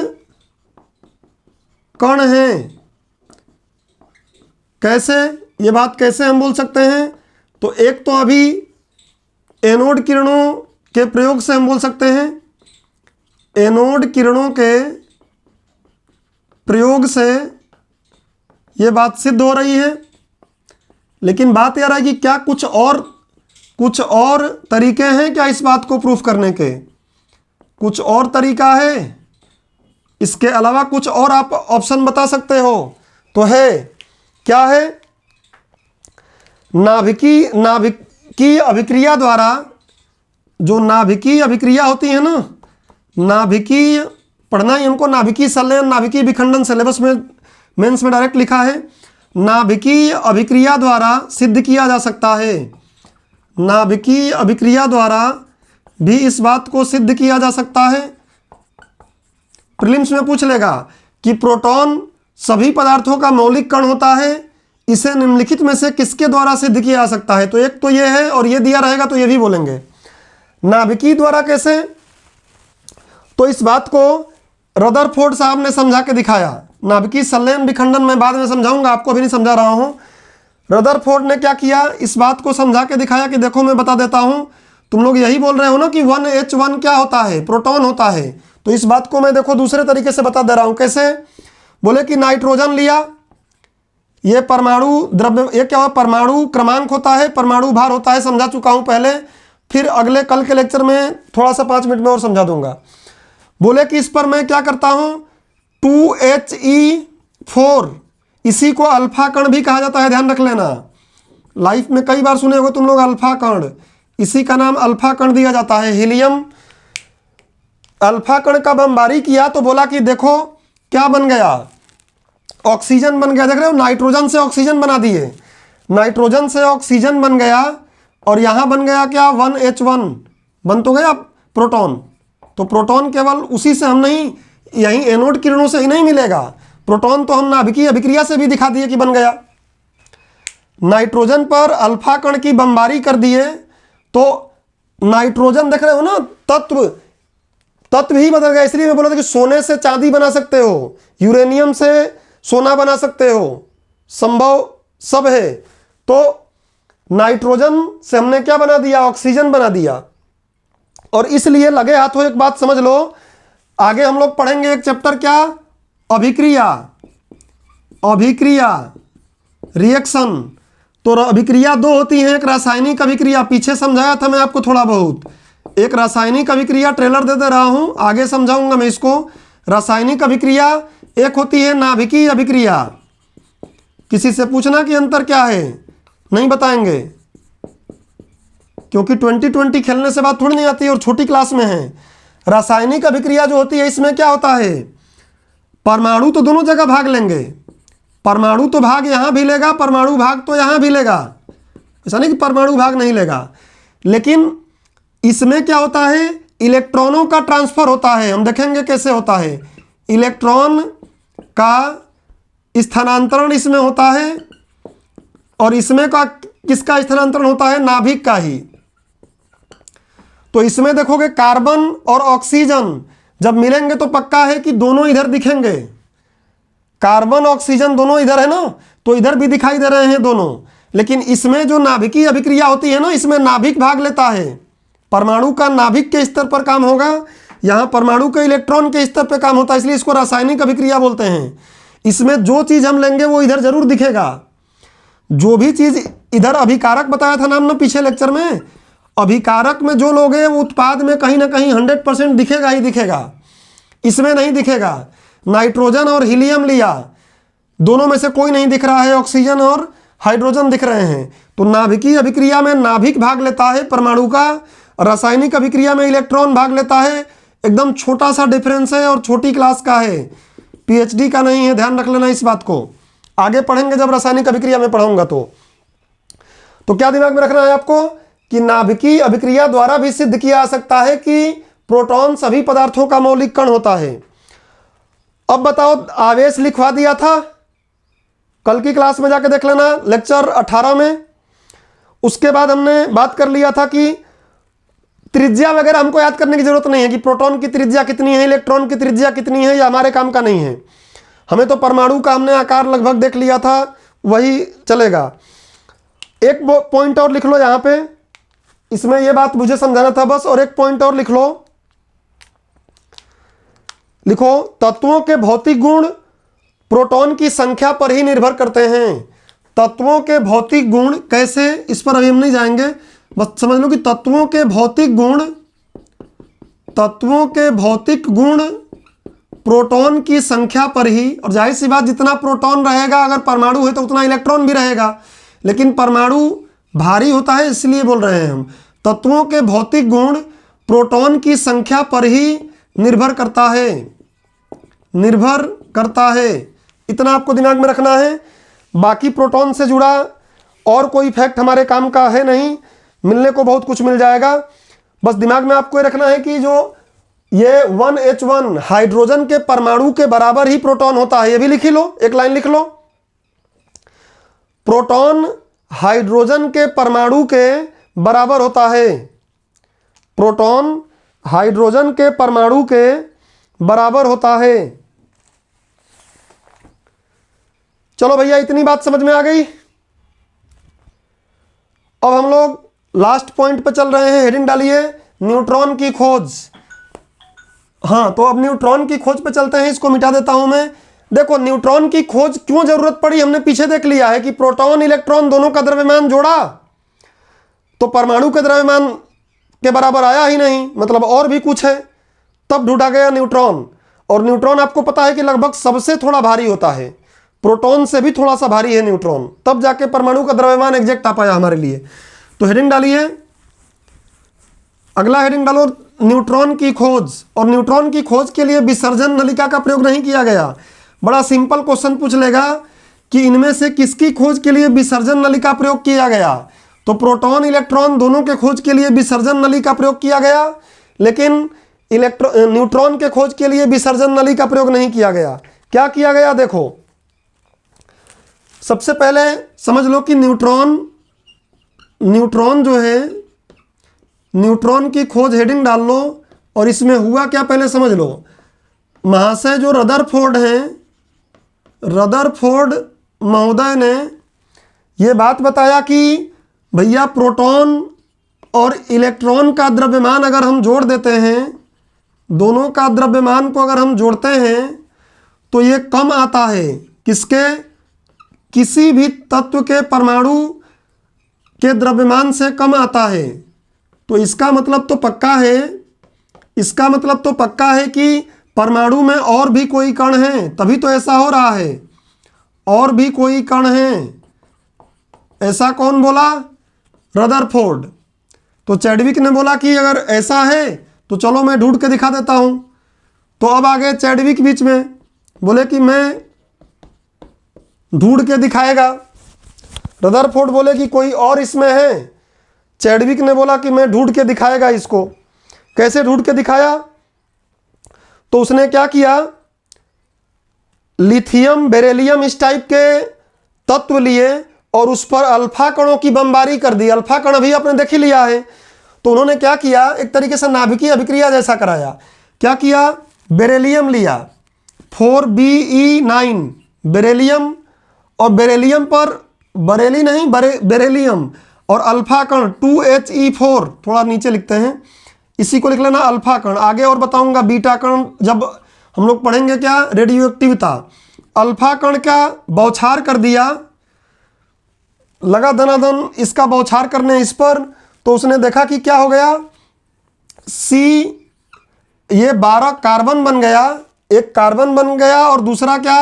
कण है। कैसे, ये बात कैसे हम बोल सकते हैं? तो एक तो अभी एनोड किरणों के प्रयोग से हम बोल सकते हैं, एनोड किरणों के प्रयोग से ये बात सिद्ध हो रही है। लेकिन बात यह है कि क्या कुछ और तरीके हैं क्या इस बात को प्रूफ करने के? कुछ और तरीका है, इसके अलावा कुछ और आप ऑप्शन बता सकते हो? तो है, क्या है? नाभिकीय अभिक्रिया द्वारा, जो नाभिकीय अभिक्रिया होती है ना, नाभिकीय पढ़ना ही हमको, नाभिकीय संलयन, नाभिकीय विखंडन, सिलेबस में मेंस में डायरेक्ट लिखा है। नाभिकीय अभिक्रिया द्वारा सिद्ध किया जा सकता है, नाभिकीय अभिक्रिया द्वारा भी इस बात को सिद्ध किया जा सकता है। प्रीलिम्स में पूछ लेगा कि प्रोटॉन सभी पदार्थों का मौलिक कण होता है, इसे निम्नलिखित में से किसके द्वारा सिद्ध किया जा सकता है? तो एक तो ये है, और ये दिया रहेगा तो ये भी बोलेंगे। नाभिकीय द्वारा कैसे? तो इस बात को रदरफोर्ड साहब ने समझा के दिखाया। नाभिकीय संलयन विखंडन मैं बाद में समझाऊंगा, आपको भी नहीं समझा रहा हूं। रदरफोर्ड ने क्या किया, इस बात को समझा के दिखाया कि देखो मैं बता देता हूं, तुम लोग यही बोल रहे हो ना कि 1H1 क्या होता है, प्रोटॉन होता है। तो इस बात को मैं देखो दूसरे तरीके से बता दे रहा हूं। कैसे? बोले कि नाइट्रोजन लिया, ये परमाणु द्रव्य, ये क्या हुआ, परमाणु क्रमांक होता है, परमाणु भार होता है, समझा चुका हूं पहले, फिर अगले कल के लेक्चर में थोड़ा सा 5 मिनट में और समझा दूंगा। बोले कि इस पर मैं क्या करता हूं, 2He4, इसी को अल्फा कण भी कहा जाता है, ध्यान रख लेना। लाइफ में कई बार सुने होंगे तुम लोग अल्फा कण, इसी का नाम अल्फा कण दिया जाता है। हीलियम अल्फा कण का बमबारी किया तो बोला कि देखो क्या बन गया, ऑक्सीजन बन गया। देख रहे हो, नाइट्रोजन से ऑक्सीजन बना दिए, नाइट्रोजन से ऑक्सीजन बन गया, और यहां बन गया क्या, 1H1 बन तो गया प्रोटॉन। तो प्रोटॉन केवल उसी से हम नहीं, यही एनोड किरणों से ही नहीं मिलेगा, प्रोटॉन तो हम नाभिकीय अभिक्रिया से भी दिखा दिए कि बन गया। नाइट्रोजन पर अल्फा कण की बमबारी कर दिए तो नाइट्रोजन देख रहे हो ना, तत्व तत्व ही बदल गया। इसलिए मैं बोला था कि सोने से चांदी बना सकते हो, यूरेनियम से सोना बना सकते हो, संभव सब है। तो नाइट्रोजन से हमने क्या बना दिया? ऑक्सीजन बना दिया। और इसलिए लगे हाथों एक बात समझ लो, आगे हम लोग पढ़ेंगे एक चैप्टर, क्या? अभिक्रिया, अभिक्रिया, रिएक्शन। तो अभिक्रिया दो होती हैं, एक रासायनिक अभिक्रिया, पीछे समझाया था मैं आपको थोड़ा बहुत, एक रासायनिक अभिक्रिया ट्रेलर दे रहा हूं, आगे समझाऊंगा मैं इसको। रासायनिक अभिक्रिया एक होती है नाभिकीय अभिक्रिया। किसी से पूछना कि अंतर क्या है, नहीं बताएंगे, क्योंकि 2020 खेलने से बात थोड़ी नहीं आती है और छोटी क्लास में है। रासायनिक अभिक्रिया जो होती है, इसमें क्या होता है? परमाणु तो दोनों जगह भाग लेंगे, परमाणु तो भाग यहां भी लेगा, परमाणु भाग तो यहां भी लेगा, ऐसा नहीं कि परमाणु भाग नहीं लेगा। लेकिन इसमें क्या होता है? इलेक्ट्रॉनों का ट्रांसफर होता है। हम देखेंगे कैसे होता है। इलेक्ट्रॉन का स्थानांतरण इसमें होता है, और इसमें का किसका स्थानांतरण होता है? नाभिक का ही। तो इसमें देखोगे कार्बन और ऑक्सीजन जब मिलेंगे तो पक्का है कि दोनों इधर दिखेंगे। कार्बन ऑक्सीजन दोनों इधर है ना, तो इधर भी दिखाई दे रहे हैं दोनों। लेकिन इसमें जो नाभिकीय अभिक्रिया होती है ना, इसमें नाभिक भाग लेता है। परमाणु का नाभिक के स्तर पर काम होगा, यहाँ परमाणु के इलेक्ट्रॉन के स्तर पर काम होता है, इसलिए इसको रासायनिक अभिक्रिया बोलते हैं। इसमें जो चीज हम लेंगे वो इधर जरूर दिखेगा। जो भी चीज इधर अभिकारक बताया था नाम ना पिछले लेक्चर में, अभिकारक में जो लोगे वो उत्पाद में कहीं ना कहीं 100% दिखेगा ही दिखेगा, इसमें नहीं दिखेगा। नाइट्रोजन और हीलियम लिया, दोनों में से कोई नहीं दिख रहा है, ऑक्सीजन और हाइड्रोजन दिख रहे हैं। तो नाभिकीय अभिक्रिया में नाभिक भाग लेता है परमाणु का, रासायनिक अभिक्रिया में इलेक्ट्रॉन भाग लेता है। एकदम छोटा सा डिफरेंस है और छोटी क्लास का है, पीएचडी का नहीं है, ध्यान रख लेना इस बात को। आगे पढ़ेंगे जब रासायनिक अभिक्रिया में पढ़ाऊंगा तो क्या दिमाग में रखना है आपको कि नाभिकीय अभिक्रिया द्वारा भी सिद्ध किया जा सकता है कि प्रोटॉन सभी पदार्थों का मौलिक कण होता है। अब बताओ, आवेश लिखवा दिया था, कल की क्लास में जाके देख लेना लेक्चर 18 में। उसके बाद हमने बात कर लिया था कि त्रिज्या वगैरह हमको याद करने की जरूरत नहीं है कि प्रोटॉन की त्रिज्या कितनी है, इलेक्ट्रॉन की त्रिज्या कितनी है, ये हमारे काम का नहीं है। हमें तो परमाणु का हमने आकार लगभग देख लिया था, वही चलेगा। एक पॉइंट और लिख लो यहां पे, इसमें यह बात मुझे समझाना था बस। और एक पॉइंट और लिख लो, लिखो तत्वों के भौतिक गुण प्रोटॉन की संख्या पर ही निर्भर करते हैं। तत्वों के भौतिक गुण कैसे, इस पर अभी हम नहीं जाएंगे, बस समझ लो कि तत्वों के भौतिक गुण प्रोटॉन की संख्या पर ही, और जाहिर सी बात जितना प्रोटॉन रहेगा, अगर परमाणु है तो उतना इलेक्ट्रॉन भी रहेगा, लेकिन परमाणु भारी होता है इसलिए बोल रहे हैं हम। तत्वों के भौतिक गुण प्रोटॉन की संख्या पर ही निर्भर करता है, इतना आपको दिमाग में रखना है। बाकी प्रोटॉन से जुड़ा और कोई फैक्ट हमारे काम का है नहीं, मिलने को बहुत कुछ मिल जाएगा। बस दिमाग में आपको ये रखना है कि जो ये 1H1 हाइड्रोजन के परमाणु के बराबर ही प्रोटॉन होता है, ये भी लिख ही लो, एक लाइन लिख लो। प्रोटॉन हाइड्रोजन के परमाणु के बराबर होता है, प्रोटॉन हाइड्रोजन के परमाणु के बराबर होता है। चलो भैया, इतनी बात समझ में आ गई। अब हम लोग लास्ट पॉइंट पे चल रहे हैं, हेडिंग डालिए न्यूट्रॉन की खोज। हाँ, तो अब न्यूट्रॉन की खोज पे चलते हैं, इसको मिटा देता हूं मैं। देखो, न्यूट्रॉन की खोज क्यों जरूरत पड़ी, हमने पीछे देख लिया है कि प्रोटॉन इलेक्ट्रॉन दोनों का द्रव्यमान जोड़ा तो परमाणु के द्रव्यमान के बराबर आया ही नहीं, मतलब और भी कुछ है, तब ढूंढा गया न्यूट्रॉन। और न्यूट्रॉन आपको पता है कि लगभग सबसे थोड़ा भारी होता है, प्रोटॉन से भी थोड़ा सा भारी है न्यूट्रॉन, तब जाके परमाणु का द्रव्यमान एग्जैक्ट आ पाया हमारे लिए। तो हेडिंग डालिए, अगला हेडिंग डालो न्यूट्रॉन की खोज। और न्यूट्रॉन की खोज के लिए विसर्जन नलिका का प्रयोग नहीं किया गया। बड़ा सिंपल क्वेश्चन पूछ लेगा कि इनमें से किसकी खोज के लिए विसर्जन नली का प्रयोग किया गया, तो प्रोटॉन इलेक्ट्रॉन दोनों के खोज के लिए विसर्जन नली का प्रयोग किया गया, लेकिन न्यूट्रॉन के खोज के लिए विसर्जन नली का प्रयोग नहीं किया गया। क्या किया गया, देखो सबसे पहले समझ लो कि न्यूट्रॉन जो है, न्यूट्रॉन की खोज हेडिंग डाल लो और इसमें हुआ क्या पहले समझ लो। महाशय जो रदरफोर्ड हैं, रदरफोर्ड महोदय ने ये बात बताया कि भैया प्रोटॉन और इलेक्ट्रॉन का द्रव्यमान अगर हम जोड़ देते हैं, दोनों का द्रव्यमान को अगर हम जोड़ते हैं तो ये कम आता है। किसके? किसी भी तत्व के परमाणु के द्रव्यमान से कम आता है। तो इसका मतलब तो पक्का है, इसका मतलब तो पक्का है कि परमाणु में और भी कोई कण है, तभी तो ऐसा हो रहा है। और भी कोई कण है, ऐसा कौन बोला? रदरफोर्ड। तो चैडविक ने बोला कि अगर ऐसा है तो चलो मैं ढूंढ के दिखा देता हूं। तो अब आ गए चैडविक बीच में, बोले कि मैं ढूंढ के दिखाएगा। रदरफोर्ड बोले कि कोई और इसमें है, चैडविक ने बोला कि मैं ढूंढ के दिखाएगा इसको। कैसे ढूंढ के दिखाया? तो उसने क्या किया, लिथियम बेरिलियम इस टाइप के तत्व लिए और उस पर अल्फा कणों की बमबारी कर दी। अल्फा कण अभी आपने देख ही लिया है। तो उन्होंने क्या किया, एक तरीके से नाभिकीय अभिक्रिया जैसा कराया। क्या किया? बेरिलियम लिया 4Be9 बेरिलियम, और बेरिलियम पर बरेली नहीं बेरिलियम, और अल्फा कण 2He4, थोड़ा नीचे लिखते हैं, इसी को लिख लेना अल्फा कण। आगे और बताऊंगा बीटा कण जब हम लोग पढ़ेंगे क्या, रेडियोएक्टिविता। अल्फा कण का बौछार कर दिया, लगा दनादन इसका बौछार करने इस पर। तो उसने देखा कि क्या हो गया, सी ये 12 कार्बन बन गया, एक कार्बन बन गया और दूसरा क्या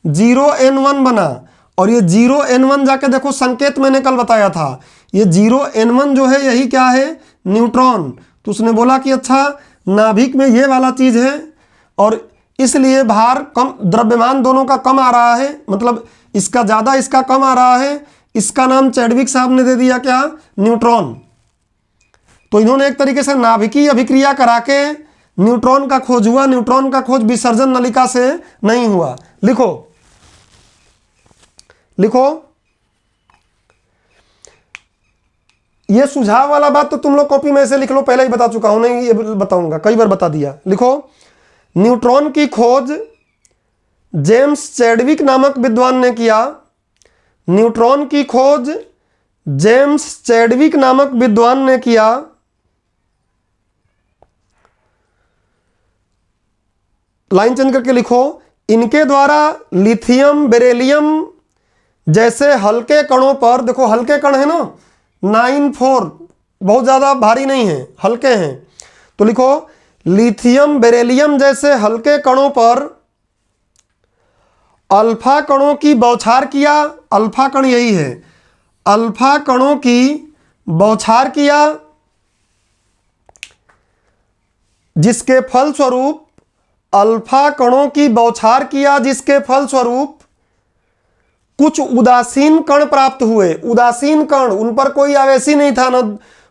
0N1 बना। और ये 0N1 जाके देखो संकेत मैंने कल बताया था, ये 0N1 जो है यही क्या है, न्यूट्रॉन। तो उसने बोला कि अच्छा नाभिक में ये वाला चीज है और इसलिए भार कम, द्रव्यमान दोनों का कम आ रहा है, मतलब इसका ज्यादा इसका कम आ रहा है। इसका नाम चैडविक साहब ने दे दिया क्या, न्यूट्रॉन। तो इन्होंने एक तरीके से नाभिकीय अभिक्रिया करा के न्यूट्रॉन का खोज हुआ। न्यूट्रॉन का खोज विसर्जन नलिका से नहीं हुआ। लिखो लिखो, ये सुझाव वाला बात तो तुम लोग कॉपी में ऐसे लिख लो, पहले ही बता चुका हूं, नहीं ये बताऊंगा, कई बार बता दिया। लिखो, न्यूट्रॉन की खोज जेम्स चैडविक नामक विद्वान ने किया। न्यूट्रॉन की खोज जेम्स चैडविक नामक विद्वान ने किया। लाइन चेंज करके लिखो, इनके द्वारा लिथियम बेरिलियम जैसे हल्के कणों पर, देखो हल्के कण है ना 9,4, बहुत ज्यादा भारी नहीं है, हल्के हैं। तो लिखो, लिथियम बेरिलियम जैसे हल्के कणों पर अल्फा कणों की बौछार किया। अल्फा कण यही है, अल्फा कणों की बौछार किया, जिसके फलस्वरूप अल्फा कणों की बौछार किया जिसके फलस्वरूप कुछ उदासीन कण प्राप्त हुए। उदासीन कण, उन पर कोई आवेशी नहीं था, ना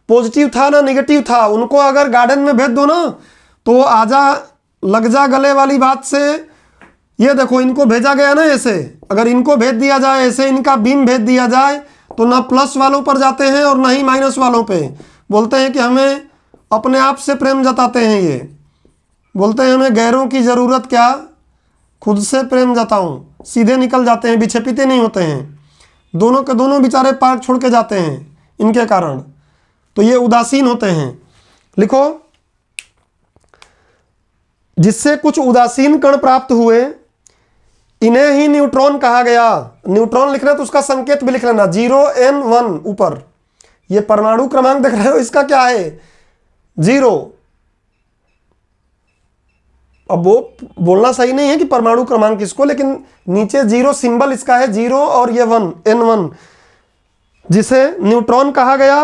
पॉजिटिव था ना नेगेटिव था। उनको अगर गार्डन में भेज दो ना तो आजा लग जा गले वाली बात से, ये देखो इनको भेजा गया ना ऐसे, अगर इनको भेज दिया जाए ऐसे, इनका बीम भेज दिया जाए तो ना प्लस वालों पर जाते हैं और ना ही माइनस वालों पे। बोलते हैं कि हमें अपने आप से प्रेम जताते हैं, ये बोलते हैं हमें गैरों की ज़रूरत क्या, खुद से प्रेम जताऊं। सीधे निकल जाते हैं, बिछे पीते नहीं होते हैं, दोनों के दोनों बेचारे पार्क छोड़ के जाते हैं इनके कारण। तो ये उदासीन होते हैं। लिखो, जिससे कुछ उदासीन कण प्राप्त हुए, इन्हें ही न्यूट्रॉन कहा गया। न्यूट्रॉन लिखना तो उसका संकेत भी लिख लेना 0N1 ऊपर। ये परमाणु क्रमांक देख रहे हो, इसका क्या है 0। अब वो बोलना सही नहीं है कि परमाणु क्रमांक इसको, लेकिन नीचे 0 सिंबल इसका है 0 और ये 1 N1, जिसे न्यूट्रॉन कहा गया।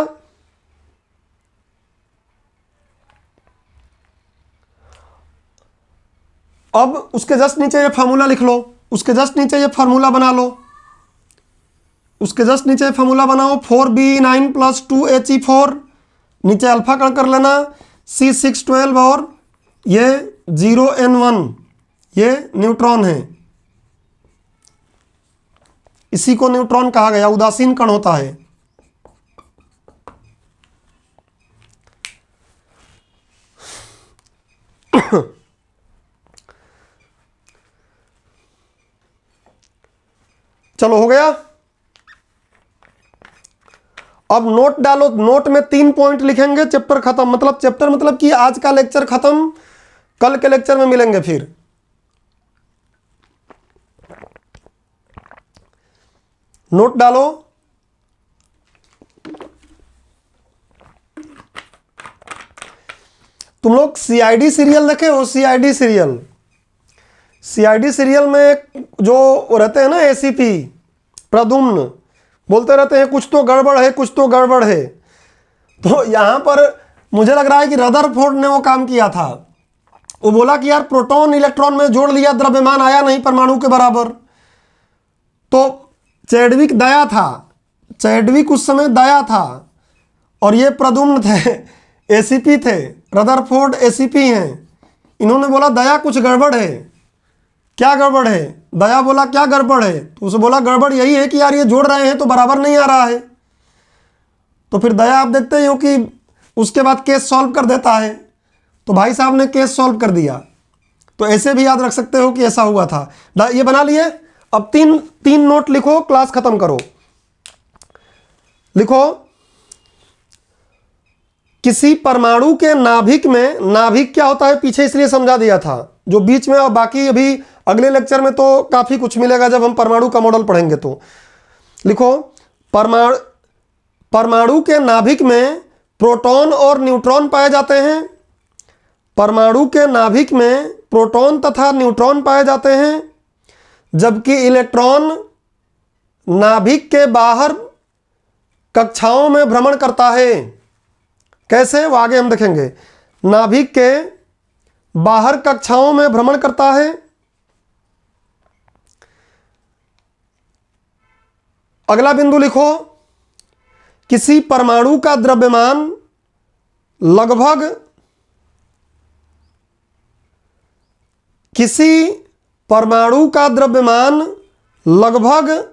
अब उसके जस्ट नीचे ये फार्मूला लिख लो, उसके जस्ट नीचे ये फार्मूला बना लो, उसके जस्ट नीचे फार्मूला बनाओ 4Be9 + 2He4, नीचे अल्फा कण कर लेना C612 और ये 0N1, ये न्यूट्रॉन है। इसी को न्यूट्रॉन कहा गया, उदासीन कण होता है। चलो हो गया। अब नोट डालो, नोट में 3 पॉइंट लिखेंगे, चैप्टर खत्म। मतलब चैप्टर मतलब कि आज का लेक्चर खत्म, कल के लेक्चर में मिलेंगे फिर। नोट डालो। तुम लोग सीआईडी सीरियल देखे हो? सीआईडी सीरियल, सीआईडी सीरियल में जो रहते हैं ना एसीपी प्रद्युम्न, बोलते रहते हैं कुछ तो गड़बड़ है, कुछ तो गड़बड़ है। तो यहाँ पर मुझे लग रहा है कि रदरफोर्ड ने वो काम किया था। वो बोला कि यार प्रोटॉन इलेक्ट्रॉन में जोड़ लिया, द्रव्यमान आया नहीं परमाणु के बराबर। तो चैडविक दया था, चैडविक उस समय दया था, और ये प्रद्युम्न थे, एसीपी थे। रदरफोर्ड एसीपी हैं। इन्होंने बोला दया कुछ गड़बड़ है। क्या गड़बड़ है? दया बोला क्या गड़बड़ है? तो उसे बोला गड़बड़ यही है कि यार ये जोड़ रहे हैं तो बराबर नहीं आ रहा है। तो फिर दया आप देखते ही हो कि उसके बाद केस सॉल्व कर देता है। तो भाई साहब ने केस सॉल्व कर दिया। तो ऐसे भी याद रख सकते हो कि ऐसा हुआ था। ये बना लिए। अब तीन नोट लिखो, क्लास खत्म करो। लिखो, किसी परमाणु के नाभिक में, नाभिक क्या होता है पीछे इसलिए समझा दिया था, जो बीच में, और बाकी अभी अगले लेक्चर में तो काफी कुछ मिलेगा जब हम परमाणु का मॉडल पढ़ेंगे। तो लिखो, परमाणु के नाभिक में प्रोटॉन और न्यूट्रॉन पाए जाते हैं। परमाणु के नाभिक में प्रोटॉन तथा न्यूट्रॉन पाए जाते हैं, जबकि इलेक्ट्रॉन नाभिक के बाहर कक्षाओं में भ्रमण करता है। कैसे, वो आगे हम देखेंगे। नाभिक के बाहर कक्षाओं में भ्रमण करता है। अगला बिंदु लिखो, किसी परमाणु का द्रव्यमान लगभग, किसी परमाणु का द्रव्यमान लगभग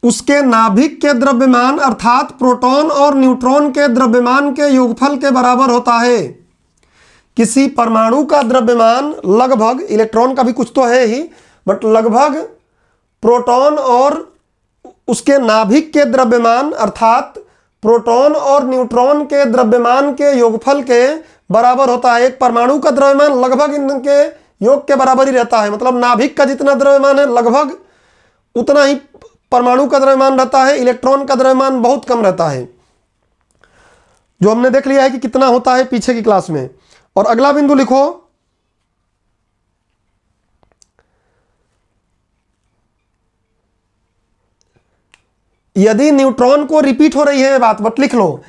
उसके नाभिक के द्रव्यमान अर्थात प्रोटॉन और न्यूट्रॉन के द्रव्यमान के योगफल के बराबर होता है। किसी परमाणु का द्रव्यमान लगभग, इलेक्ट्रॉन का भी कुछ तो है ही, बट लगभग प्रोटॉन और उसके नाभिक के द्रव्यमान अर्थात प्रोटॉन और न्यूट्रॉन के द्रव्यमान के योगफल के बराबर होता है। एक परमाणु का द्रव्यमान लगभग इनके योग के बराबर ही रहता है। मतलब नाभिक का जितना द्रव्यमान है लगभग उतना ही परमाणु का द्रव्यमान रहता है। इलेक्ट्रॉन का द्रव्यमान बहुत कम रहता है, जो हमने देख लिया है कि कितना होता है पीछे की क्लास में। और अगला बिंदु लिखो, यदि न्यूट्रॉन को रिपीट हो रही है बात, बट लिख लो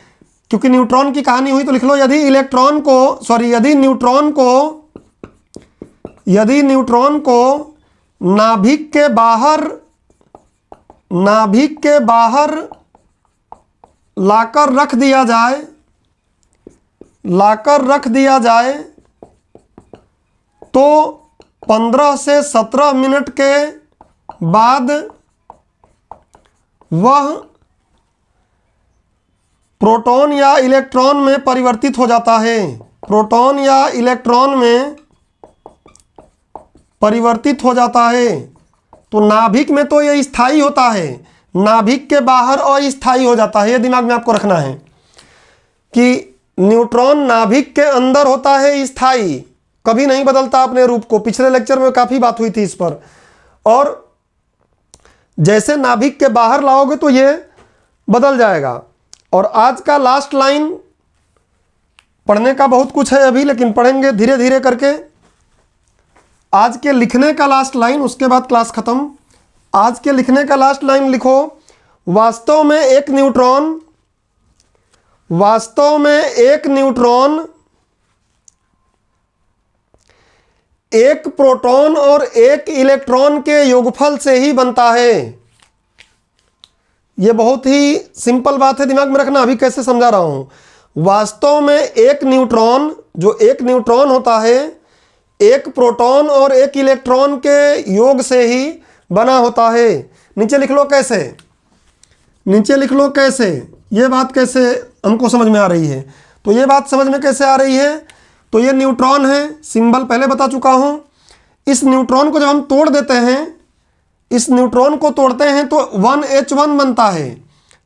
क्योंकि न्यूट्रॉन की कहानी हुई, तो लिख लो यदि न्यूट्रॉन को नाभिक के बाहर लाकर रख दिया जाए तो 15 से 17 मिनट के बाद वह प्रोटॉन या इलेक्ट्रॉन में परिवर्तित हो जाता है। प्रोटॉन या इलेक्ट्रॉन में परिवर्तित हो जाता है। तो नाभिक में तो ये स्थायी होता है, नाभिक के बाहर अस्थायी हो जाता है। ये दिमाग में आपको रखना है कि न्यूट्रॉन नाभिक के अंदर होता है स्थायी, कभी नहीं बदलता अपने रूप को। पिछले लेक्चर में काफ़ी बात हुई थी इस पर। और जैसे नाभिक के बाहर लाओगे तो ये बदल जाएगा। और आज का लास्ट लाइन, पढ़ने का बहुत कुछ है अभी, लेकिन पढ़ेंगे धीरे धीरे करके। आज के लिखने का लास्ट लाइन, उसके बाद क्लास खत्म। आज के लिखने का लास्ट लाइन लिखो, वास्तव में एक न्यूट्रॉन एक प्रोटॉन और एक इलेक्ट्रॉन के योगफल से ही बनता है। यह बहुत ही सिंपल बात है, दिमाग में रखना। अभी कैसे समझा रहा हूं। वास्तव में एक न्यूट्रॉन, जो एक न्यूट्रॉन होता है, एक प्रोटॉन और एक इलेक्ट्रॉन के योग से ही बना होता है। नीचे लिख लो कैसे, ये बात कैसे हमको समझ में आ रही है। तो ये बात समझ में कैसे आ रही है? तो ये न्यूट्रॉन है, सिंबल पहले बता चुका हूँ। इस न्यूट्रॉन को जब हम तोड़ देते हैं, इस न्यूट्रॉन को तोड़ते हैं तो 1H1 बनता है,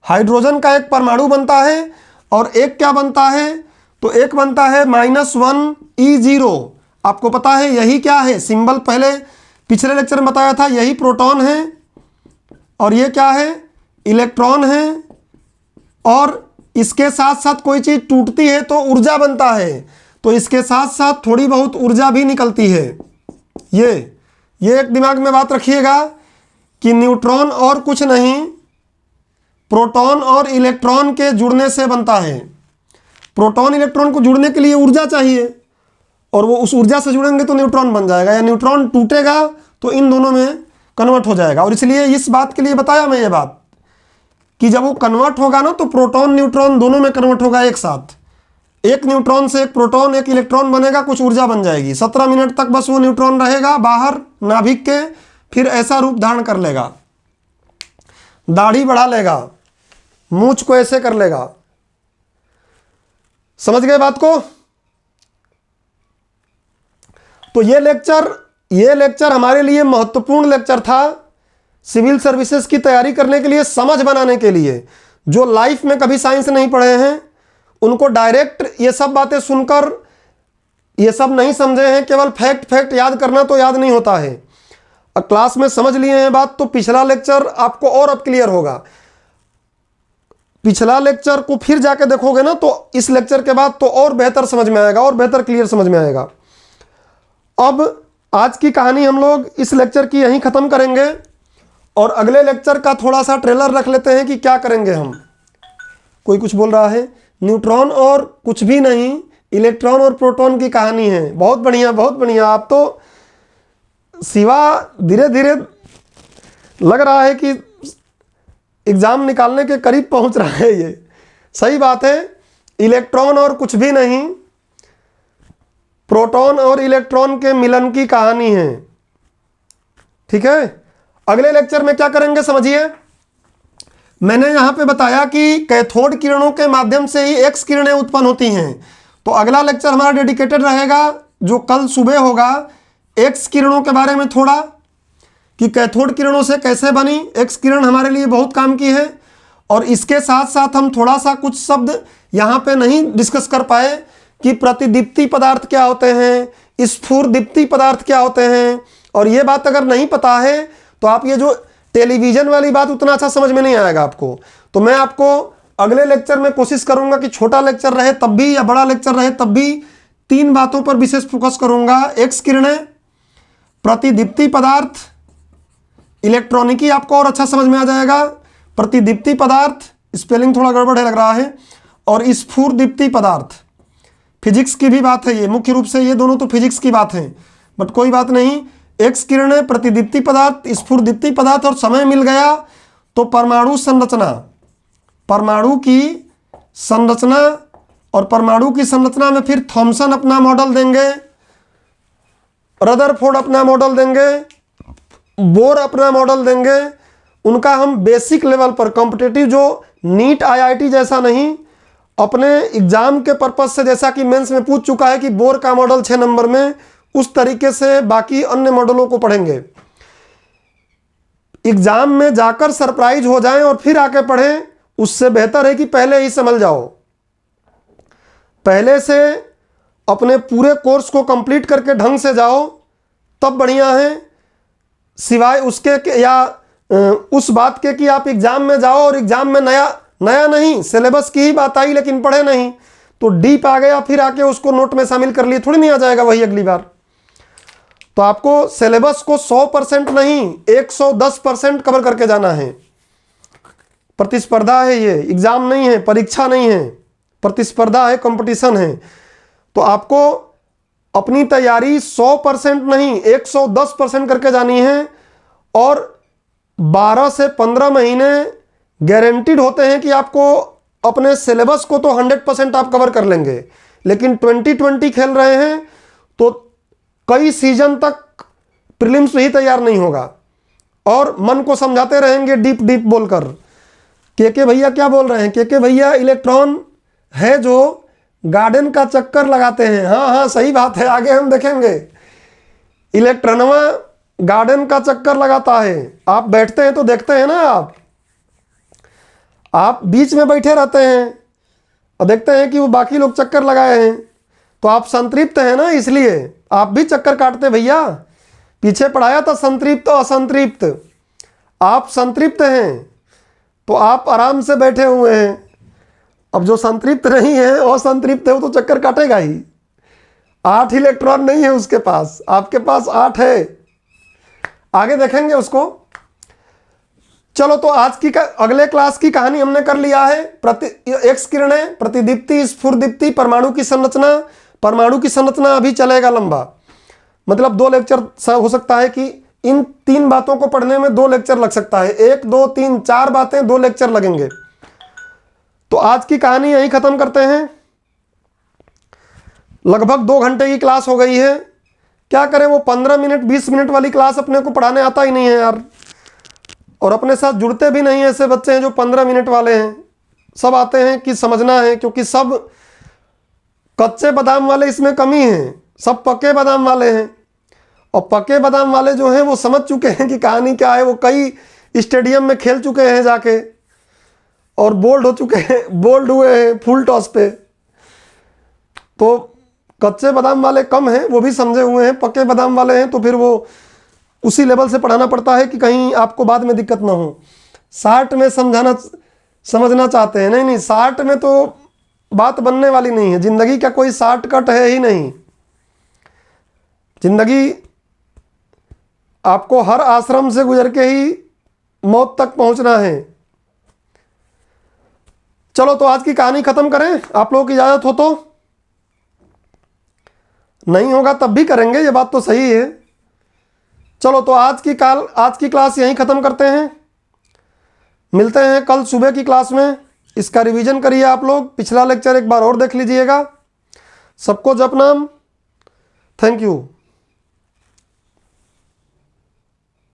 हाइड्रोजन का एक परमाणु बनता है, और एक क्या बनता है? तो एक बनता है -1E0। आपको पता है यही क्या है? सिंबल पहले पिछले लेक्चर में बताया था, यही प्रोटॉन है और ये क्या है? इलेक्ट्रॉन है। और इसके साथ साथ कोई चीज़ टूटती है तो ऊर्जा बनता है, तो इसके साथ साथ थोड़ी बहुत ऊर्जा भी निकलती है। ये एक दिमाग में बात रखिएगा कि न्यूट्रॉन और कुछ नहीं, प्रोटॉन और इलेक्ट्रॉन के जुड़ने से बनता है। प्रोटॉन इलेक्ट्रॉन को जुड़ने के लिए ऊर्जा चाहिए, और वो उस ऊर्जा से जुड़ेंगे तो न्यूट्रॉन बन जाएगा, या न्यूट्रॉन टूटेगा तो इन दोनों में कन्वर्ट हो जाएगा। और इसलिए इस बात के लिए बताया मैं ये बात कि जब वो कन्वर्ट होगा ना तो प्रोटॉन न्यूट्रॉन दोनों में कन्वर्ट होगा एक साथ। एक न्यूट्रॉन से एक प्रोटॉन एक इलेक्ट्रॉन बनेगा, कुछ ऊर्जा बन जाएगी। 17 मिनट तक बस वो न्यूट्रॉन रहेगा बाहर नाभिक के, फिर ऐसा रूप धारण कर लेगा, दाढ़ी बढ़ा लेगा, मूंछ को ऐसे कर लेगा। समझ गए बात को? तो ये लेक्चर हमारे लिए महत्वपूर्ण लेक्चर था, सिविल सर्विसेज की तैयारी करने के लिए, समझ बनाने के लिए। जो लाइफ में कभी साइंस नहीं पढ़े हैं उनको डायरेक्ट ये सब बातें सुनकर ये सब नहीं समझे हैं, केवल फैक्ट याद करना तो याद नहीं होता है। क्लास में समझ लिए हैं बात तो पिछला लेक्चर आपको और अब क्लियर होगा। पिछला लेक्चर को फिर जाके देखोगे ना तो इस लेक्चर के बाद तो और बेहतर समझ में आएगा, और बेहतर क्लियर समझ में आएगा। अब आज की कहानी हम लोग इस लेक्चर की यहीं ख़त्म करेंगे, और अगले लेक्चर का थोड़ा सा ट्रेलर रख लेते हैं कि क्या करेंगे हम। कोई कुछ बोल रहा है? न्यूट्रॉन और कुछ भी नहीं, इलेक्ट्रॉन और प्रोटॉन की कहानी है। बहुत बढ़िया, बहुत बढ़िया। आप तो सिवा धीरे धीरे लग रहा है कि एग्ज़ाम निकालने के करीब पहुंच रहा है। ये सही बात है। इलेक्ट्रॉन और कुछ भी नहीं, प्रोटॉन और इलेक्ट्रॉन के मिलन की कहानी है। ठीक है, अगले लेक्चर में क्या करेंगे समझिए। मैंने यहाँ पे बताया कि कैथोड किरणों के माध्यम से ही एक्स किरणें उत्पन्न होती हैं। तो अगला लेक्चर हमारा डेडिकेटेड रहेगा, जो कल सुबह होगा, एक्स किरणों के बारे में थोड़ा, कि कैथोड किरणों से कैसे बनी। एक्स किरण हमारे लिए बहुत काम की है। और इसके साथ साथ हम थोड़ा सा कुछ शब्द यहाँ पे नहीं डिस्कस कर पाए कि प्रतिदीप्ति पदार्थ क्या होते हैं, स्फुरदीप्ति पदार्थ क्या होते हैं। और ये बात अगर नहीं पता है तो आप ये जो टेलीविज़न वाली बात उतना अच्छा समझ में नहीं आएगा आपको। तो मैं आपको अगले लेक्चर में कोशिश करूंगा कि छोटा लेक्चर रहे तब भी या बड़ा लेक्चर रहे तब भी 3 बातों पर विशेष फोकस करूंगा। एक्स किरणें, प्रतिदीप्ति पदार्थ, इलेक्ट्रॉनिकी आपको और अच्छा समझ में आ जाएगा। प्रतिदीप्ति पदार्थ, स्पेलिंग थोड़ा गड़बड़ है लग रहा है, और स्फुरदीप्ति पदार्थ, फिजिक्स की भी बात है ये। मुख्य रूप से ये दोनों तो फिजिक्स की बात है, बट कोई बात नहीं। एक्स किरणें, प्रतिदीप्ति पदार्थ, स्फुरदीप्ति पदार्थ, और समय मिल गया तो परमाणु संरचना, परमाणु की संरचना। और परमाणु की संरचना में फिर थॉमसन अपना मॉडल देंगे, रदरफोर्ड अपना मॉडल देंगे, बोर अपना मॉडल देंगे। उनका हम बेसिक लेवल पर, कॉम्पिटिटिव जो नीट आईआईटी जैसा नहीं, अपने एग्जाम के पर्पज से, जैसा कि मेंस में पूछ चुका है कि बोर का मॉडल 6 नंबर में, उस तरीके से बाकी अन्य मॉडलों को पढ़ेंगे। एग्जाम में जाकर सरप्राइज हो जाएं और फिर आके पढ़ें, उससे बेहतर है कि पहले ही समझ जाओ। पहले से अपने पूरे कोर्स को कंप्लीट करके ढंग से जाओ, तब बढ़िया है। सिवाय उसके या उस बात के कि आप एग्जाम में जाओ और एग्जाम में नया नहीं, सिलेबस की ही बात आई लेकिन पढ़े नहीं, तो डीप आ गया, फिर आके उसको नोट में शामिल कर लिए, थोड़ी नहीं आ जाएगा वही अगली बार। तो आपको सिलेबस को 100% नहीं, 110% कवर करके जाना है। प्रतिस्पर्धा है ये, एग्जाम नहीं है, परीक्षा नहीं है, प्रतिस्पर्धा है, कंपटीशन है। तो आपको अपनी तैयारी 100% नहीं, 110% करके जानी है। और 12 से 15 महीने गारंटीड होते हैं कि आपको अपने सिलेबस को तो 100% आप कवर कर लेंगे। लेकिन 2020 खेल रहे हैं तो कई सीजन तक प्रीलिम्स ही तैयार नहीं होगा, और मन को समझाते रहेंगे डीप बोलकर। के भैया क्या बोल रहे हैं? के भैया इलेक्ट्रॉन है जो गार्डन का चक्कर लगाते हैं। हाँ हाँ सही बात है, आगे हम देखेंगे। इलेक्ट्रॉनवा गार्डन का चक्कर लगाता है। आप बैठते हैं तो देखते हैं ना, आप बीच में बैठे रहते हैं और देखते हैं कि वो बाकी लोग चक्कर लगाए हैं, तो आप संतृप्त हैं ना, इसलिए आप भी चक्कर काटते भैया। पीछे पढ़ाया था संतृप्त और असंतृप्त। आप संतृप्त हैं तो आप आराम से बैठे हुए हैं। अब जो संतृप्त नहीं है और संतृप्त है वो तो चक्कर काटेगा ही। 8 इलेक्ट्रॉन नहीं है उसके पास, आपके पास 8 है। आगे देखेंगे उसको। चलो तो आज की अगले क्लास की कहानी हमने कर लिया है। एक्स किरणें, प्रतिदीप्ति, स्फुरदीप्ति, परमाणु की संरचना। परमाणु की संरचना अभी चलेगा लंबा, मतलब 2 लेक्चर हो सकता है कि इन 3 बातों को पढ़ने में 2 लेक्चर लग सकता है। 1 2 3 4 बातें, 2 लेक्चर लगेंगे। तो आज की कहानी यहीं खत्म करते हैं। लगभग 2 घंटे की क्लास हो गई है। क्या करें, वो 15 मिनट 20 मिनट वाली क्लास अपने को पढ़ाने आता ही नहीं है यार, और अपने साथ जुड़ते भी नहीं हैं ऐसे बच्चे हैं जो 15 मिनट वाले हैं। सब आते हैं कि समझना है, क्योंकि सब कच्चे बादाम वाले इसमें कमी है, सब पक्के बादाम वाले हैं। और पक्के बादाम वाले जो हैं वो समझ चुके हैं कि कहानी क्या है। वो कई स्टेडियम में खेल चुके हैं जाके, और बोल्ड हो चुके हैं, बोल्ड हुए हैं फुल टॉस पे। तो कच्चे बादाम वाले कम हैं, वो भी समझे हुए हैं। पक्के बादाम वाले हैं तो फिर वो उसी लेवल से पढ़ाना पड़ता है कि कहीं आपको बाद में दिक्कत ना हो। 60 में समझना चाहते हैं, नहीं नहीं, 60 में तो बात बनने वाली नहीं है। जिंदगी का कोई शॉर्टकट है ही नहीं। जिंदगी आपको हर आश्रम से गुजर के ही मौत तक पहुंचना है। चलो तो आज की कहानी खत्म करें, आप लोगों की इजाजत हो तो। नहीं होगा तब भी करेंगे, ये बात तो सही है। चलो तो आज की क्लास यहीं ख़त्म करते हैं। मिलते हैं कल सुबह की क्लास में। इसका रिवीजन करिए आप लोग, पिछला लेक्चर एक बार और देख लीजिएगा। सबको जप नाम। Thank you.